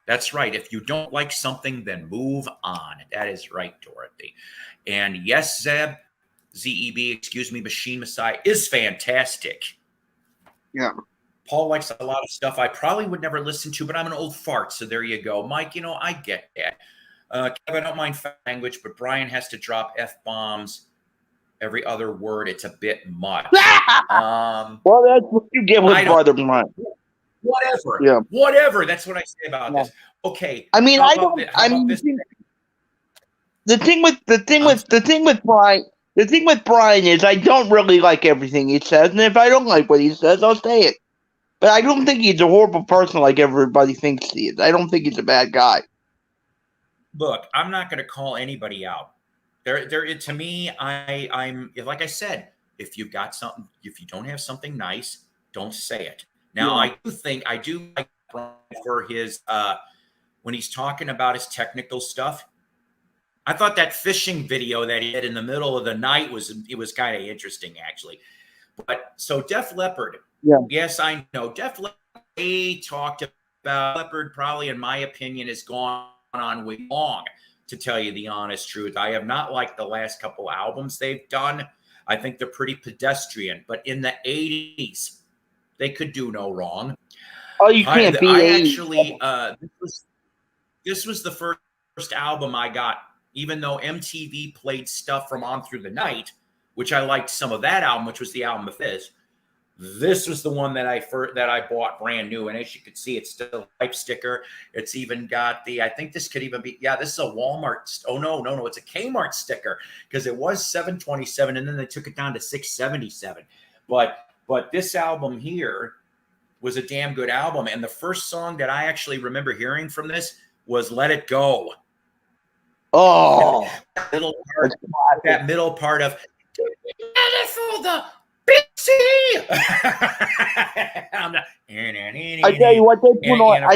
That's right. If you don't like something, then move on. That is right, Dorothy. And yes, Zeb, excuse me, Machine Messiah is fantastic. Yeah. Paul likes a lot of stuff I probably would never listen to, but I'm an old fart, so there you go. Mike, I get that. Kevin, I don't mind language, but Brian has to drop F-bombs every other word. It's a bit much. Well, that's what you get with Brother Brian. Whatever. Yeah. Whatever. That's what I say about this. Okay. I mean, the thing with Brian is I don't really like everything he says, and if I don't like what he says, I'll say it. But I don't think he's a horrible person like everybody thinks he is. I don't think he's a bad guy. Look, I'm not going to call anybody out. To me, I'm like I said, if you've got something, if you don't have something nice, don't say it. Now, I do like Brian for his when he's talking about his technical stuff. I thought that fishing video that he did in the middle of the night was kind of interesting, actually. But so Def Leppard, yes, I know Def Leppard. They talked about Leppard. Probably, in my opinion, has gone on way long. To tell you the honest truth, I have not liked the last couple albums they've done. I think they're pretty pedestrian. But in the '80s, they could do no wrong. Oh, you can't beat I actually, this was the first album I got. Even though MTV played stuff from On Through the Night, which I liked some of that album, which was the album of this. This was the one that I bought brand new, and as you can see, it's still a type sticker. It's even got the, I think this could even be, yeah, this is a Walmart. Oh no, it's a Kmart sticker because it was $7.27, and then they took it down to $6.77. But this album here was a damn good album, and the first song that I actually remember hearing from this was "Let It Go." Oh, that middle part of for the BC. I tell you what they put on. I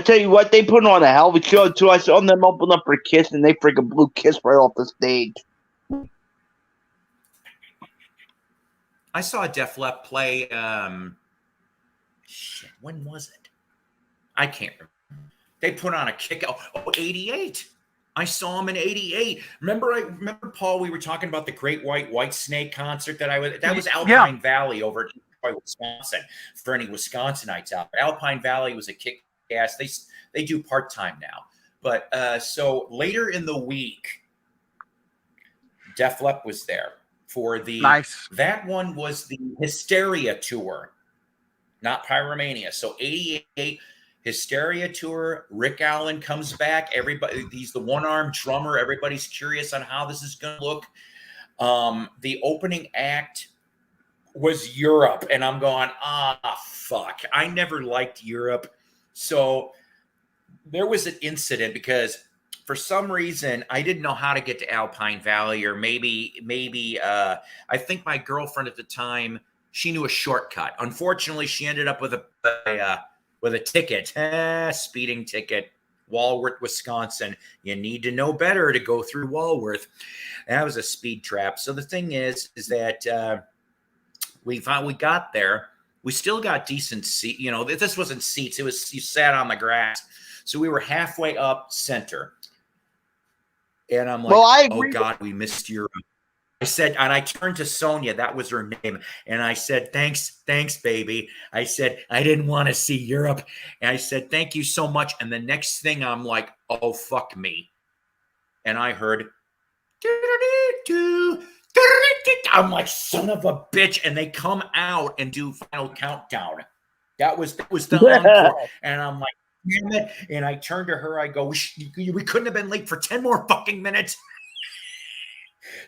tell you what they put on a hell of a show too. I saw them open up for Kiss, and they freaking blew Kiss right off the stage. I saw Def Leppard play. Shit, when was it? I can't remember. They put on a kick. 88. I saw him in 88. Remember, Paul, we were talking about the Great White Snake concert that was Alpine Valley over in Detroit, Wisconsin, for any Wisconsinites out there. Alpine Valley was a kick ass. They do part-time now. But so later in the week, Def Leppard was there for the that one was the Hysteria tour, not Pyromania. So 88 Hysteria tour. Rick Allen comes back. Everybody, he's the one-armed drummer. Everybody's curious on how this is going to look. The opening act was Europe, and I'm going, fuck. I never liked Europe. So there was an incident because for some reason I didn't know how to get to Alpine Valley, or maybe I think my girlfriend at the time, she knew a shortcut. Unfortunately, she ended up with a ticket, speeding ticket, Walworth, Wisconsin. You need to know better to go through Walworth. That was a speed trap. So the thing is that we got there. We still got decent seat. You know, this wasn't seats. It was, you sat on the grass. So we were halfway up center. And I'm like, oh God, we missed Europe. I said, and I turned to Sonia, that was her name. And I said, thanks, baby. I said, I didn't want to see Europe. And I said, thank you so much. And the next thing I'm like, oh, fuck me. And I heard, I'm like, son of a bitch. And they come out and do Final Countdown. That was the encore. And I'm like, damn it. And I turned to her, I go, we couldn't have been late for 10 more fucking minutes.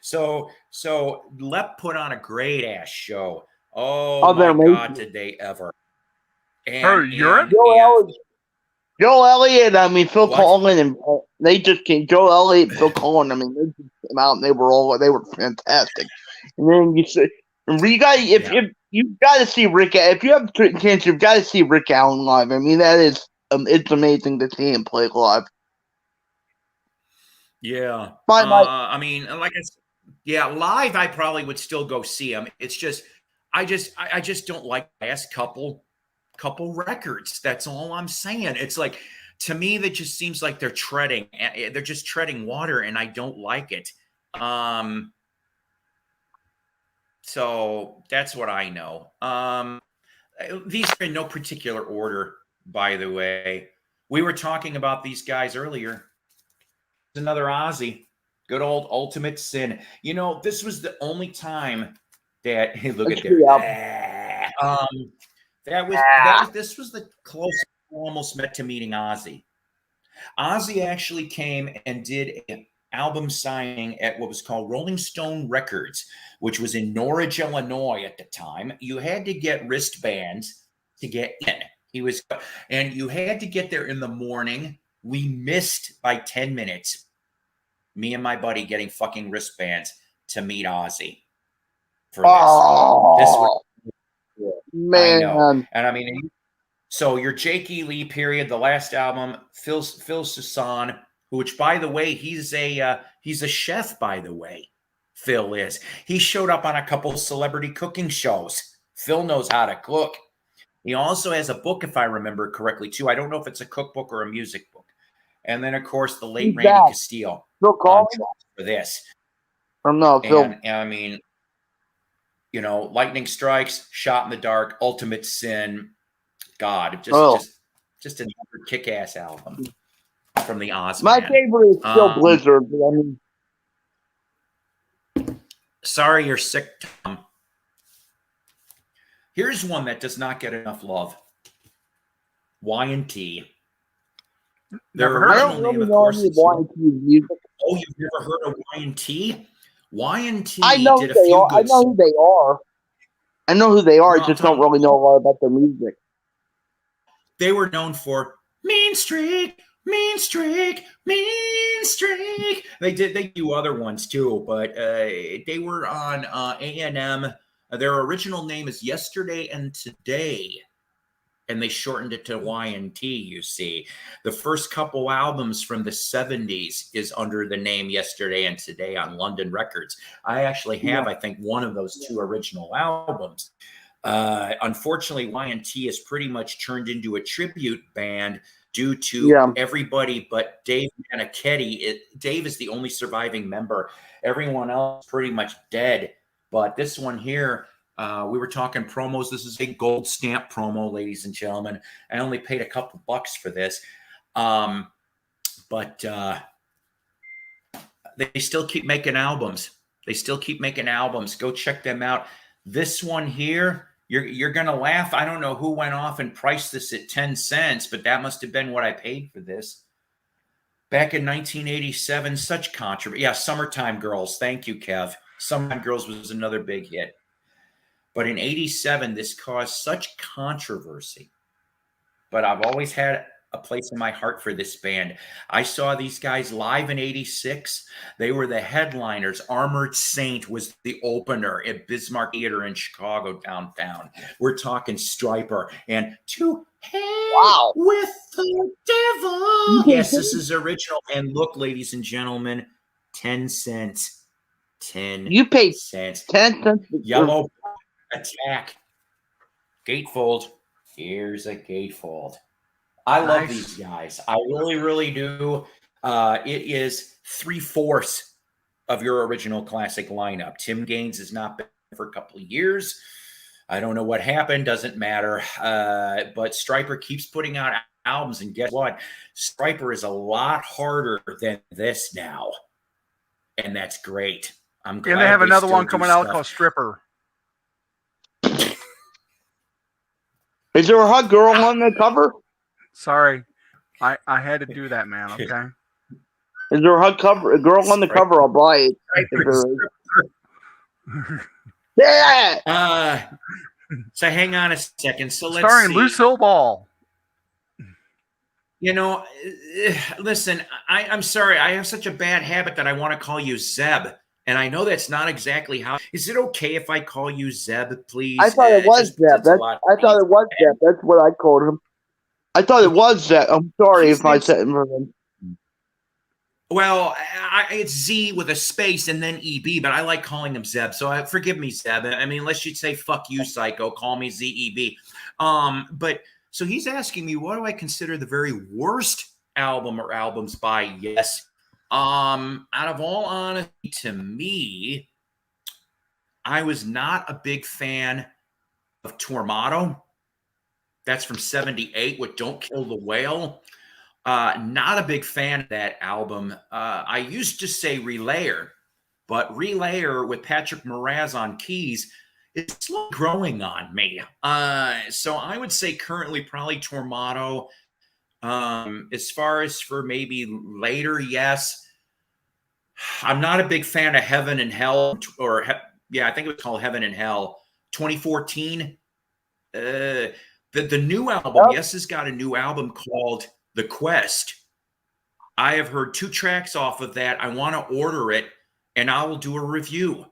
So Lep put on a great ass show. Oh my God, did they ever? And Joe Elliott, I mean Phil Collins, and they just came. Joe Elliott, Phil Collins, I mean they just came out and they were fantastic. And then you got to see Rick. If you have a chance, you've got to see Rick Allen live. I mean that is it's amazing to see him play live. Yeah. I mean, like I said, yeah, live, I probably would still go see him. It's just, I just don't like the last couple records. That's all I'm saying. It's like, to me, that just seems like they're just treading water, and I don't like it. So that's what I know. These are in no particular order, by the way. We were talking about these guys earlier. Another Ozzy, good old Ultimate Sin. You know, this was the only time that, hey, look at there. This was the closest I almost met to meeting Ozzy. Ozzy actually came and did an album signing at what was called Rolling Stone Records, which was in Norwich, Illinois at the time. You had to get wristbands to get in. And you had to get there in the morning. We missed by 10 minutes. Me and my buddy getting fucking wristbands to meet Ozzy for this. Man. I know. And I mean, so your Jake E. Lee period, the last album, Phil Soussan, which, by the way, he's a chef, by the way. Phil is. He showed up on a couple of celebrity cooking shows. Phil knows how to cook. He also has a book, if I remember correctly, too. I don't know if it's a cookbook or a music book. And then, of course, the late Randy Castile for this. And I mean, you know, Lightning Strikes, Shot in the Dark, Ultimate Sin. God, just another kick-ass album from the Oz. My favorite is still Blizzard. I mean, Sorry you're sick, Tom. Here's one that does not get enough love. Y&T. Their Never heard I of don't original name, really of know course, any is... Y&T music. Oh, you've never heard of Y&T? Y&T I know did who a they few are. I good know who they are. I know who they are. I Well, just Tom, don't really know a lot about their music. they were known for Mean Streak, Mean Streak, Mean Streak. They do other ones too, but they were on A&M. Their original name is Yesterday and Today, and they shortened it to Y&T, you see. The first couple albums from the 70s is under the name Yesterday and Today on London Records. I actually have, I think, one of those two original albums. Unfortunately, Y&T has pretty much turned into a tribute band due to everybody but Dave Manichetti. Dave is the only surviving member. Everyone else is pretty much dead. But this one here, we were talking promos. This is a gold stamp promo, ladies and gentlemen. I only paid a couple bucks for this. But they still keep making albums. They still keep making albums. Go check them out. This one here, you're going to laugh. I don't know who went off and priced this at 10 cents, but that must have been what I paid for this. Back in 1987, such controversy. Yeah, Summertime Girls. Thank you, Kev. Summertime Girls was another big hit. But in 87, this caused such controversy. But I've always had a place in my heart for this band. I saw these guys live in 86. They were the headliners. Armored Saint was the opener at Bismarck Theater in Chicago downtown. We're talking Stryper and To Hell with the Devil. Yes, this is original. And look, ladies and gentlemen, 10 cents. 10 You paid cents. 10 cents. Yellow Attack. Gatefold. Here's a gatefold. I love these guys. I really, really do. It is 3/4 of your original classic lineup. Tim Gaines has not been for a couple of years. I don't know what happened. Doesn't matter. But Stryper keeps putting out albums. And guess what? Stryper is a lot harder than this now. And that's great. I'm glad. And they have another one coming out called Stripper. Is there a hot girl on the cover? Sorry, I had to do that, man. Okay. Is there a girl on the cover? I'll buy it. Yeah. So hang on a second. So let's starring see. Lucille Ball. You know, listen. I'm sorry. I have such a bad habit that I want to call you Zeb, and I know that's not exactly how. Is it okay if I call you Zeb, please? I thought it was Zeb. I thought it was Zeb. That's what I called him. I thought it was Zeb. I'm sorry if I said him. Well, it's Z with a space and then EB, but I like calling him Zeb. So forgive me, Zeb. I mean, unless you'd say "fuck you, Psycho," call me ZEB. But so he's asking me, what do I consider the very worst album or albums by Yes? Out of all honesty, to me, I was not a big fan of Tormato. That's from '78 with Don't Kill the Whale. Not a big fan of that album. I used to say Relayer, but Relayer with Patrick Moraz on keys is slowly growing on me. So I would say currently probably Tormato. As far as for maybe later, Yes. I'm not a big fan of Heaven and Hell, I think it was called Heaven and Hell. 2014. The new album, Yes has got a new album called The Quest. I have heard 2 tracks off of that. I want to order it, and I will do a review.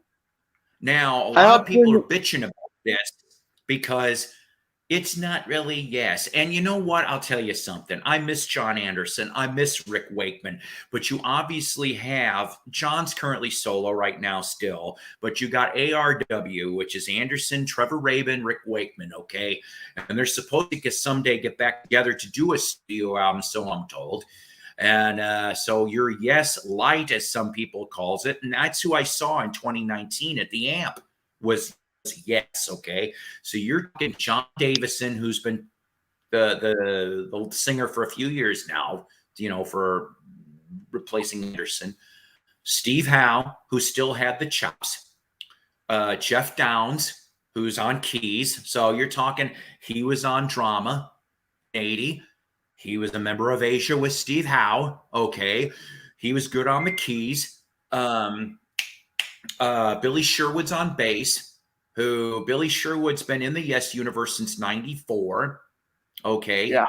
Now, a lot of people are bitching about this because it's not really Yes. And you know what? I'll tell you something. I miss John Anderson. I miss Rick Wakeman. But you obviously have, John's currently solo right now still, but you got ARW, which is Anderson, Trevor Rabin, Rick Wakeman, okay? And they're supposed to someday get back together to do a studio album, so I'm told. And so your Yes Light, as some people calls it, and that's who I saw in 2019 at the Amp, was Yes, okay? So you're talking John Davison, who's been the singer for a few years now, you know, for replacing Anderson. Steve Howe, who still had the chops. Jeff Downs, who's on keys. So you're talking, he was on drama, 80. He was a member of Asia with Steve Howe. Okay. He was good on the keys. Billy Sherwood's on bass, who Billy Sherwood's been in the Yes universe since 94. Okay. Yeah.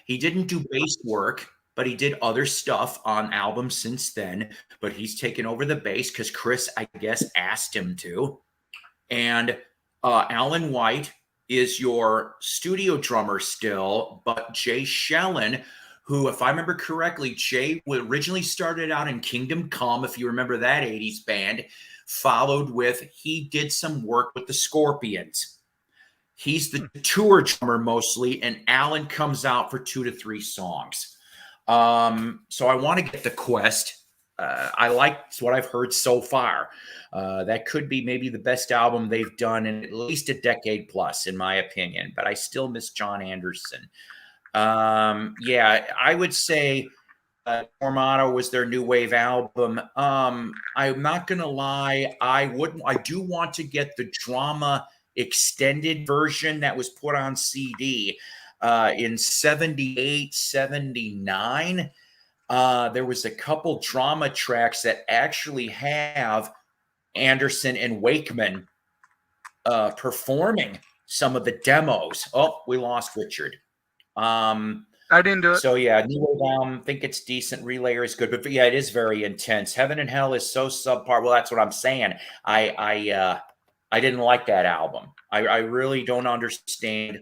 He didn't do bass work, but he did other stuff on albums since then. But he's taken over the bass because Chris, I guess, asked him to. And Alan White is your studio drummer still, but Jay Shellen, who, if I remember correctly, Jay originally started out in Kingdom Come, if you remember that 80s band, followed with, he did some work with the Scorpions. He's the tour drummer mostly, and Alan comes out for 2 to 3 songs. So I want to get the Quest. I like what I've heard so far. That could be maybe the best album they've done in at least a decade plus, in my opinion. But I still miss John Anderson. Yeah, I would say Tormato was their new wave album. I'm not gonna lie, I do want to get the drama extended version that was put on CD in 78, 79. There was a couple drama tracks that actually have Anderson and Wakeman performing some of the demos. Oh, we lost Richard. I didn't do it. So yeah, New Wave album, think it's decent. Relayer is good, but yeah, it is very intense. Heaven and Hell is so subpar. Well, that's what I'm saying. I didn't like that album. I really don't understand.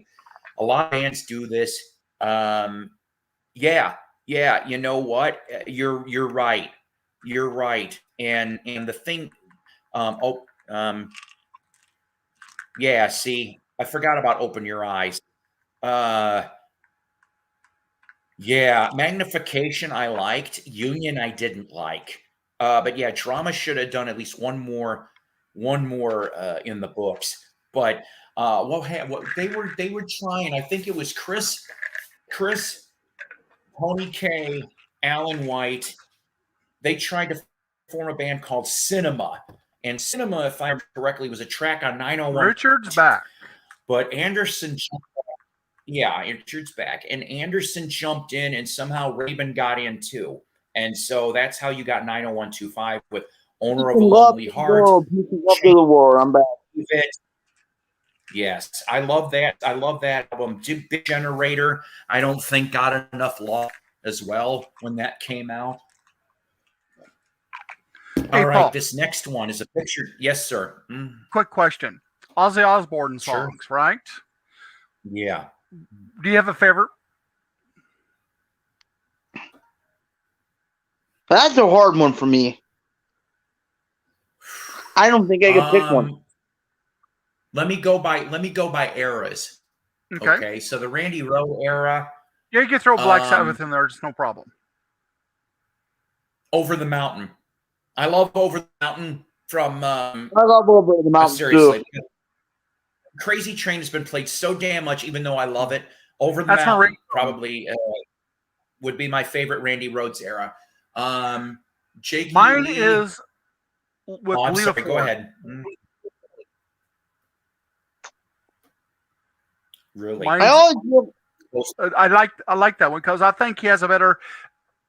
A lot of bands do this. Yeah, you know what? You're right. You're right. And the thing, yeah, see, I forgot about Open Your Eyes. Yeah, Magnification I liked. Union I didn't like. But yeah, Drama should have done at least one more in the books. But what they were trying, I think it was Chris, Tony K, Alan White. They tried to form a band called Cinema. And Cinema, if I remember correctly, was a track on 901. Richard's back. But Anderson, yeah, Richard's back. And Anderson jumped in, and somehow Rabin got in too. And so that's how you got 90125 with Owner of a Lonely Heart. The war. I'm back. Yes, I love that. I love that album. Big Generator, I don't think got enough love as well when that came out. Hey, all right, Paul, this next one is a picture. Yes, sir. Quick question. Ozzy Osbourne songs, Sure. right? Yeah. Do you have a favorite? That's a hard one for me. I don't think I can pick one. Let me go by eras. Okay. So the Randy Rowe era. Yeah, you can throw Black Sabbath in there. It's no problem. Over the Mountain. I love Over the Mountain from. I love Over the Mountain seriously. too. Crazy Train has been played so damn much, even though I love it. Over the Mountain probably would be my favorite Randy Rhoads era. Jake Mine Lee, is with I'm Lita sorry, Ford. go ahead. Really? I like that one because I think he has a better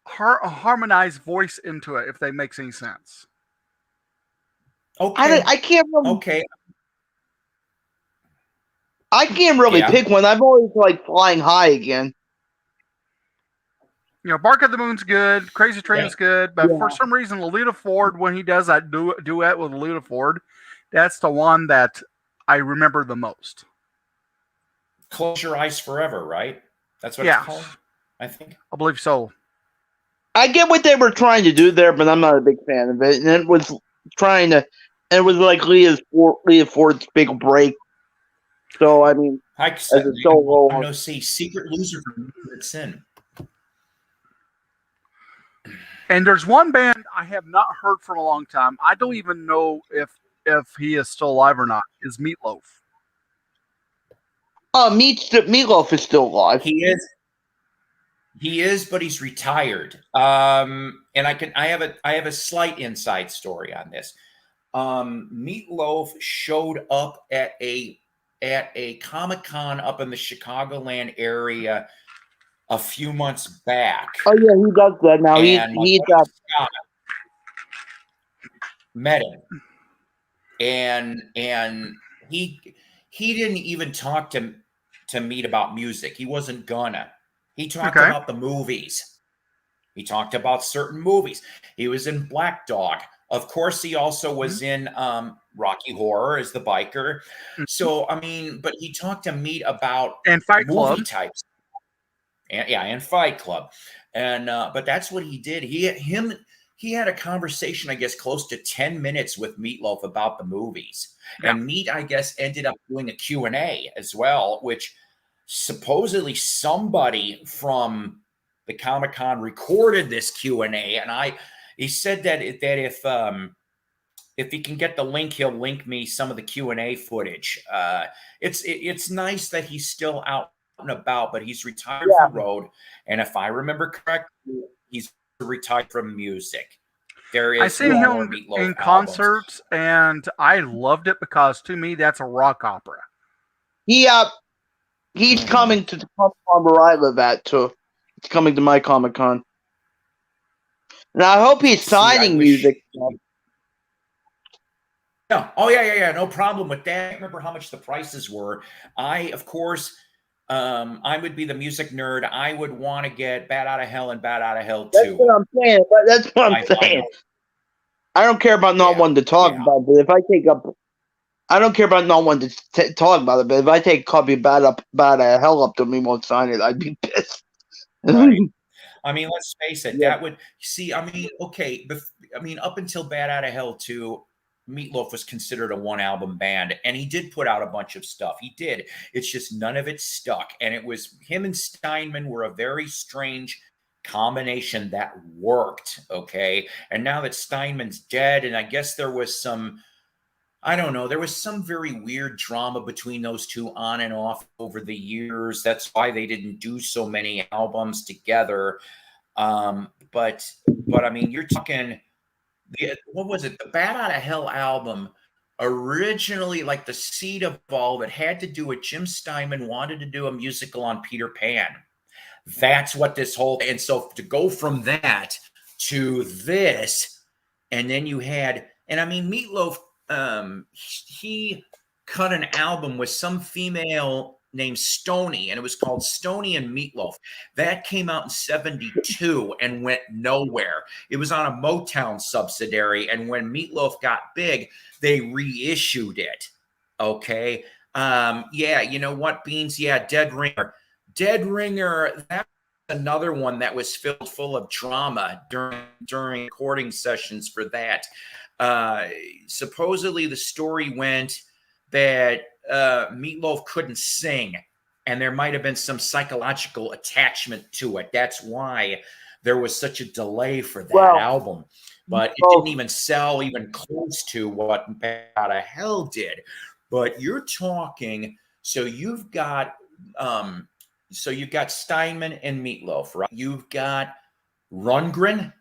harmonized voice into it, if that makes any sense. Okay. I can't really, okay. I can't really pick one. I've always like Flying High again. You know, Bark at the Moon's good. Crazy Train's good. But for some reason, Lolita Ford, when he does that duet with Lolita Ford, that's the one that I remember the most. Close Your Eyes Forever, right? That's what it's called, I think. I believe so. I get what they were trying to do there, but I'm not a big fan of it. And it was like Leah Ford's big break. So, I mean, as a solo. No, see, Secret Loser from Sin. And there's one band I have not heard for a long time. I don't even know if he is still alive or not. Is Meatloaf? Meatloaf is still alive. He is, but he's retired. And I have a slight inside story on this. Meatloaf showed up at a Comic-Con up in the Chicagoland area a few months back. Oh yeah, he does that now. And He's Scott met him, and he didn't even talk to Meat about music. He wasn't gonna. He talked about the movies. He talked about certain movies. He was in Black Dog. Of course, he also was in Rocky Horror as the biker. So, I mean, but he talked to Meat about and Fight movie Club types. And Fight Club. And but that's what he did. He had a conversation, I guess, close to 10 minutes with Meatloaf about the movies. Yeah. And Meat, I guess, ended up doing a Q&A as well, which supposedly somebody from the Comic-Con recorded this Q&A. And he said that if he can get the link, he'll link me some of the Q&A footage. It's nice that he's still out and about, but he's retired from the road. And if I remember correctly, he's retired from music. I seen him in concerts, and I loved it because to me that's a rock opera. He's coming to the Comic-Con where I live at too. It's coming to my Comic-Con, and I hope he's signing music. Yeah. Oh yeah. No problem with that. I don't remember how much the prices were. Of course. I would be the music nerd. I would want to get Bat Out of Hell and Bat Out of Hell 2. That's what I'm saying. But that's what I'm saying. I don't care about not wanting to talk about it. But if I take up, I don't care about not wanting to talk about it. But if I take a copy of Bat Out of Hell up to me, won't sign it, I'd be pissed. Right. I mean, let's face it. That would see. I mean, okay. I mean, up until Bat Out of Hell 2. Meatloaf was considered a one-album band, and he did put out a bunch of stuff. He did. It's just none of it stuck. And it was him and Steinman were a very strange combination that worked, okay? And now that Steinman's dead, and I guess there was some, I don't know, there was some very weird drama between those two on and off over the years. That's why they didn't do so many albums together. But I mean, you're talking... what was it? The Bat Out of Hell album originally, like the seed of all that had to do with Jim Steinman wanted to do a musical on Peter Pan. That's what this whole, and so to go from that to this, and then you had, and I mean, Meatloaf, he cut an album with some female named Stoney, and it was called Stoney and Meatloaf. That came out in 1972 and went nowhere. It was on a Motown subsidiary, and when Meatloaf got big, they reissued it. Okay. Yeah, you know what, Beans? Yeah, Dead Ringer. Dead Ringer, that's another one that was filled full of drama during recording sessions for that. Supposedly the story went that Meatloaf couldn't sing, and there might have been some psychological attachment to it. That's why there was such a delay for that album. But it didn't even sell even close to what Bat Out of Hell did. But you're talking, so you've got Steinman and Meatloaf, right? You've got Rundgren,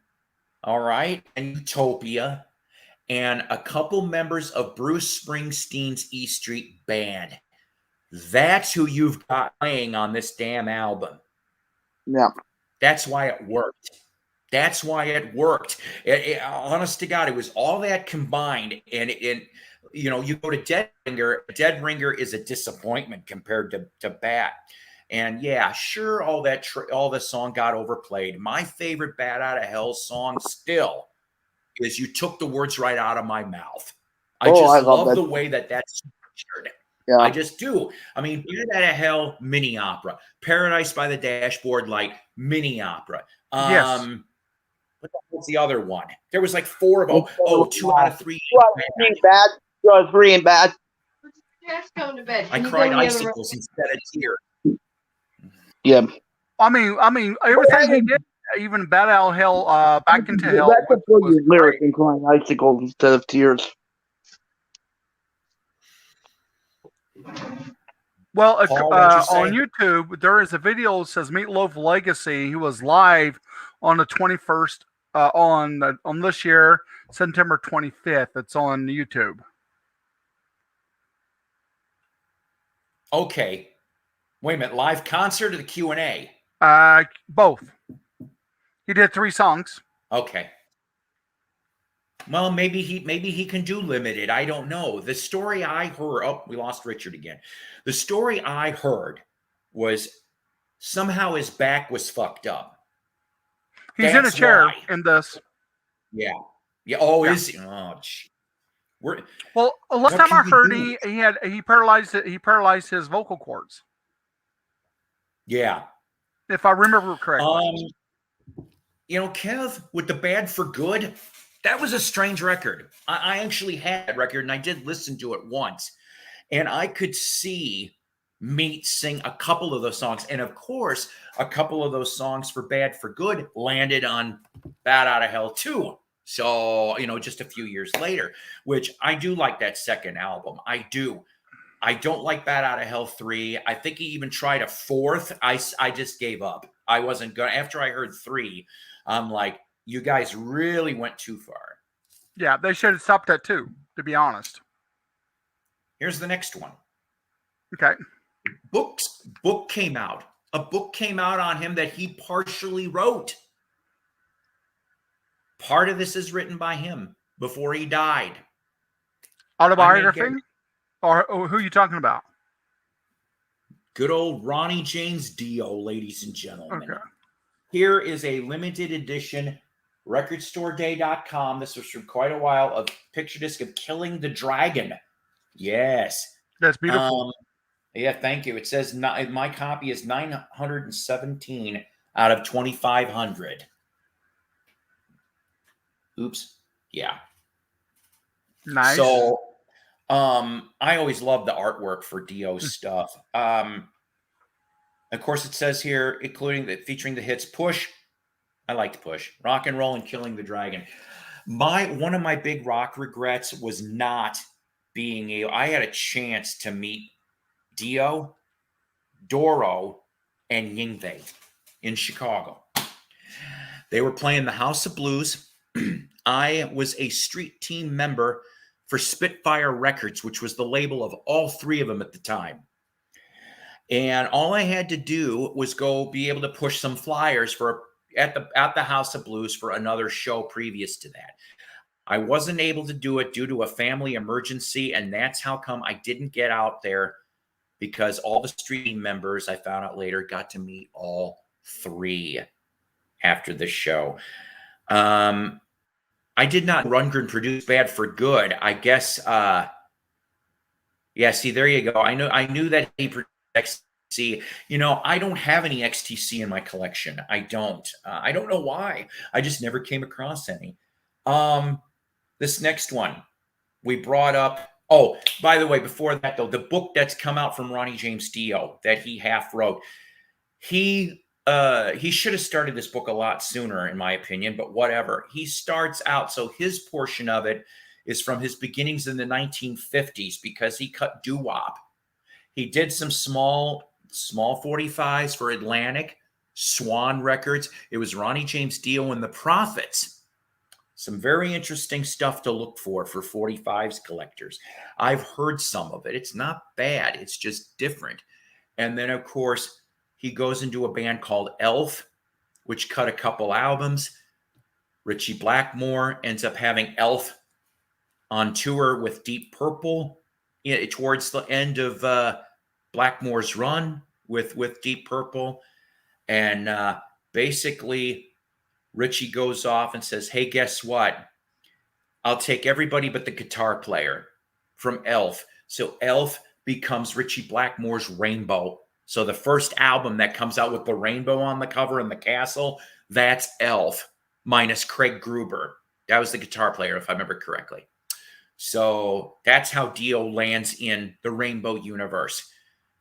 all right, and Utopia, and a couple members of Bruce Springsteen's E Street Band. That's who you've got playing on this damn album. Yeah. That's why it worked. That's why it worked. Honest to God, it was all that combined. And you know, you go to Dead Ringer. Dead Ringer is a disappointment compared to Bat. And yeah, sure, all the song got overplayed. My favorite Bat Out of Hell song still is You Took the Words Right Out of My Mouth. I love the way that's structured. Yeah. I just do. I mean, Bat Out of Hell, mini opera. Paradise by the Dashboard Light, mini opera. Yes. What's the other one? There was like 4 of them. Oh, 2 out of 3. 2 out of 3 ain't bad. Just going to bed. I cried icicles instead of tears. Yeah. I mean, everything he did, even Bat Out of Hell, Back into Hell. That's a brilliant lyric in crying icicles instead of tears. Well, on YouTube, there is a video that says Meatloaf Legacy. He was live on the 21st on this year, September 25th. It's on YouTube. Okay. Wait a minute. Live concert or the Q&A? Both. He did 3 songs. Okay. Well, maybe he can do limited. I don't know. The story I heard. Oh, we lost Richard again. The story I heard was somehow his back was fucked up. He's in a chair in this. Yeah. Yeah. Oh, Yeah. is he? Oh, gee. Well, last time I heard, he paralyzed his vocal cords. Yeah. If I remember correctly. Kev, with the Bad for Good, that was a strange record. I actually had that record, and I did listen to it once. And I could see Meat sing a couple of those songs. And, of course, a couple of those songs for Bad for Good landed on Bat Out of Hell, too. So, just a few years later, which I do like that second album. I do. I don't like Bat Out of Hell 3. I think he even tried a 4th. I just gave up. I wasn't going to. After I heard 3, I'm like, you guys really went too far. Yeah, they should have stopped at 2, to be honest. Here's the next one. Okay. Book came out. A book came out on him that he partially wrote. Part of this is written by him before he died. Autobiography? Or who are you talking about? Good old Ronnie James Dio, ladies and gentlemen. Okay. Here is a limited edition recordstoreday.com. This was from quite a while. A picture disc of Killing the Dragon. Yes. That's beautiful. Yeah, thank you. It says my copy is 917 out of 2,500. Oops. Yeah. Nice. So, I always love the artwork for Dio stuff. Of course, it says here, featuring the hits Push. I liked Push. Rock and Roll and Killing the Dragon. One of my big rock regrets was not being able. I had a chance to meet Dio, Doro, and Yngwie in Chicago. They were playing the House of Blues. I was a street team member for Spitfire Records, which was the label of all 3 of them at the time. And all I had to do was go be able to push some flyers at the House of Blues for another show previous to that. I wasn't able to do it due to a family emergency, and that's how come I didn't get out there, because all the street team members, I found out later, got to meet all 3 after the show. I did not Rundgren produce Bad for Good. I guess, yeah, see, there you go. I knew that he produced XTC. I don't have any XTC in my collection. I don't. I don't know why. I just never came across any. This next one we brought up. Oh, by the way, before that, though, the book that's come out from Ronnie James Dio that he half wrote, he should have started this book a lot sooner, in my opinion, but whatever. He starts out, so his portion of it is from his beginnings in the 1950s, because he cut doo-wop. He did some small 45s for Atlantic, Swan Records. It was Ronnie James Dio and the Prophets. Some very interesting stuff to look for 45s collectors. I've heard some of it. It's not bad. It's just different. And then, of course, he goes into a band called Elf, which cut a couple albums. Richie Blackmore ends up having Elf on tour with Deep Purple towards the end of Blackmore's run with Deep Purple. And basically, Richie goes off and says, hey, guess what? I'll take everybody but the guitar player from Elf. So Elf becomes Richie Blackmore's Rainbow. So the first album that comes out with the rainbow on the cover and the castle, that's Elf, minus Craig Gruber. That was the guitar player, if I remember correctly. So that's how Dio lands in the Rainbow universe.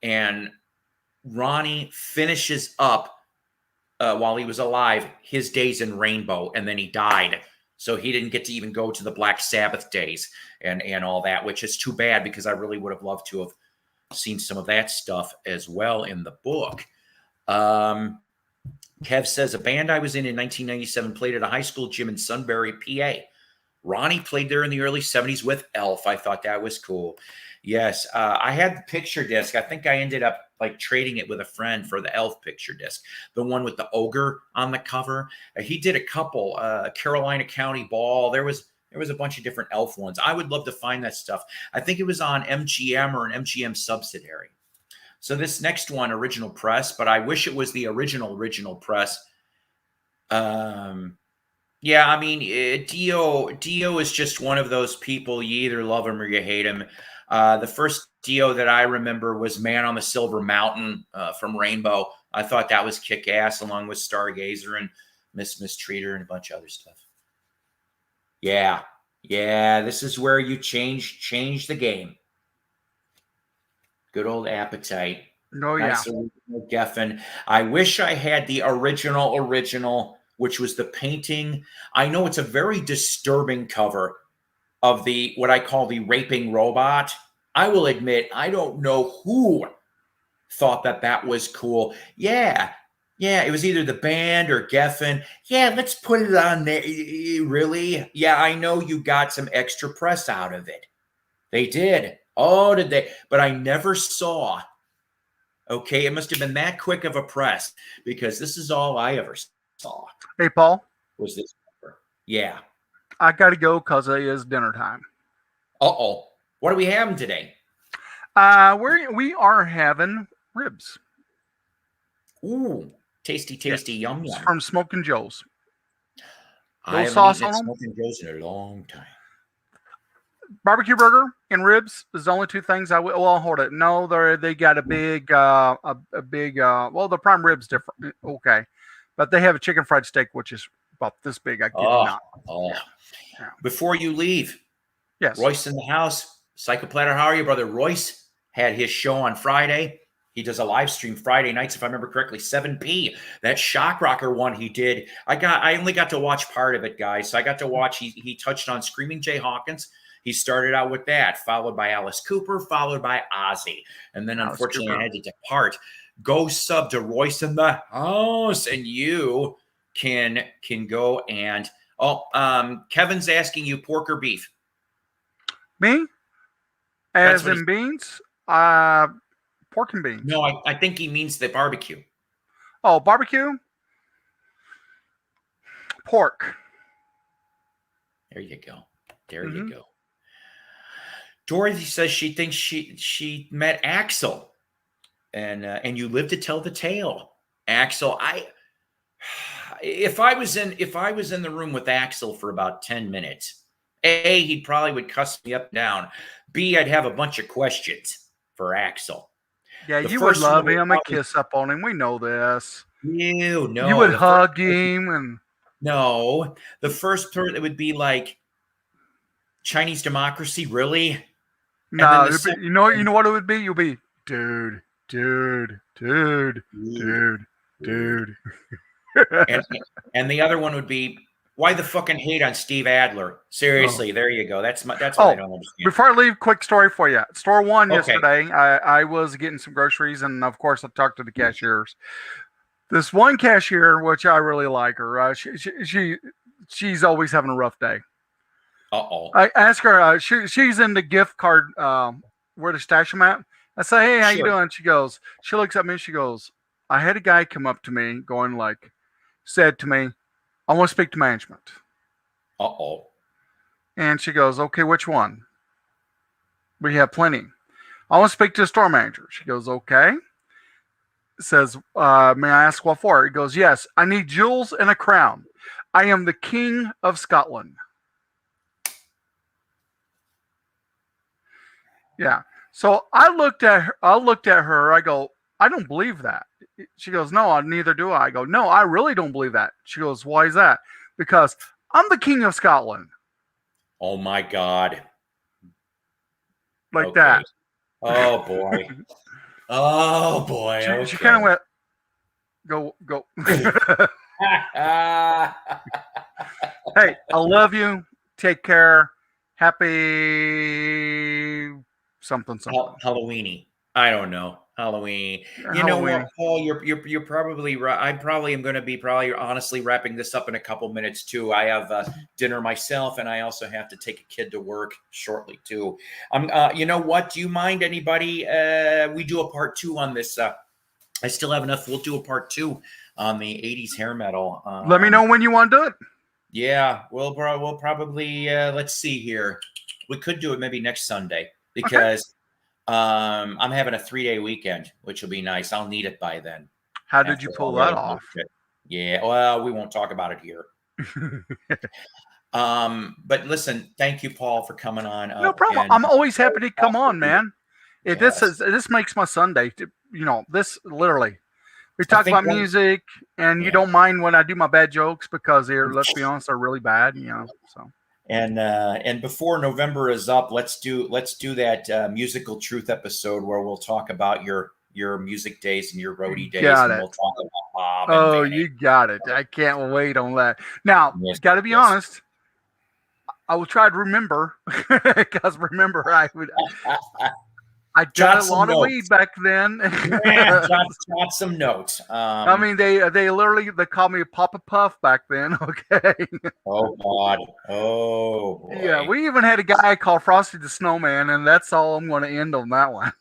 And Ronnie finishes up, while he was alive, his days in Rainbow, and then he died. So he didn't get to even go to the Black Sabbath days and all that, which is too bad, because I really would have loved to have seen some of that stuff as well in the book. Kev says a band I was in 1997 played at a high school gym in Sunbury, PA. Ronnie played there in the early 70s with Elf. I thought that was cool. Yes, I had the picture disc. I think I ended up like trading it with a friend for the Elf picture disc, the one with the ogre on the cover. He did a couple, Carolina County Ball. There was a bunch of different Elf ones. I would love to find that stuff. I think it was on MGM or an MGM subsidiary. So this next one, original press, but I wish it was the original press. Yeah, I mean, Dio is just one of those people. You either love him or you hate him. The first Dio that I remember was Man on the Silver Mountain from Rainbow. I thought that was kick-ass, along with Stargazer and Miss Mistreater and a bunch of other stuff. Yeah, this is where you change the game. Good old Appetite. Oh, yeah. Nice original Geffen. I wish I had the original, which was the painting. I know it's a very disturbing cover of what I call the raping robot. I will admit, I don't know who thought that was cool. Yeah, it was either the band or Geffen. Yeah, let's put it on there. Really? Yeah, I know you got some extra press out of it. They did. Oh, did they? But I never saw. Okay, it must have been that quick of a press, because this is all I ever saw. Hey, Paul. Was this cover. Yeah. I got to go because it is dinner time. Uh-oh. What are we having today? We are having ribs. Ooh, tasty, yum. It's from Smoking Joe's. I haven't sauce eaten on 'em? Smoking Joe's in a long time. Barbecue burger and ribs is the only two things I will. Well, hold it. No, they got a big, well, the prime rib's different. Okay, but they have a chicken fried steak, which is about this big. I kid you not. Yeah. Before you leave, Yes, Royce in the house. Psycho Platter, how are you, brother? Royce had his show on Friday. He does a live stream Friday nights, if I remember correctly, 7 p. That Shock Rocker one he did. I only got to watch part of it, guys. So I got to watch. He touched on Screaming Jay Hawkins. He started out with that, followed by Alice Cooper, followed by Ozzy. And then, unfortunately, I had to depart. Go sub to Royce in the house, and you can go and Kevin's asking you pork or beef. me as in beans, pork and beans. No, I think he means the barbecue. Oh, barbecue, pork. There you go. You go. Dorothy says she thinks she met Axel, and you live to tell the tale. Axel, if I was in the room with Axel for about 10 minutes, A, he probably would cuss me up and down. B, I'd have a bunch of questions for Axel. Yeah, you would love him and kiss up on him. We know this. You would hug him and. No, the first part, it would be like Chinese democracy, really? No, you know what it would be? You'll be, dude. and the other one would be, why the fucking hate on Steve Adler? Seriously, There you go. That's what I don't understand. Before I leave, quick story for you. Store one yesterday, I was getting some groceries, and of course I talked to the cashiers. This one cashier, which I really like her, she's always having a rough day. Uh-oh. I ask her, she's in the gift card, where to stash them at. I say, hey, how you doing? She looks at me and she goes, I had a guy come up to me said to me, I want to speak to management. Uh-oh. And she goes, okay, which one? We have plenty. I want to speak to the store manager. She goes, okay. Says, may I ask what for? He goes, yes, I need jewels and a crown. I am the king of Scotland. Yeah. So I looked at her. I go, I don't believe that. She goes, no, neither do I. I go, no, I really don't believe that. She goes, why is that? Because I'm the king of Scotland. Oh my God. Like that. Oh boy. Oh boy. She kind of went, go. Hey, I love you. Take care. Happy something. Halloweeny. I don't know. Halloween. You know Halloween. what, Paul? You're probably right. I probably am going to be honestly wrapping this up in a couple minutes too. I have dinner myself, and I also have to take a kid to work shortly too. You know what? Do you mind anybody? We do a part 2 on this. I still have enough. We'll do a part 2 on the '80s hair metal. Let me know when you want to do it. Yeah, we'll probably let's see here. We could do it maybe next Sunday because I'm having a 3-day weekend, which will be nice. I'll need it by then. How did you pull that off? Yeah, well, we won't talk about it here. But listen, thank you, Paul, for coming on. No problem. I'm always happy to come on, man. Yes. This makes my Sunday. This literally. We talk about music, and you don't mind when I do my bad jokes because let's be honest, they're really bad. So. And before November is up, let's do that musical truth episode where we'll talk about your music days and your roadie days. Got it. We'll talk about Bob. Oh, you got it. I can't wait on that. Now, got to be honest. I will try to remember because remember I got a lot of weed back then. Jot some notes. I mean, they literally called me a Papa Puff back then. Okay. Oh God. Oh boy. Yeah, we even had a guy called Frosty the Snowman, and that's all I'm going to end on that one.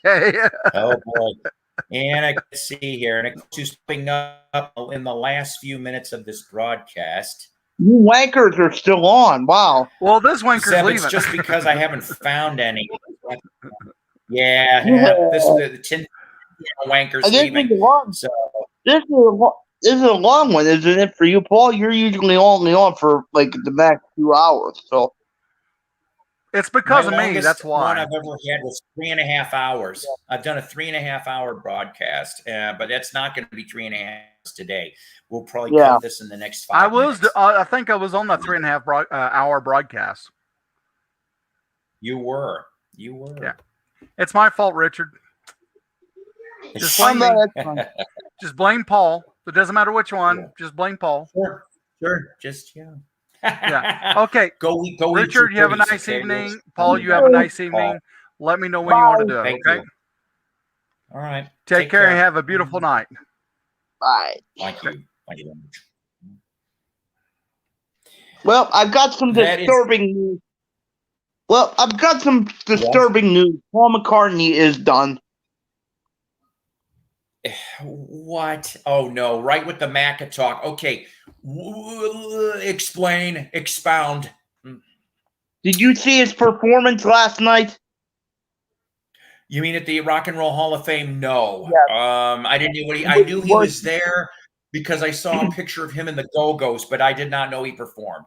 Okay. Oh boy. And I can see here, and it's stepping up in the last few minutes of this broadcast. You wankers are still on. Wow. Well, this wanker's leaving. It's just because I haven't found any. Yeah. The 10 wankers leaving. So this is a long one, isn't it, for you, Paul? You're usually only on for like the max 2 hours. So it's because of me. That's why. One I've ever had was 3.5 hours. I've done a 3.5 hour broadcast, but that's not going to be 3.5 hours today. We'll probably cut this in the next 5 minutes. I think I was on that 3.5 hour broadcast. You were. Yeah. It's my fault, Richard. Just blame me. Just blame Paul. It doesn't matter which one. Yeah. Just blame Paul. Sure. Just yeah. Okay. Go. Richard, you have a nice evening. Paul, you have a nice evening. Let me know when you want to do it. Okay. All right. Take care and have a beautiful night. Bye. Thank you. Thank you very much. Well, I've got some disturbing news. Well, I've got some disturbing news. Paul McCartney is done. What? Oh, no. Right with the Maca talk. Okay. Expound. Did you see his performance last night? You mean at the Rock and Roll Hall of Fame? No. Yes. I didn't know I knew he was there because I saw a picture of him in the Go-Go's, but I did not know he performed.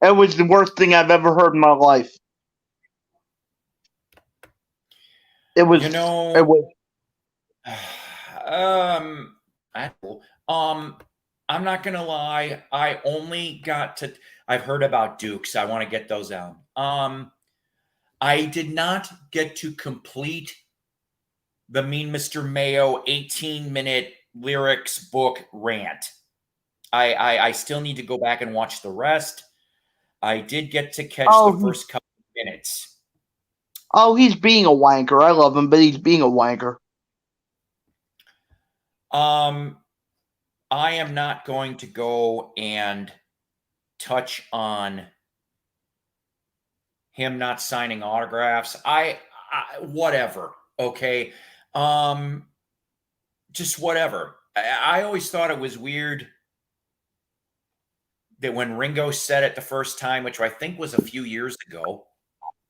It was the worst thing I've ever heard in my life. It was. It was. I'm not gonna lie. I only got to. I've heard about Dukes. I want to get those out. I did not get to complete the Mean Mr. Mayo 18-minute lyrics book rant. I still need to go back and watch the rest. I did get to catch the first couple of minutes. Oh, he's being a wanker. I love him, but he's being a wanker. I am not going to go and touch on him not signing autographs. Whatever. Okay. Just whatever. I always thought it was weird that when Ringo said it the first time, which I think was a few years ago,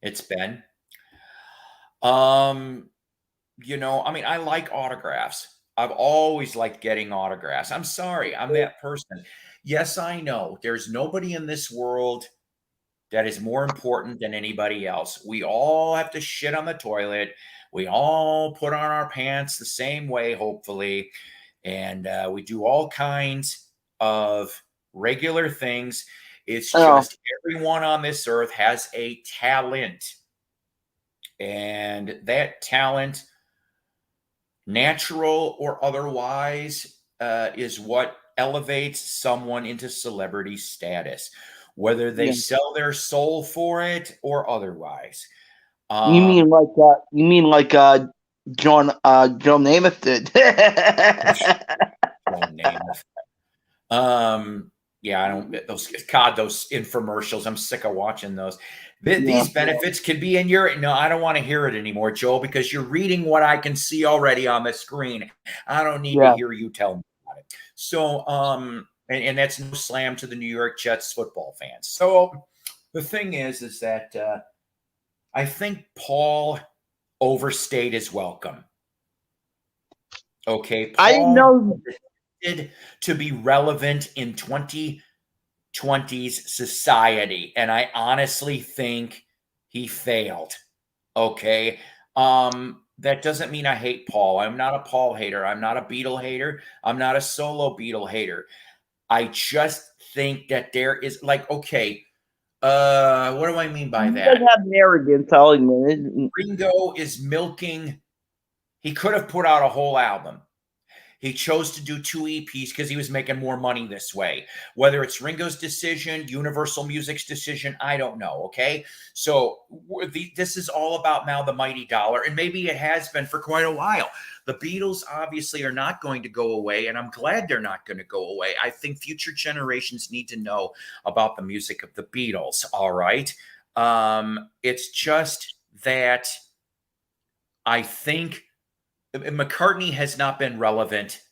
it's been, I mean, I like autographs. I've always liked getting autographs. I'm sorry. I'm that person. Yes, I know. There's nobody in this world that is more important than anybody else. We all have to shit on the toilet. We all put on our pants the same way, hopefully. And we do all kinds of regular things. It's just everyone on this earth has a talent. And that talent, natural or otherwise, is what elevates someone into celebrity status, whether they sell their soul for it or otherwise. You mean like John Namath did. Joe Namath. Yeah, I don't those infomercials. I'm sick of watching those. These benefits can be in your no, I don't want to hear it anymore, Joel, because you're reading what I can see already on the screen. I don't need to hear you tell me about it. So and that's no slam to the New York Jets football fans. So the thing is that I think Paul overstayed his welcome. Okay, Paul I didn't know to be relevant in 2020's society, and I honestly think he failed. Okay, that doesn't mean I hate Paul. I'm not a Paul hater. I'm not a Beatle hater. I'm not a solo Beatle hater. I just think that there is like, okay, what do I mean by that? You have arrogance telling me. Ringo is milking. He could have put out a whole album. He chose to do 2 EPs because he was making more money this way. Whether it's Ringo's decision, Universal Music's decision, I don't know, okay? So this is all about now the mighty dollar, and maybe it has been for quite a while. The Beatles obviously are not going to go away, and I'm glad they're not going to go away. I think future generations need to know about the music of the Beatles, all right? It's just that I think McCartney has not been relevant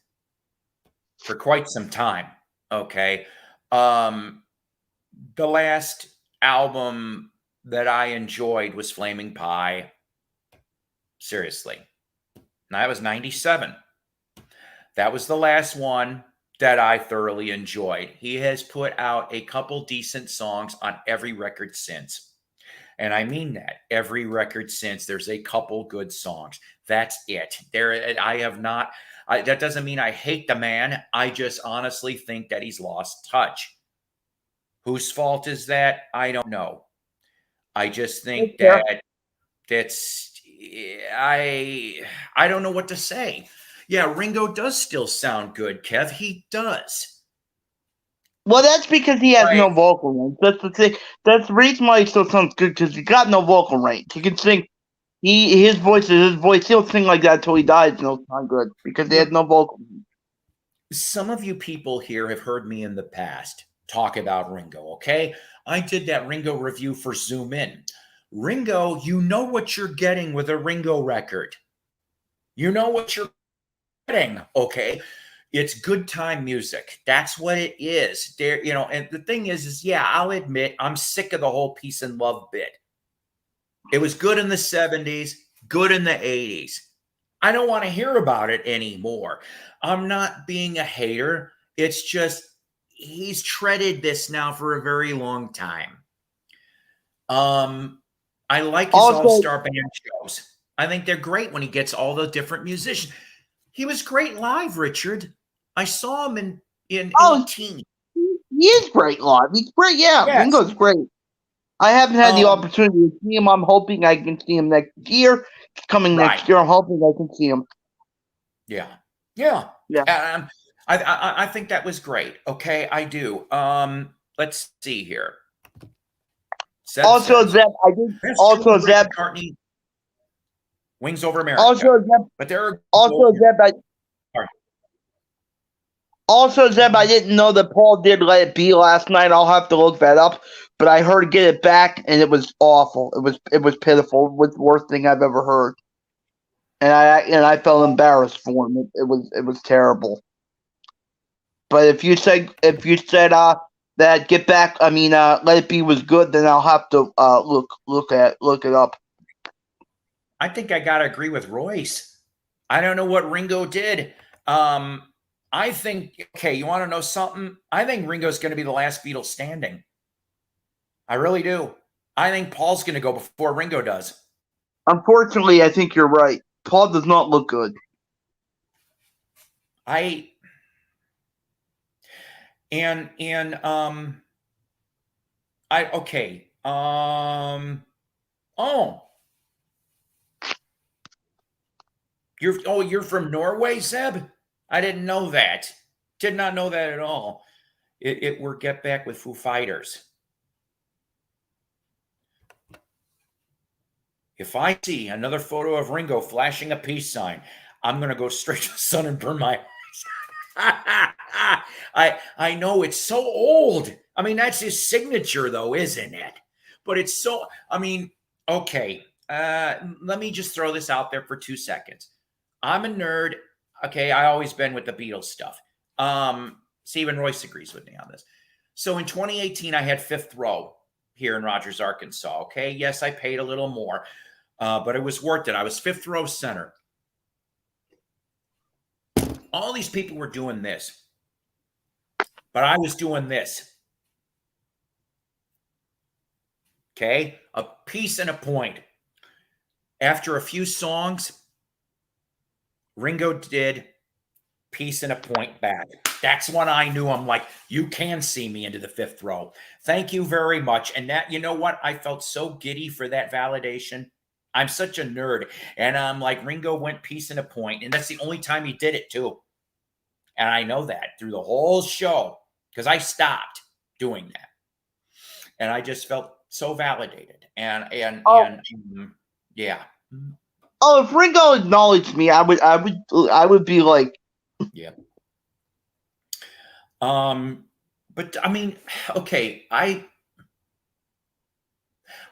for quite some time. Okay. The last album that I enjoyed was Flaming Pie. Seriously. And that was 97. That was the last one that I thoroughly enjoyed. He has put out a couple decent songs on every record since. And I mean that. Every record since, there's a couple good songs. That's it. I have not. That doesn't mean I hate the man. I just honestly think that he's lost touch. Whose fault is that? I don't know. I just think that's. I don't know what to say. Yeah, Ringo does still sound good, Kev. He does. Well, that's because he has no vocal range. That's the thing. That's the reason why he still sounds good, because he got no vocal range. He can sing. His voice. He'll sing like that until he dies, and it'll sound good because he has no vocal range. Some of you people here have heard me in the past talk about Ringo, okay? I did that Ringo review for Zoom In. Ringo, you know what you're getting with a Ringo record. You know what you're getting, okay? It's good time music. That's what it is. There, and the thing is yeah, I'll admit I'm sick of the whole peace and love bit. It was good in the 70s, good in the 80s. I don't want to hear about it anymore. I'm not being a hater. It's just he's treaded this now for a very long time. I like his all-star band shows. I think they're great when he gets all the different musicians. He was great live, Richard. I saw him in 18. He is great live. He's great. Yeah, yes. Ringo's great. I haven't had the opportunity to see him. I'm hoping I can see him next year. It's coming next year. I'm hoping I can see him. Yeah. I think that was great. Okay, I do. Let's see here. Zeb, I did. Also, Zeb. McCartney, Wings Over America. Also, Zeb. But there are Also, Zeb, I didn't know that Paul did Let It Be last night. I'll have to look that up. But I heard Get It Back, and it was awful. It was pitiful. It was the worst thing I've ever heard. And I felt embarrassed for him. It was terrible. But if you said that Get Back, Let It Be was good, then I'll have to look it up. I think I gotta agree with Royce. I don't know what Ringo did. I think, okay, you want to know something? I think Ringo's going to be the last Beatle standing. I really do. I think Paul's going to go before Ringo does. Unfortunately, I think you're right. Paul does not look good. You're from Norway, Zeb? I didn't know that. Did not know that at all. We're Get Back with Foo Fighters. If I see another photo of Ringo flashing a peace sign, I'm going to go straight to the sun and burn my eyes. I know it's so old. I mean, that's his signature, though, isn't it? But it's so, I mean, okay. Let me just throw this out there for 2 seconds. I'm a nerd. Okay, I always been with the Beatles stuff. Stephen Royce agrees with me on this. So in 2018, I had fifth row here in Rogers, Arkansas. Okay, yes, I paid a little more, but it was worth it. I was fifth row center. All these people were doing this, but I was doing this. Okay, a piece and a point. After a few songs, Ringo did piece and a point back. That's when I knew. I'm like, you can see me into the fifth row. Thank you very much. And that, you know what? I felt so giddy for that validation. I'm such a nerd. And I'm like, Ringo went piece and a point. And that's the only time he did it too. And I know that through the whole show because I stopped doing that. And I just felt so validated. And yeah. Oh, if Ringo acknowledged me, I would be like, yeah. But I mean, okay, I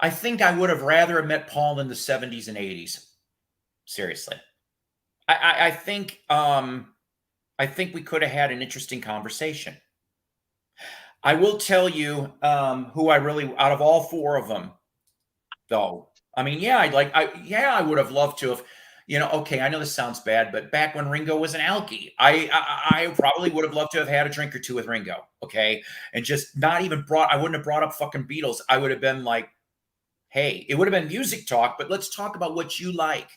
think I would have rather met Paul in the 70s and 80s. Seriously. I think we could have had an interesting conversation. I will tell you who I really, out of all four of them, though. I mean, yeah, I would have loved to have, okay, I know this sounds bad, but back when Ringo was an alkie, I probably would have loved to have had a drink or two with Ringo, okay? And just not even I wouldn't have brought up fucking Beatles. I would have been like, hey, it would have been music talk, but let's talk about what you like.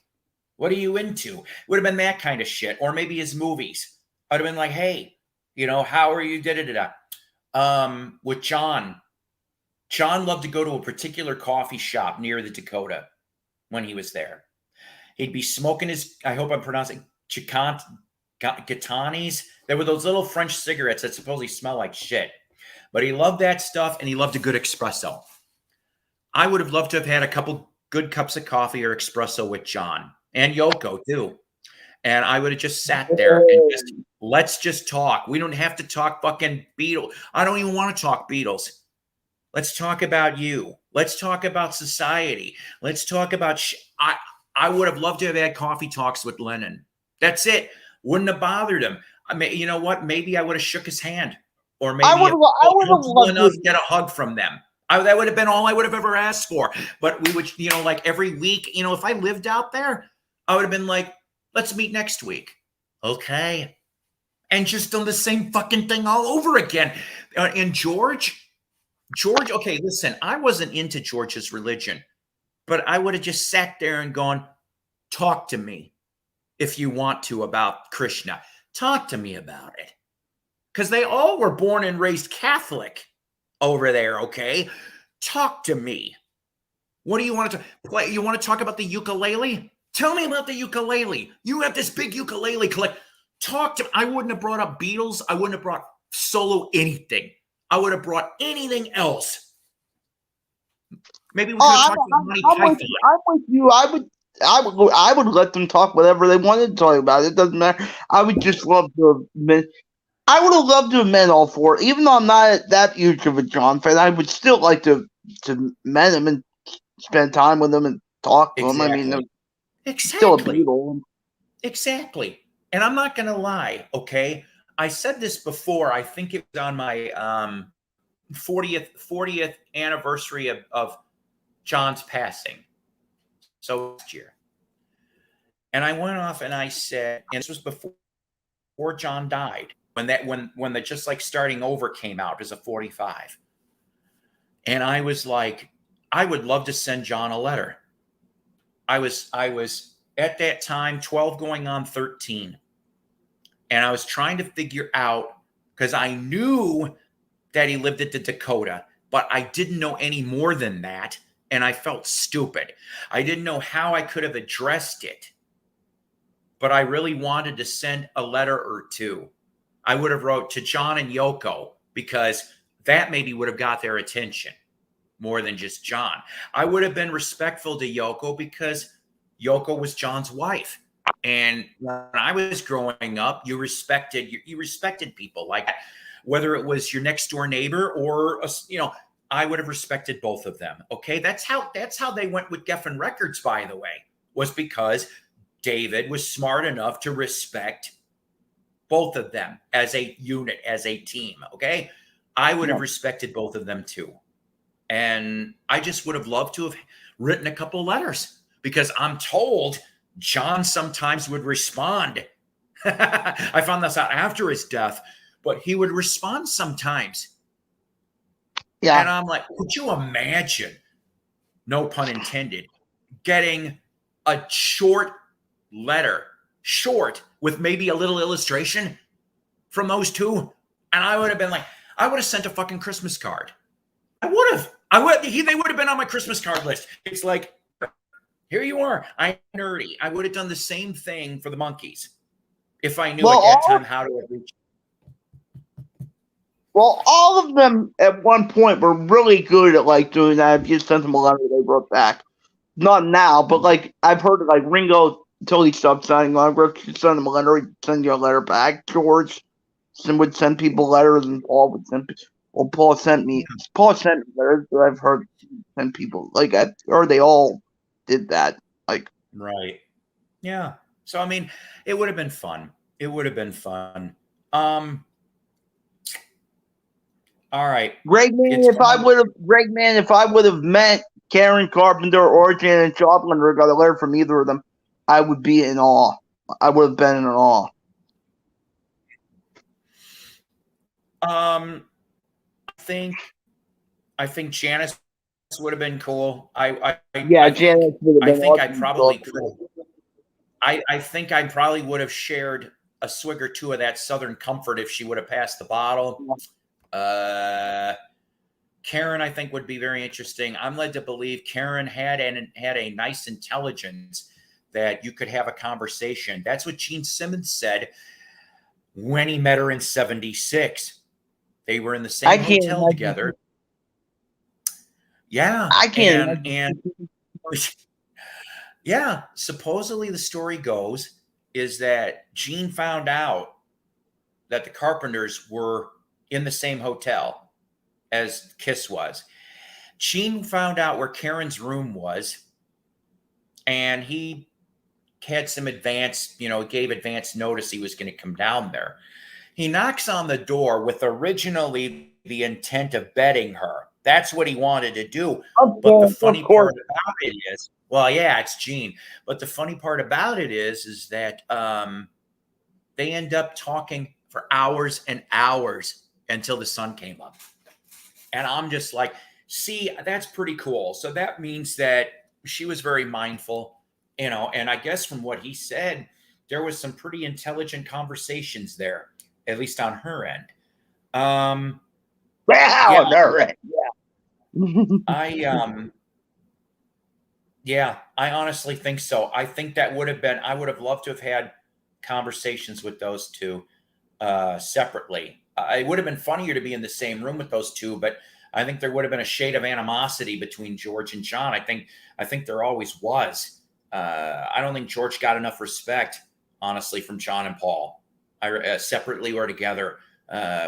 What are you into? Would have been that kind of shit. Or maybe his movies. I'd have been like, hey, how are you? With John. John loved to go to a particular coffee shop near the Dakota when he was there. He'd be smoking his, I hope I'm pronouncing, Gitanis. There were those little French cigarettes that supposedly smell like shit. But he loved that stuff, and he loved a good espresso. I would have loved to have had a couple good cups of coffee or espresso with John. And Yoko, too. And I would have just sat there and let's just talk. We don't have to talk fucking Beatles. I don't even want to talk Beatles. Let's talk about you. Let's talk about society. Let's talk about I would have loved to have had coffee talks with Lennon. That's it. Wouldn't have bothered him. I mean, you know what? Maybe I would have shook his hand. Or maybe I would have loved enough to get a hug from them. That would have been all I would have ever asked for. But we would, like every week, if I lived out there, I would have been like, let's meet next week. Okay. And just done the same fucking thing all over again. And George, okay, listen, I wasn't into George's religion, but I would have just sat there and gone, talk to me if you want to about Krishna. Talk to me about it. Because they all were born and raised Catholic over there, okay? Talk to me. What do you want to play? You want to talk about the ukulele? Tell me about the ukulele. You have this big ukulele collect. Talk to me. I wouldn't have brought up Beatles. I wouldn't have brought solo anything. I would have brought anything else. Maybe we could have talked about Monty Python. I'm with you. I would let them talk whatever they wanted to talk about. It doesn't matter. I would just love to admit. I would have loved to have met all four. Even though I'm not that huge of a John fan, I would still like to met him and spend time with him and talk to him. I mean, still a Beatle. Exactly. And I'm not going to lie, okay? I said this before. I think it was on my 40th anniversary of John's passing. So last year. And I went off and I said, and this was before John died, when the Just Like Starting Over came out as a 45. And I was like, I would love to send John a letter. I was at that time 12 going on 13. And I was trying to figure out, because I knew that he lived at the Dakota, but I didn't know any more than that. And I felt stupid. I didn't know how I could have addressed it. But I really wanted to send a letter or two. I would have wrote to John and Yoko, because that maybe would have got their attention. more than just John. I would have been respectful to Yoko because Yoko was John's wife. And when I was growing up, you respected people like that. Whether it was your next door neighbor or I would have respected both of them. Okay, that's how they went with Geffen Records, by the way, was because David was smart enough to respect both of them as a unit, as a team. Okay, I would have respected both of them too, and I just would have loved to have written a couple letters because I'm told John sometimes would respond. I found this out after his death, but he would respond sometimes. Yeah. And I'm like, could you imagine, no pun intended, getting a short letter, short with maybe a little illustration from those two? And I would have been like, I would have sent a fucking Christmas card. They would have been on my Christmas card list. It's like, here you are. I'm nerdy. I would have done the same thing for the Monkees if I knew at that time how to reach. Well, all of them at one point were really good at like doing that. If you sent them a letter, they wrote back. Not now, but like I've heard like Ringo until he stopped signing autographs, you send him a letter, he'd send you a letter back. George would send people letters, and Paul would send. Well, Paul sent me letters that I've heard send people like or they all did that. Like right, yeah. So I mean, it would have been fun. It would have been fun. All right, Greg Man. If I would have met Karen Carpenter or Janet Joplin or got a letter from either of them, I would be in awe. I would have been in awe. I think Janice would have been cool. Janice would have been. I think I probably would have shared a swig or two of that Southern Comfort if she would have passed the bottle. Karen, I think, would be very interesting. I'm led to believe Karen had a nice intelligence that you could have a conversation. That's what Gene Simmons said when he met her in '76. They were in the same hotel together. Yeah, I can't. And yeah, supposedly the story goes is that Gene found out that the Carpenters were in the same hotel as Kiss was. Gene found out where Karen's room was, and he had some gave advance notice he was going to come down there. He knocks on the door with originally the intent of betting her. That's what he wanted to do. But the funny part about it is, well, yeah, it's Gene. But the funny part about it is that they end up talking for hours and hours until the sun came up. And I'm just like, see, that's pretty cool. So that means that she was very mindful, and I guess from what he said, there was some pretty intelligent conversations there, at least on her end. On her end. I honestly think so. I think that I would have loved to have had conversations with those two separately. It would have been funnier to be in the same room with those two, but I think there would have been a shade of animosity between George and John. I think there always was. I don't think George got enough respect, honestly, from John and Paul, separately or together,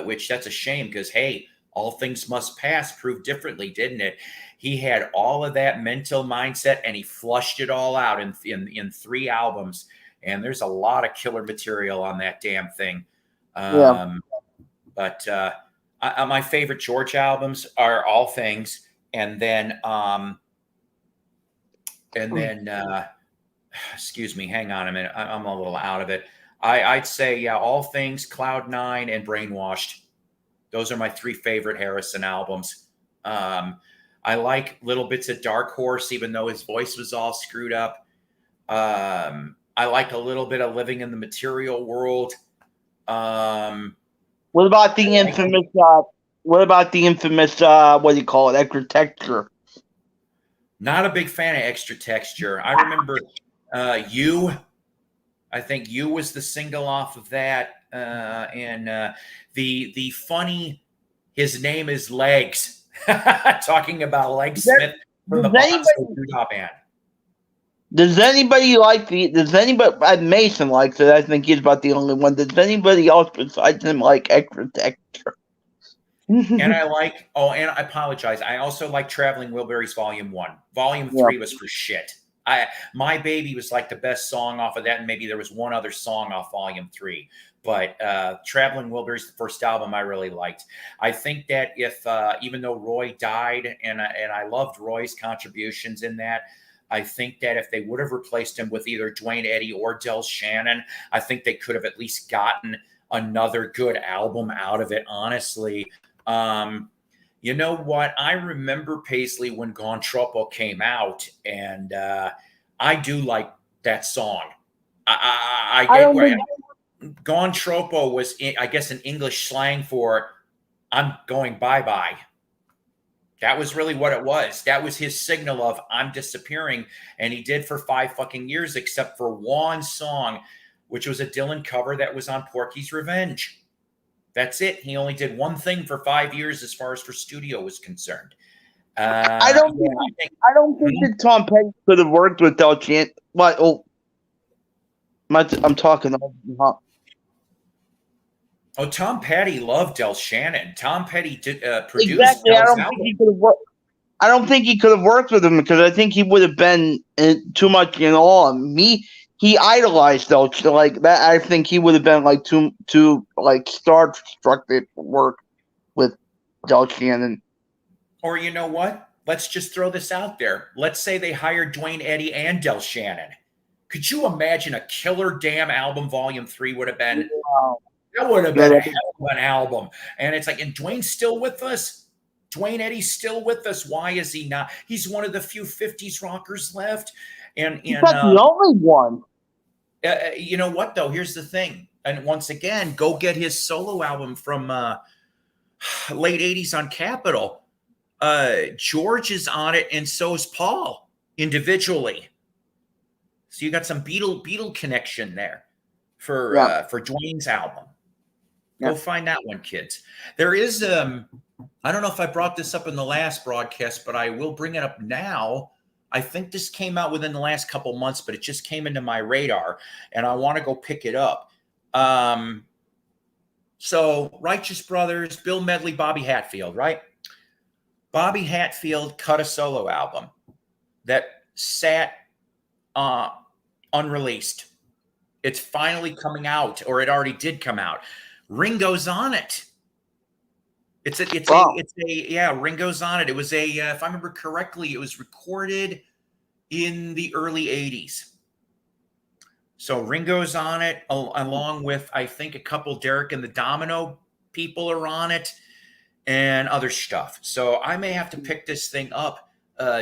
which that's a shame because, hey, all things must pass proved differently, didn't it? He had all of that mental mindset and he flushed it all out in 3 albums. And there's a lot of killer material on that damn thing. But my favorite George albums are All Things, and then excuse me, hang on a minute, I'm a little out of it. I'd say All Things, Cloud 9, and Brainwashed. Those are my 3 favorite Harrison albums. I like little bits of Dark Horse, even though his voice was all screwed up. I like a little bit of Living in the Material World. What about the infamous? What do you call it? Extra Texture. Not a big fan of Extra Texture. I remember You. I think You was the single off of that, and the funny. His Name Is Legs. Talking about Leg Smith from the Doodah Band. Does anybody like does anybody, Mason likes it, I think he's about the only one. Does anybody else besides him like Extra Texture? And I like, and I apologize, I also like Traveling Wilburys Volume 1. Volume 3 was for shit. My Baby was like the best song off of that, and maybe there was one other song off Volume 3. But Traveling Wilburys, the first album, I really liked. I think that if, even though Roy died, and I loved Roy's contributions in that, I think that if they would have replaced him with either Dwayne Eddy or Del Shannon, I think they could have at least gotten another good album out of it, honestly. You know what? I remember Paisley when Gone Troppo came out, and I do like that song. Gone Troppo was, I guess, an English slang for I'm going bye-bye. That was really what it was. That was his signal of I'm disappearing. And he did for 5 fucking years, except for one song, which was a Dylan cover that was on Porky's Revenge. That's it. He only did one thing for 5 years as far as for studio was concerned. I don't think that Tom Petty could have worked with Del Shannon. I'm talking. Tom Petty loved Del Shannon. Tom Petty produced. Exactly. I don't think he could have worked with him because I think he would have been too much in awe. He idolized Del like that. I think he would have been like too like starstruck to work with Del Shannon. Or you know what? Let's just throw this out there. Let's say they hired Dwayne Eddy and Del Shannon. Could you imagine a killer damn album? Volume 3 would have been. Wow. That would have been a hell of an album. And it's like, and Dwayne's still with us? Dwayne Eddy's still with us. Why is he not? He's one of the few 50s rockers left. And he's not the only one. You know what, though? Here's the thing. And once again, go get his solo album from late 80s on Capitol. George is on it, and so is Paul individually. So you got some Beatle connection there for Dwayne's album. Go find that one, kids. There is, I don't know if I brought this up in the last broadcast, but I will bring it up now. I think this came out within the last couple months, but it just came into my radar, and I want to go pick it up. So Righteous Brothers, Bill Medley, Bobby Hatfield, right? Bobby Hatfield cut a solo album that sat unreleased. It's finally coming out, or it already did come out. Ringo's on it. Ringo's on it. It was if I remember correctly, it was recorded in the early 80s. So Ringo's on it, along with, I think, a couple Derek and the Domino people are on it, and other stuff. So I may have to pick this thing up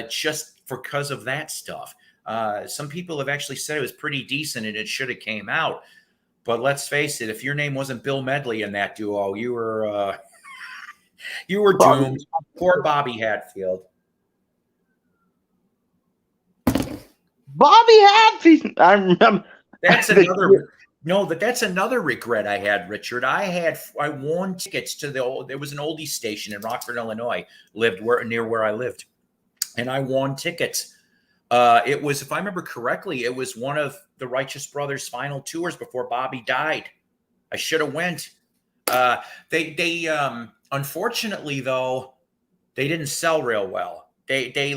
just because of that stuff. Some people have actually said it was pretty decent and it should have came out. But let's face it, if your name wasn't Bill Medley in that duo, you were doomed. Poor Bobby Hatfield. Bobby Hatfield. I remember. That's another regret I had, Richard. I won tickets to there was an oldie station in Rockford, Illinois, near where I lived. And I won tickets. It was, if I remember correctly, it was one of the Righteous Brothers' final tours before Bobby died. I should have went. They unfortunately though, they didn't sell real well. They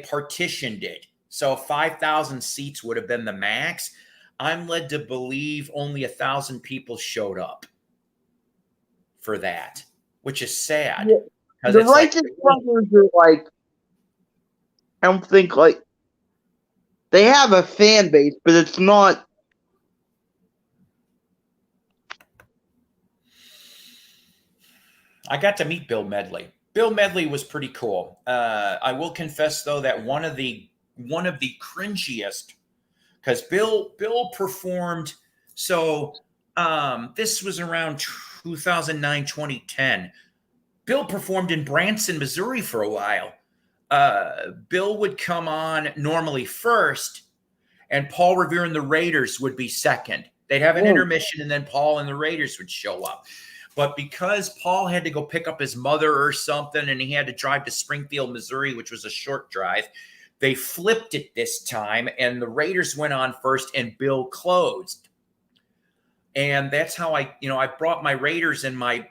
partitioned it. So 5,000 seats would have been the max. I'm led to believe only 1,000 people showed up for that, which is sad. Yeah. The Righteous Brothers are like, I don't think they have a fan base, but it's not. I got to meet Bill Medley. Bill Medley was pretty cool. I will confess though that one of the cringiest, because Bill performed. So this was around 2009, 2010. Bill performed in Branson, Missouri for a while. Bill would come on normally first, and Paul Revere and the Raiders would be second. They'd have an intermission, and then Paul and the Raiders would show up. But because Paul had to go pick up his mother or something, and he had to drive to Springfield, Missouri, which was a short drive, they flipped it this time, and the Raiders went on first, and Bill closed. And that's how I brought my Raiders and my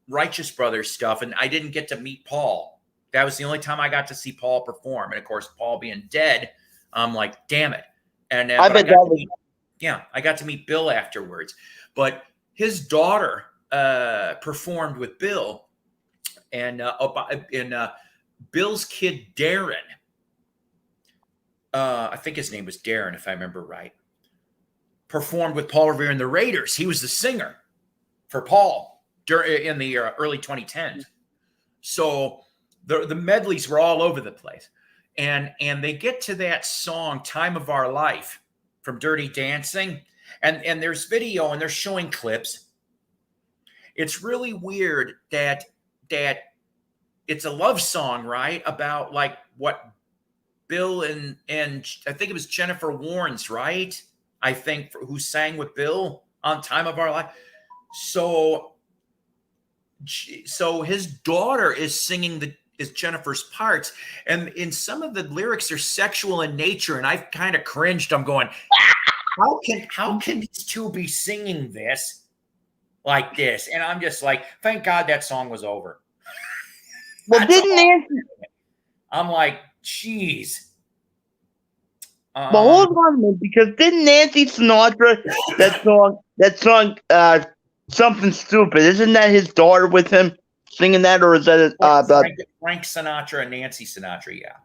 Righteous Brothers stuff, and I didn't get to meet Paul. That was the only time I got to see Paul perform. And of course, Paul being dead, I'm like, damn it. And I got to meet Bill afterwards. But his daughter performed with Bill, and Bill's kid Darren. I think his name was Darren, if I remember right. Performed with Paul Revere and the Raiders. He was the singer for Paul in the early 2010s. So the medleys were all over the place. And they get to that song, Time of Our Life, from Dirty Dancing. And there's video, and they're showing clips. It's really weird that it's a love song, right? About like what Bill and I think it was Jennifer Warnes, right? I think who sang with Bill on Time of Our Life. So his daughter is singing is Jennifer's parts, and in some of the lyrics are sexual in nature, and I've kind of cringed. I'm going, how can these two be singing this like this? And I'm just like, thank God that song was over. Well, didn't Nancy? I'm like, geez. Well, hold on a minute, because didn't Nancy Sinatra that song, Something Stupid? Isn't that his daughter with him singing that, or is that Frank Sinatra and Nancy Sinatra? Yeah,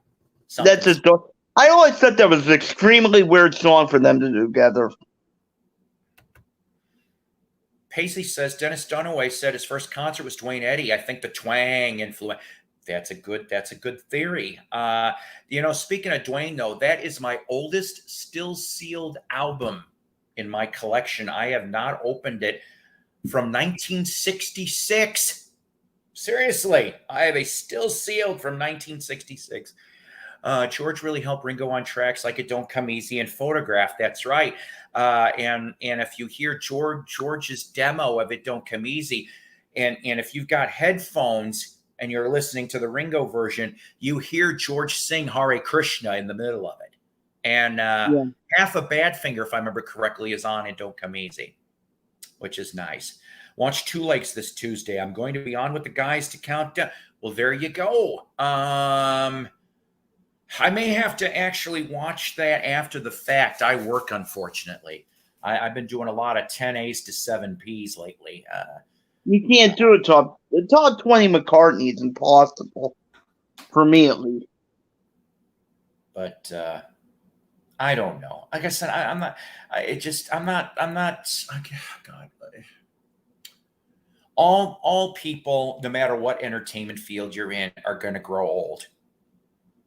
that's his daughter. I always thought that was an extremely weird song for them to do together. Paisley says Dennis Dunaway said his first concert was Dwayne Eddy. I think the twang influence. That's a good theory. Speaking of Dwayne, though, that is my oldest still sealed album in my collection. I have not opened it from 1966. Seriously, I have a still sealed from 1966. George really helped Ringo on tracks like It Don't Come Easy and Photograph. That's right. And if you hear George's demo of It Don't Come Easy, and if you've got headphones and you're listening to the Ringo version, you hear George sing Hare Krishna in the middle of it. And Half a Badfinger, if I remember correctly, is on It Don't Come Easy, which is nice. Watch Two Legs this Tuesday. I'm going to be on with the guys to count down. Well, there you go. I may have to actually watch that after the fact. I work, unfortunately. I've been doing a lot of 10As to 7Ps lately. You can't do it top 20 McCartney is impossible for me, at least. But I don't know. Like I said, I'm not. God. All people, no matter what entertainment field you're in, are going to grow old.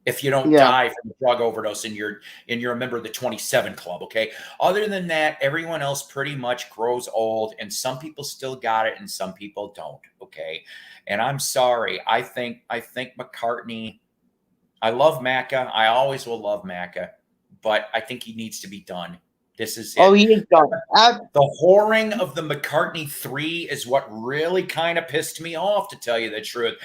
If you don't die from a drug overdose and you're a member of the 27 Club, okay? Other than that, everyone else pretty much grows old, and some people still got it and some people don't, okay? And I'm sorry. I think McCartney, I love Macca. I always will love Macca, but I think he needs to be done. This is it. Oh, he is done. The whoring of the McCartney 3 is what really kind of pissed me off, to tell you the truth.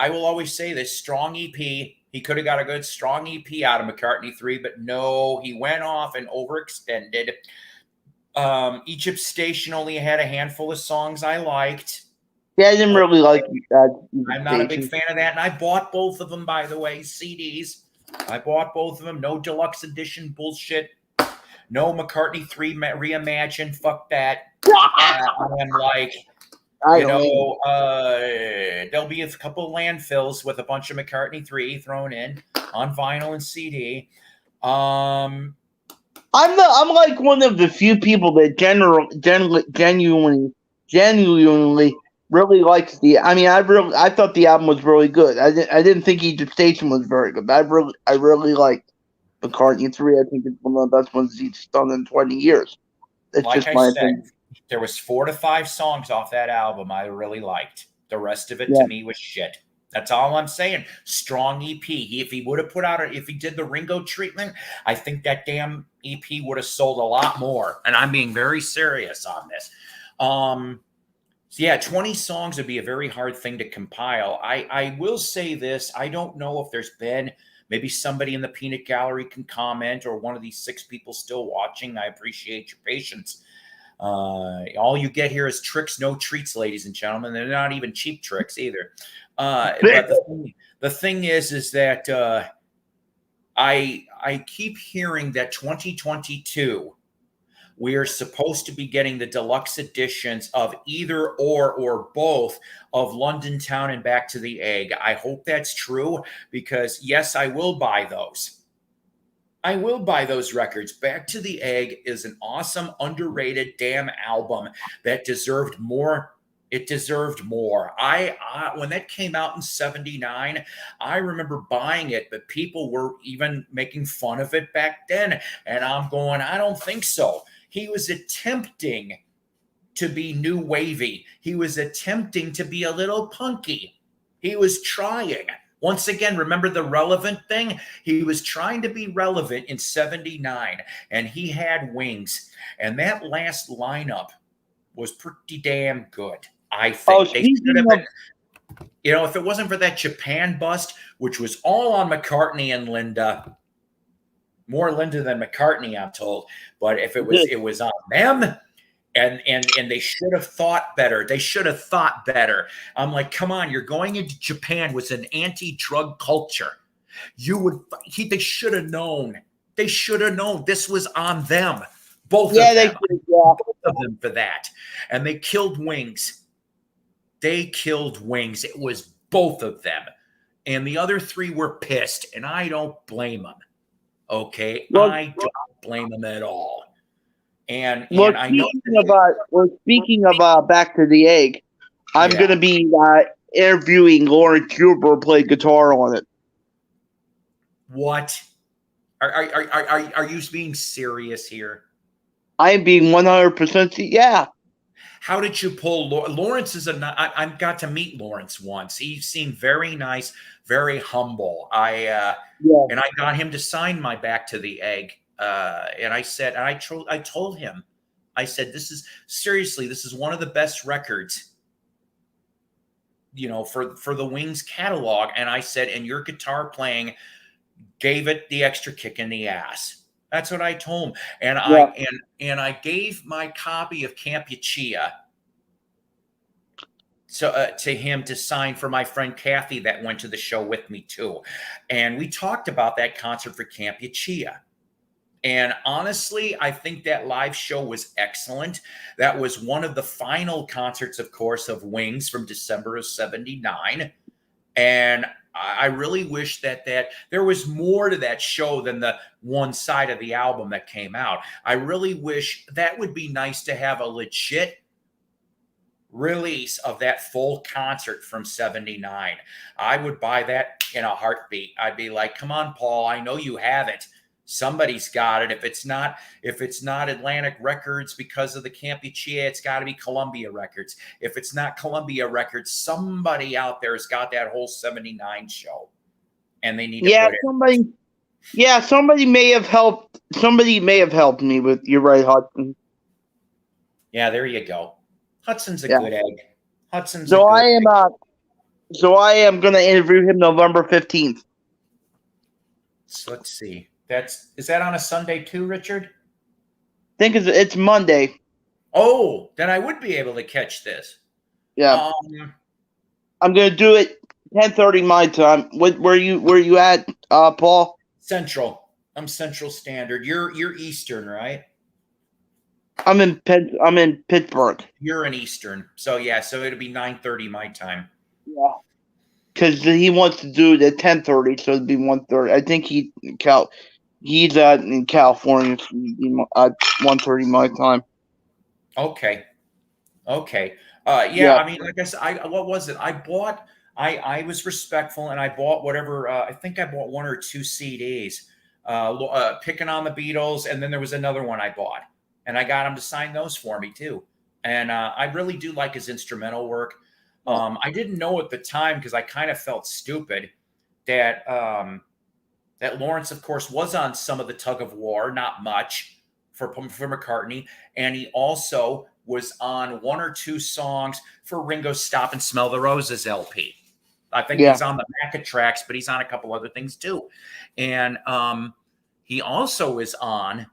I will always say this, strong EP. He could have got a good strong EP out of McCartney 3, but no, he went off and overextended. Egypt Station only had a handful of songs I liked. Yeah, I didn't really like that. I'm not a big fan of that, and I bought both of them, by the way, CDs. I bought both of them. No deluxe edition bullshit. No McCartney 3 reimagined. Fuck that. I'm like... there'll be a couple of landfills with a bunch of McCartney 3 thrown in on vinyl and CD. I'm like one of the few people that genuinely really likes the. I mean, I thought the album was really good. I didn't think Egypt Station was very good, but I really liked McCartney 3. I think it's one of the best ones he's done in 20 years. That's like just my I said, opinion. There was 4 to 5 songs off that album I really liked. The rest of it to me was shit. That's all I'm saying. Strong EP. If he would have if he did the Ringo treatment, I think that damn EP would have sold a lot more. And I'm being very serious on this. So yeah, 20 songs would be a very hard thing to compile. I will say this. I don't know if there's been, maybe somebody in the peanut gallery can comment, or one of these 6 people still watching. I appreciate your patience. All you get here is tricks, no treats, ladies and gentlemen. They're not even cheap tricks either. But the thing is that I keep hearing that 2022, we are supposed to be getting the deluxe editions of either or both of London Town and Back to the Egg. I hope that's true, because yes, I will buy those. I will buy those records. Back to the Egg is an awesome, underrated damn album that deserved more. It deserved more. I when that came out in 79, I remember buying it, but people were even making fun of it back then. And I'm going, I don't think so. He was attempting to be new wavy. He was attempting to be a little punky. He was trying. Once again, remember the relevant thing? He was trying to be relevant in 79, and he had wings. And that last lineup was pretty damn good. I think they should have been, if it wasn't for that Japan bust, which was all on McCartney and Linda, more Linda than McCartney, I'm told. But if it was on them, and they should have thought better. They should have thought better. I'm like, come on, you're going into Japan with an anti-drug culture. They should have known. They should have known this was on them. Both of them. Both of them for that. And they killed Wings. They killed Wings. It was both of them. And the other 3 were pissed, and I don't blame them. Okay? I don't blame them at all. And I know speaking of Back to the Egg, I'm going to be interviewing Lawrence Huber, play guitar on it. What? Are you being serious here? I am being 100%. Yeah. How did you pull Lawrence? I got to meet Lawrence once. He seemed very nice, very humble. And I got him to sign my Back to the Egg. And I said, and I told him, I said, this is one of the best records, for the Wings catalog. And I said, and your guitar playing gave it the extra kick in the ass. That's what I told him. And I gave my copy of Campuchia to him to sign for my friend Kathy that went to the show with me too. And we talked about that concert for Campuchia. And honestly, I think that live show was excellent. That was one of the final concerts, of course, of Wings from December of 79. And I really wish that there was more to that show than the one side of the album that came out. I really wish that would be nice to have a legit release of that full concert from 79. I would buy that in a heartbeat. I'd be like, come on, Paul, I know you have it. Somebody's got it. If it's not Atlantic Records because of the Campuchia, it's got to be Columbia Records. If it's not Columbia Records, somebody out there has got that whole 79 show, and they need to put it. Somebody may have helped. Somebody may have helped me with. You're right, Hudson. Yeah, there you go. Hudson's a good egg. Hudson's. So I am going to interview him November 15th. So let's see. Is that on a Sunday too, Richard? I think it's Monday. Oh, then I would be able to catch this. Yeah. I'm gonna do it 10:30 my time. Where you at, Paul? Central. I'm Central Standard. You're Eastern, right? I'm in Pittsburgh. You're in Eastern. So yeah, so it'll be 9:30 my time. Yeah. Because he wants to do it at 10:30, so it'd be 1:30. I think he's in California, so at 1:30 my time. Okay. I mean, like I said, what was it? I was respectful, and I bought whatever. I think I bought 1 or 2 CDs, picking on the Beatles, and then there was another one I bought, and I got him to sign those for me too. And I really do like his instrumental work. I didn't know at the time, because I kind of felt stupid that Lawrence, of course, was on some of the Tug of War, not much, for McCartney, and he also was on 1 or 2 songs for Ringo's Stop and Smell the Roses LP. I think he's on the Macca tracks, but he's on a couple other things too. And he also is on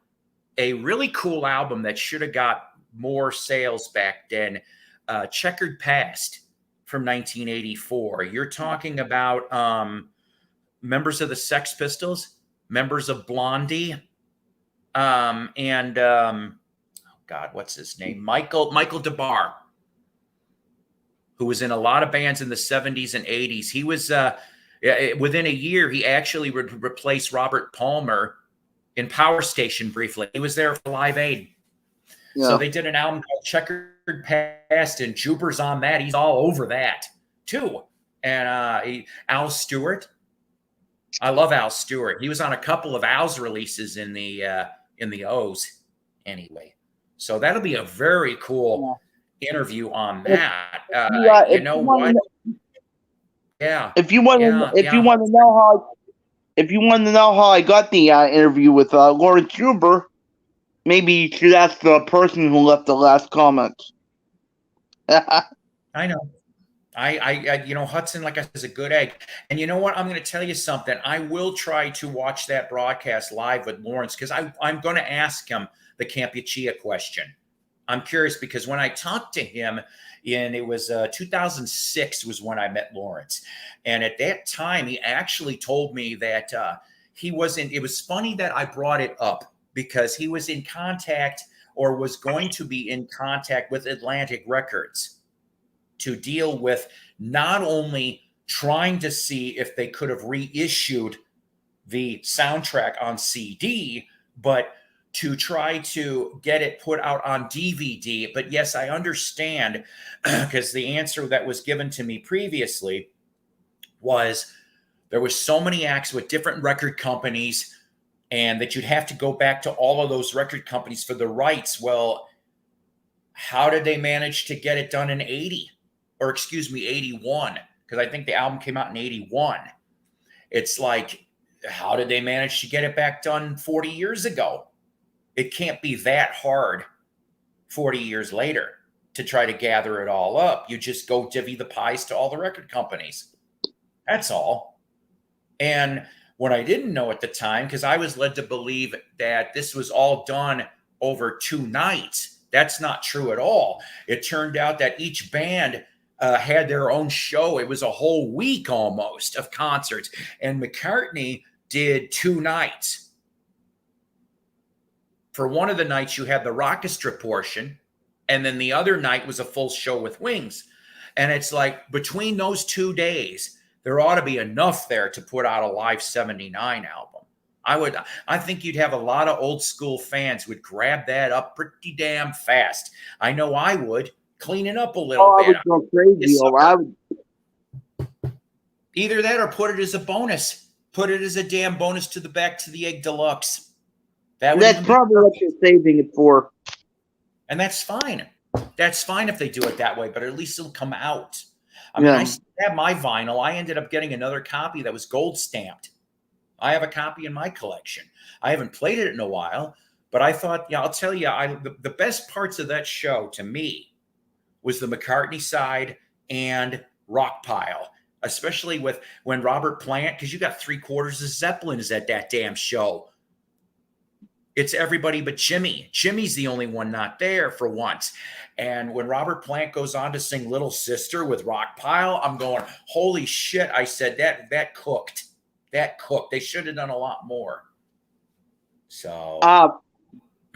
a really cool album that should have got more sales back then, Checkered Past from 1984. You're talking about members of the Sex Pistols, members of Blondie, and God, what's his name? Michael DeBar, who was in a lot of bands in the 70s and 80s. He was within a year, he actually would replace Robert Palmer in Power Station briefly. He was there for Live Aid. Yeah. So they did an album called Checkered Past, and Juber's on that. He's all over that too. And Al Stewart. I love Al Stewart. He was on a couple of Al's releases in the O's anyway. So that'll be a very cool interview on that. You know what? Yeah. If you want to know how I got the interview with Lawrence Juber, maybe you should ask the person who left the last comment. I know. I Hudson, like I said, is a good egg. And you know what? I'm going to tell you something. I will try to watch that broadcast live with Lawrence, because I'm going to ask him the Campuchia question. I'm curious, because when I talked to him it was 2006 was when I met Lawrence. And at that time, he actually told me that it was funny that I brought it up, because he was in contact, or was going to be in contact, with Atlantic Records to deal with not only trying to see if they could have reissued the soundtrack on CD, but to try to get it put out on DVD. But yes, I understand, because the answer that was given to me previously was there was so many acts with different record companies, and that you'd have to go back to all of those record companies for the rights. Well, how did they manage to get it done in 81? Because I think the album came out in 81. It's like, how did they manage to get it back done 40 years ago? It can't be that hard 40 years later to try to gather it all up. You just go divvy the pies to all the record companies. That's all. And what I didn't know at the time, because I was led to believe that this was all done over 2 nights. That's not true at all. It turned out that each band had their own show. It was a whole week almost of concerts. And McCartney did 2 nights. For one of the nights, you had the Rockestra portion, and then the other night was a full show with Wings. And it's like, between those 2 days, there ought to be enough there to put out a live 79 album. I think you'd have a lot of old school fans who would grab that up pretty damn fast. I know I would. Clean it up a little bit. I would go crazy. Either that, or put it as a bonus. Put it as a damn bonus to the Back to the Egg Deluxe. That's probably what you're saving it for. And that's fine. That's fine if they do it that way, but at least it'll come out. I mean, I still have my vinyl. I ended up getting another copy that was gold stamped. I have a copy in my collection. I haven't played it in a while, but I thought, I'll tell you, the best parts of that show to me was the McCartney side and Rockpile, especially with when Robert Plant, because you got 3/4 of Zeppelin is at that damn show. It's everybody but Jimmy. Jimmy's the only one not there for once. And when Robert Plant goes on to sing Little Sister with Rockpile, I'm going, holy shit. I said that cooked. That cooked. They should have done a lot more. So.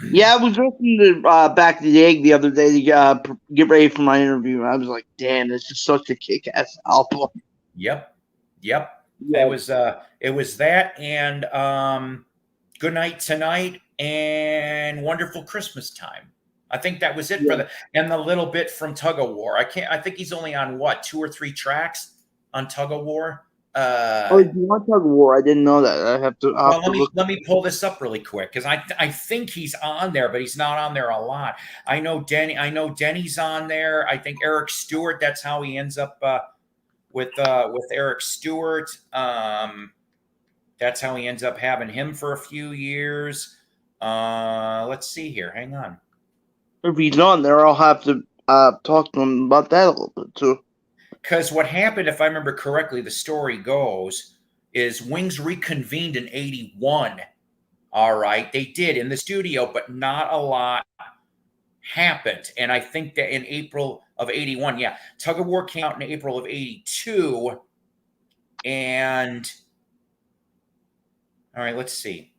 Yeah, I was listening to Back to the Egg the other day to get ready for my interview. And I was like, damn, this is such a kick-ass album. Yep. Yeah. It was that and Good Night Tonight and Wonderful Christmas Time. I think that was it for and the little bit from Tug of War. I think he's only on 2 or 3 tracks on Tug of War. He's on Tug of War. I didn't know that. I have to. Let me pull this up really quick, because I think he's on there, but he's not on there a lot. I know Denny's on there. I think Eric Stewart. That's how he ends up with Eric Stewart. That's how he ends up having him for a few years. Let's see here. Hang on. If he's on there, I'll have to talk to him about that a little bit too. Because what happened, if I remember correctly, the story goes, is Wings reconvened in 81. All right. They did in the studio, but not a lot happened. And I think that in April of 81, yeah, Tug of War came out in April of 82. And all right, let's see.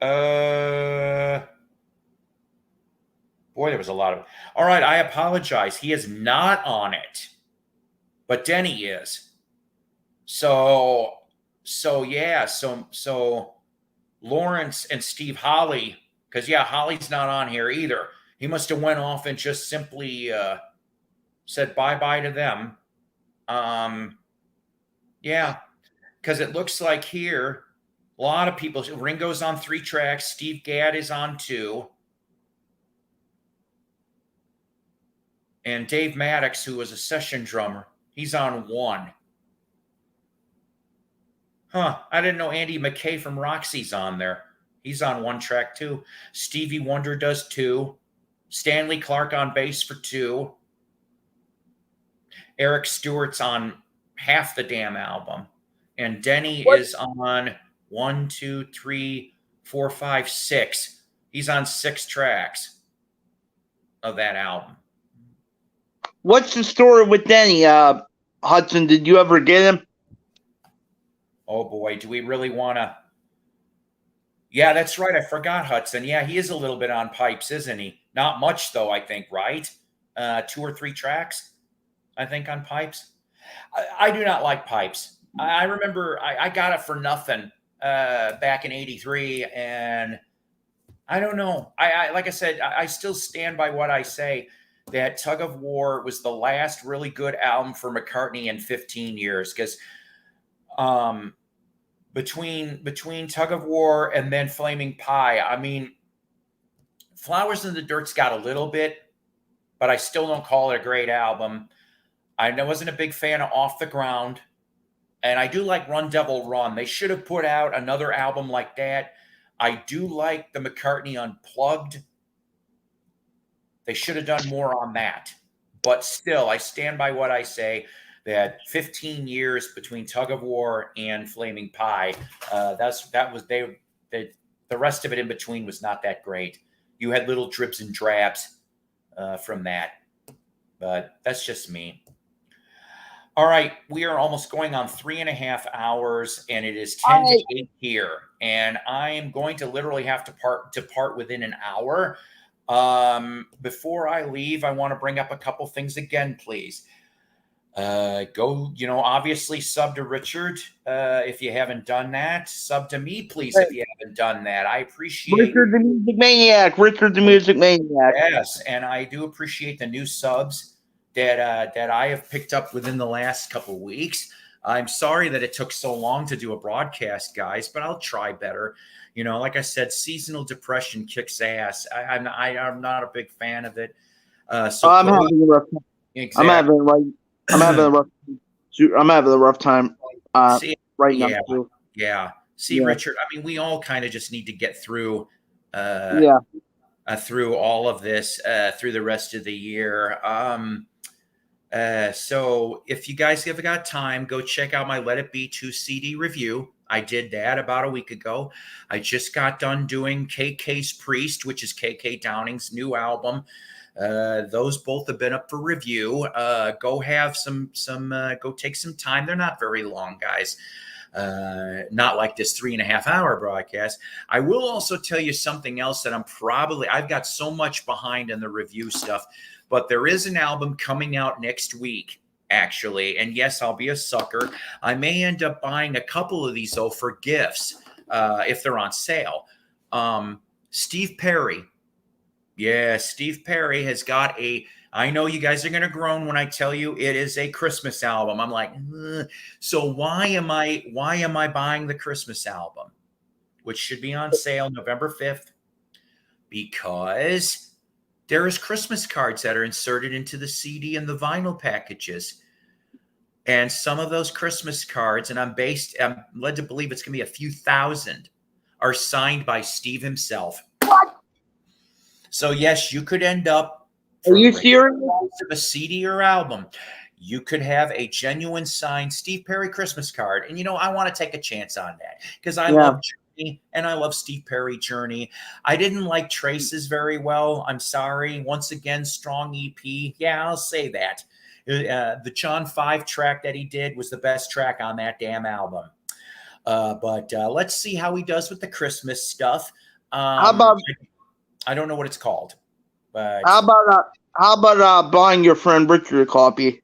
Boy, there was a lot of. All right, I apologize. He is not on it, but Denny is. So yeah, so Lawrence and Steve Holly, because yeah, Holly's not on here either. He must have went off and just simply said bye-bye to them. Yeah, because it looks like here a lot of people. Ringo's on 3 tracks. Steve Gadd is on 2. And Dave Maddox, who was a session drummer, he's on 1. Huh, I didn't know Andy McKay from Roxy's on there. He's on 1 track too. Stevie Wonder does 2. Stanley Clarke on bass for 2. Eric Stewart's on half the damn album. And Denny is on 1, 2, 3, 4, 5, 6. He's on 6 tracks of that album. What's the story with Denny? Hudson, did you ever get him? Oh boy, do we really want to? Yeah, that's right. I forgot Hudson. Yeah, he is a little bit on pipes, isn't he? Not much though, I think, right? 2 or 3 tracks, I think, on pipes. I do not like pipes. I remember I got it for nothing back in '83, and I don't know. I like I said, I still stand by what I say, that Tug of War was the last really good album for McCartney in 15 years, because between Tug of War and then Flaming Pie, I mean, Flowers in the Dirt's got a little bit, but I still don't call it a great album. I wasn't a big fan of Off the Ground, and I do like Run Devil Run. They should have put out another album like that. I do like the McCartney Unplugged. They should have done more on that. But still, I stand by what I say, that 15 years between Tug of War and Flaming Pie, the rest of it in between was not that great. You had little drips and drabs from that, but that's just me. All right, we are almost going on 3.5 hours, and it is 10 to 8 here, and I am going to literally have to depart within an hour. Before I leave, I want to bring up a couple things again, please. Obviously sub to Richard if you haven't done that. Sub to me, please, if you haven't done that. I appreciate Richard the Music Maniac. Richard the Music Maniac. Yes, and I do appreciate the new subs that I have picked up within the last couple of weeks. I'm sorry that it took so long to do a broadcast, guys, but I'll try better. You know, like I said, seasonal depression kicks ass. I'm not a big fan of it. I'm having a rough time. Exactly. I'm having a rough time right now too. Yeah. See, Richard, I mean, we all kind of just need to get through through all of this through the rest of the year. So if you guys have got time, go check out my Let It Be 2 CD review. I did that about a week ago. I just got done doing KK's Priest, which is KK Downing's new album. Those both have been up for review. Go have go take some time. They're not very long, guys. Not like this 3.5 hour broadcast. I will also tell you something else that I've got so much behind in the review stuff, but there is an album coming out next week, actually. And yes, I'll be a sucker. I may end up buying a couple of these though for gifts, if they're on sale. Steve Perry. Yeah, Steve Perry has got I know you guys are going to groan when I tell you it is a Christmas album. I'm like, so why am I buying the Christmas album, which should be on sale November 5th? Because there's Christmas cards that are inserted into the CD and the vinyl packages. And some of those Christmas cards, and I'm led to believe it's going to be a few thousand are signed by Steve himself. What? So yes, you could end up Are you serious? of a CD or album. You could have a genuine signed Steve Perry Christmas card. And, I want to take a chance on that because I love Journey and I love Steve Perry Journey. I didn't like Traces very well. I'm sorry. Once again, strong EP. Yeah, I'll say that. The John 5 track that he did was the best track on that damn album. But let's see how he does with the Christmas stuff. How about? I don't know what it's called. But how about buying your friend Richard a copy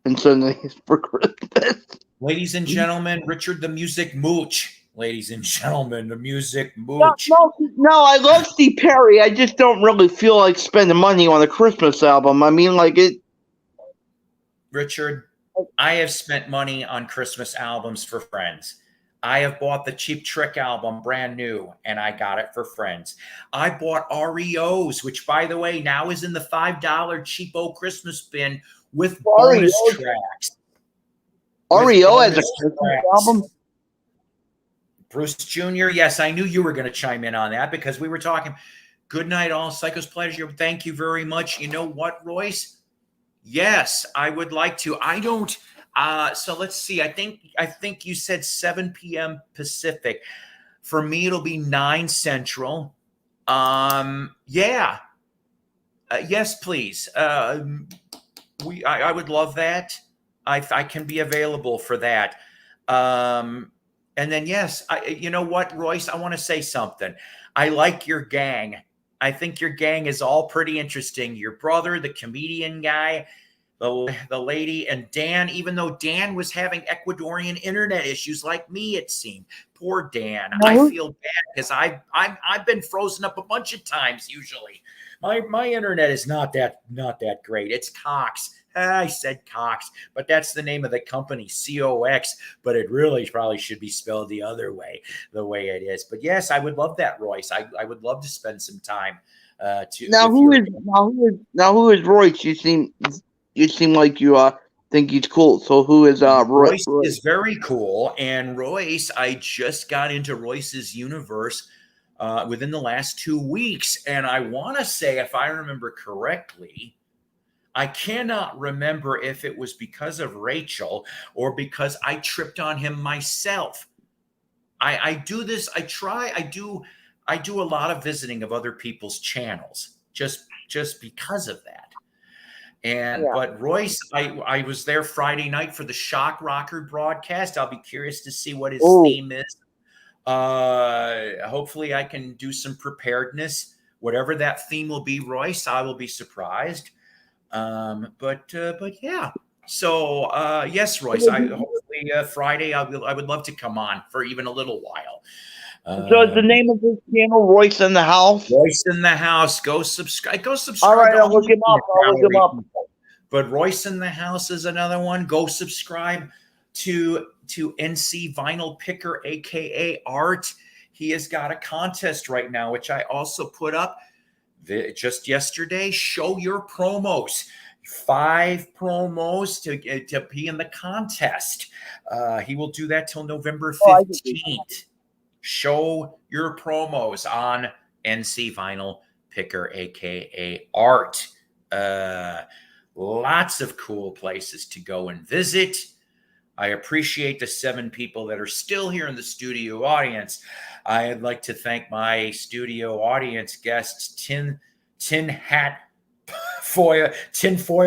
and sending it for Christmas? Ladies and gentlemen, Richard the Music Mooch. Ladies and gentlemen, the Music Mooch. No, I love Steve Perry. I just don't really feel like spending money on a Christmas album. I mean, like it. Richard, I have spent money on Christmas albums for friends. I have bought the Cheap Trick album brand new, and I got it for friends. I bought REOs, which, by the way, now is in the $5 cheapo Christmas bin with bonus tracks. REO has a Christmas album? Bruce Jr., yes, I knew you were going to chime in on that because we were talking. Good night, all. Psycho's pleasure. Thank you very much. You know what, Royce? Yes, I would like to. I don't... so let's see. I think you said 7 p.m. Pacific. For me, it'll be 9 Central. Yeah. Yes, please. I would love that. I can be available for that. And then yes, you know what, Royce? I want to say something. I like your gang. I think your gang is all pretty interesting. Your brother, the comedian guy, the lady, and Dan, even though Dan was having Ecuadorian internet issues like me, it seemed. Poor Dan. I feel bad because I've been frozen up a bunch of times usually. My internet is not that great. It's Cox. I said Cox, but that's the name of the company, COX, but it really probably should be spelled the other way, the way it is. But yes, I would love that, Royce. I would love to spend some time who is Royce? You seem like you think he's cool. So who is Royce? Royce is very cool, and Royce, I just got into Royce's universe within the last 2 weeks, and I want to say, if I remember correctly, I cannot remember if it was because of Rachel or because I tripped on him myself. I do this. I do a lot of visiting of other people's channels just because of that. And but Royce, I was there Friday night for the Shock Rocker broadcast. I'll be curious to see what his theme is. Hopefully I can do some preparedness. Whatever that theme will be, Royce, I will be surprised. But yeah. So yes, Royce. Hopefully Friday I would love to come on for even a little while. So is the name of this channel Royce in the House? Royce in the House. Go subscribe. All right, I'll look him up. But Royce in the House is another one. Go subscribe to NC Vinyl Picker, aka Art. He has got a contest right now, which I also put up just yesterday. Show your promos. 5 promos to be in the contest. He will do that till November 15th. Show your promos on NC Vinyl Picker, aka Art. Lots of cool places to go and visit. I appreciate the 7 people that are still here in the studio audience. I'd like to thank my studio audience guests, Tinfoil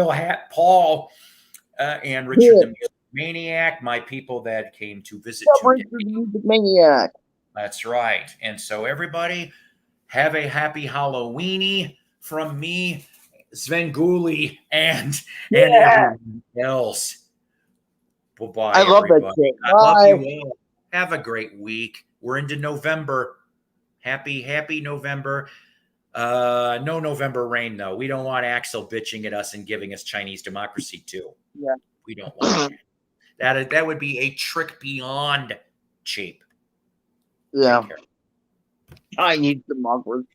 Hat Paul, and Richard the Music Maniac, my people that came to visit today. Richard the Music Maniac. That's right. And so everybody, have a happy Halloweeny from me, Svengoolie, and everyone else. Bye-bye. I love that shit. I love you all. Have a great week. We're into November. Happy November. No November rain, though. We don't want Axel bitching at us and giving us Chinese democracy, too. Yeah. We don't want that. That would be a trick beyond cheap. Yeah. I need democracy.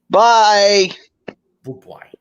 Bye. Bye-bye.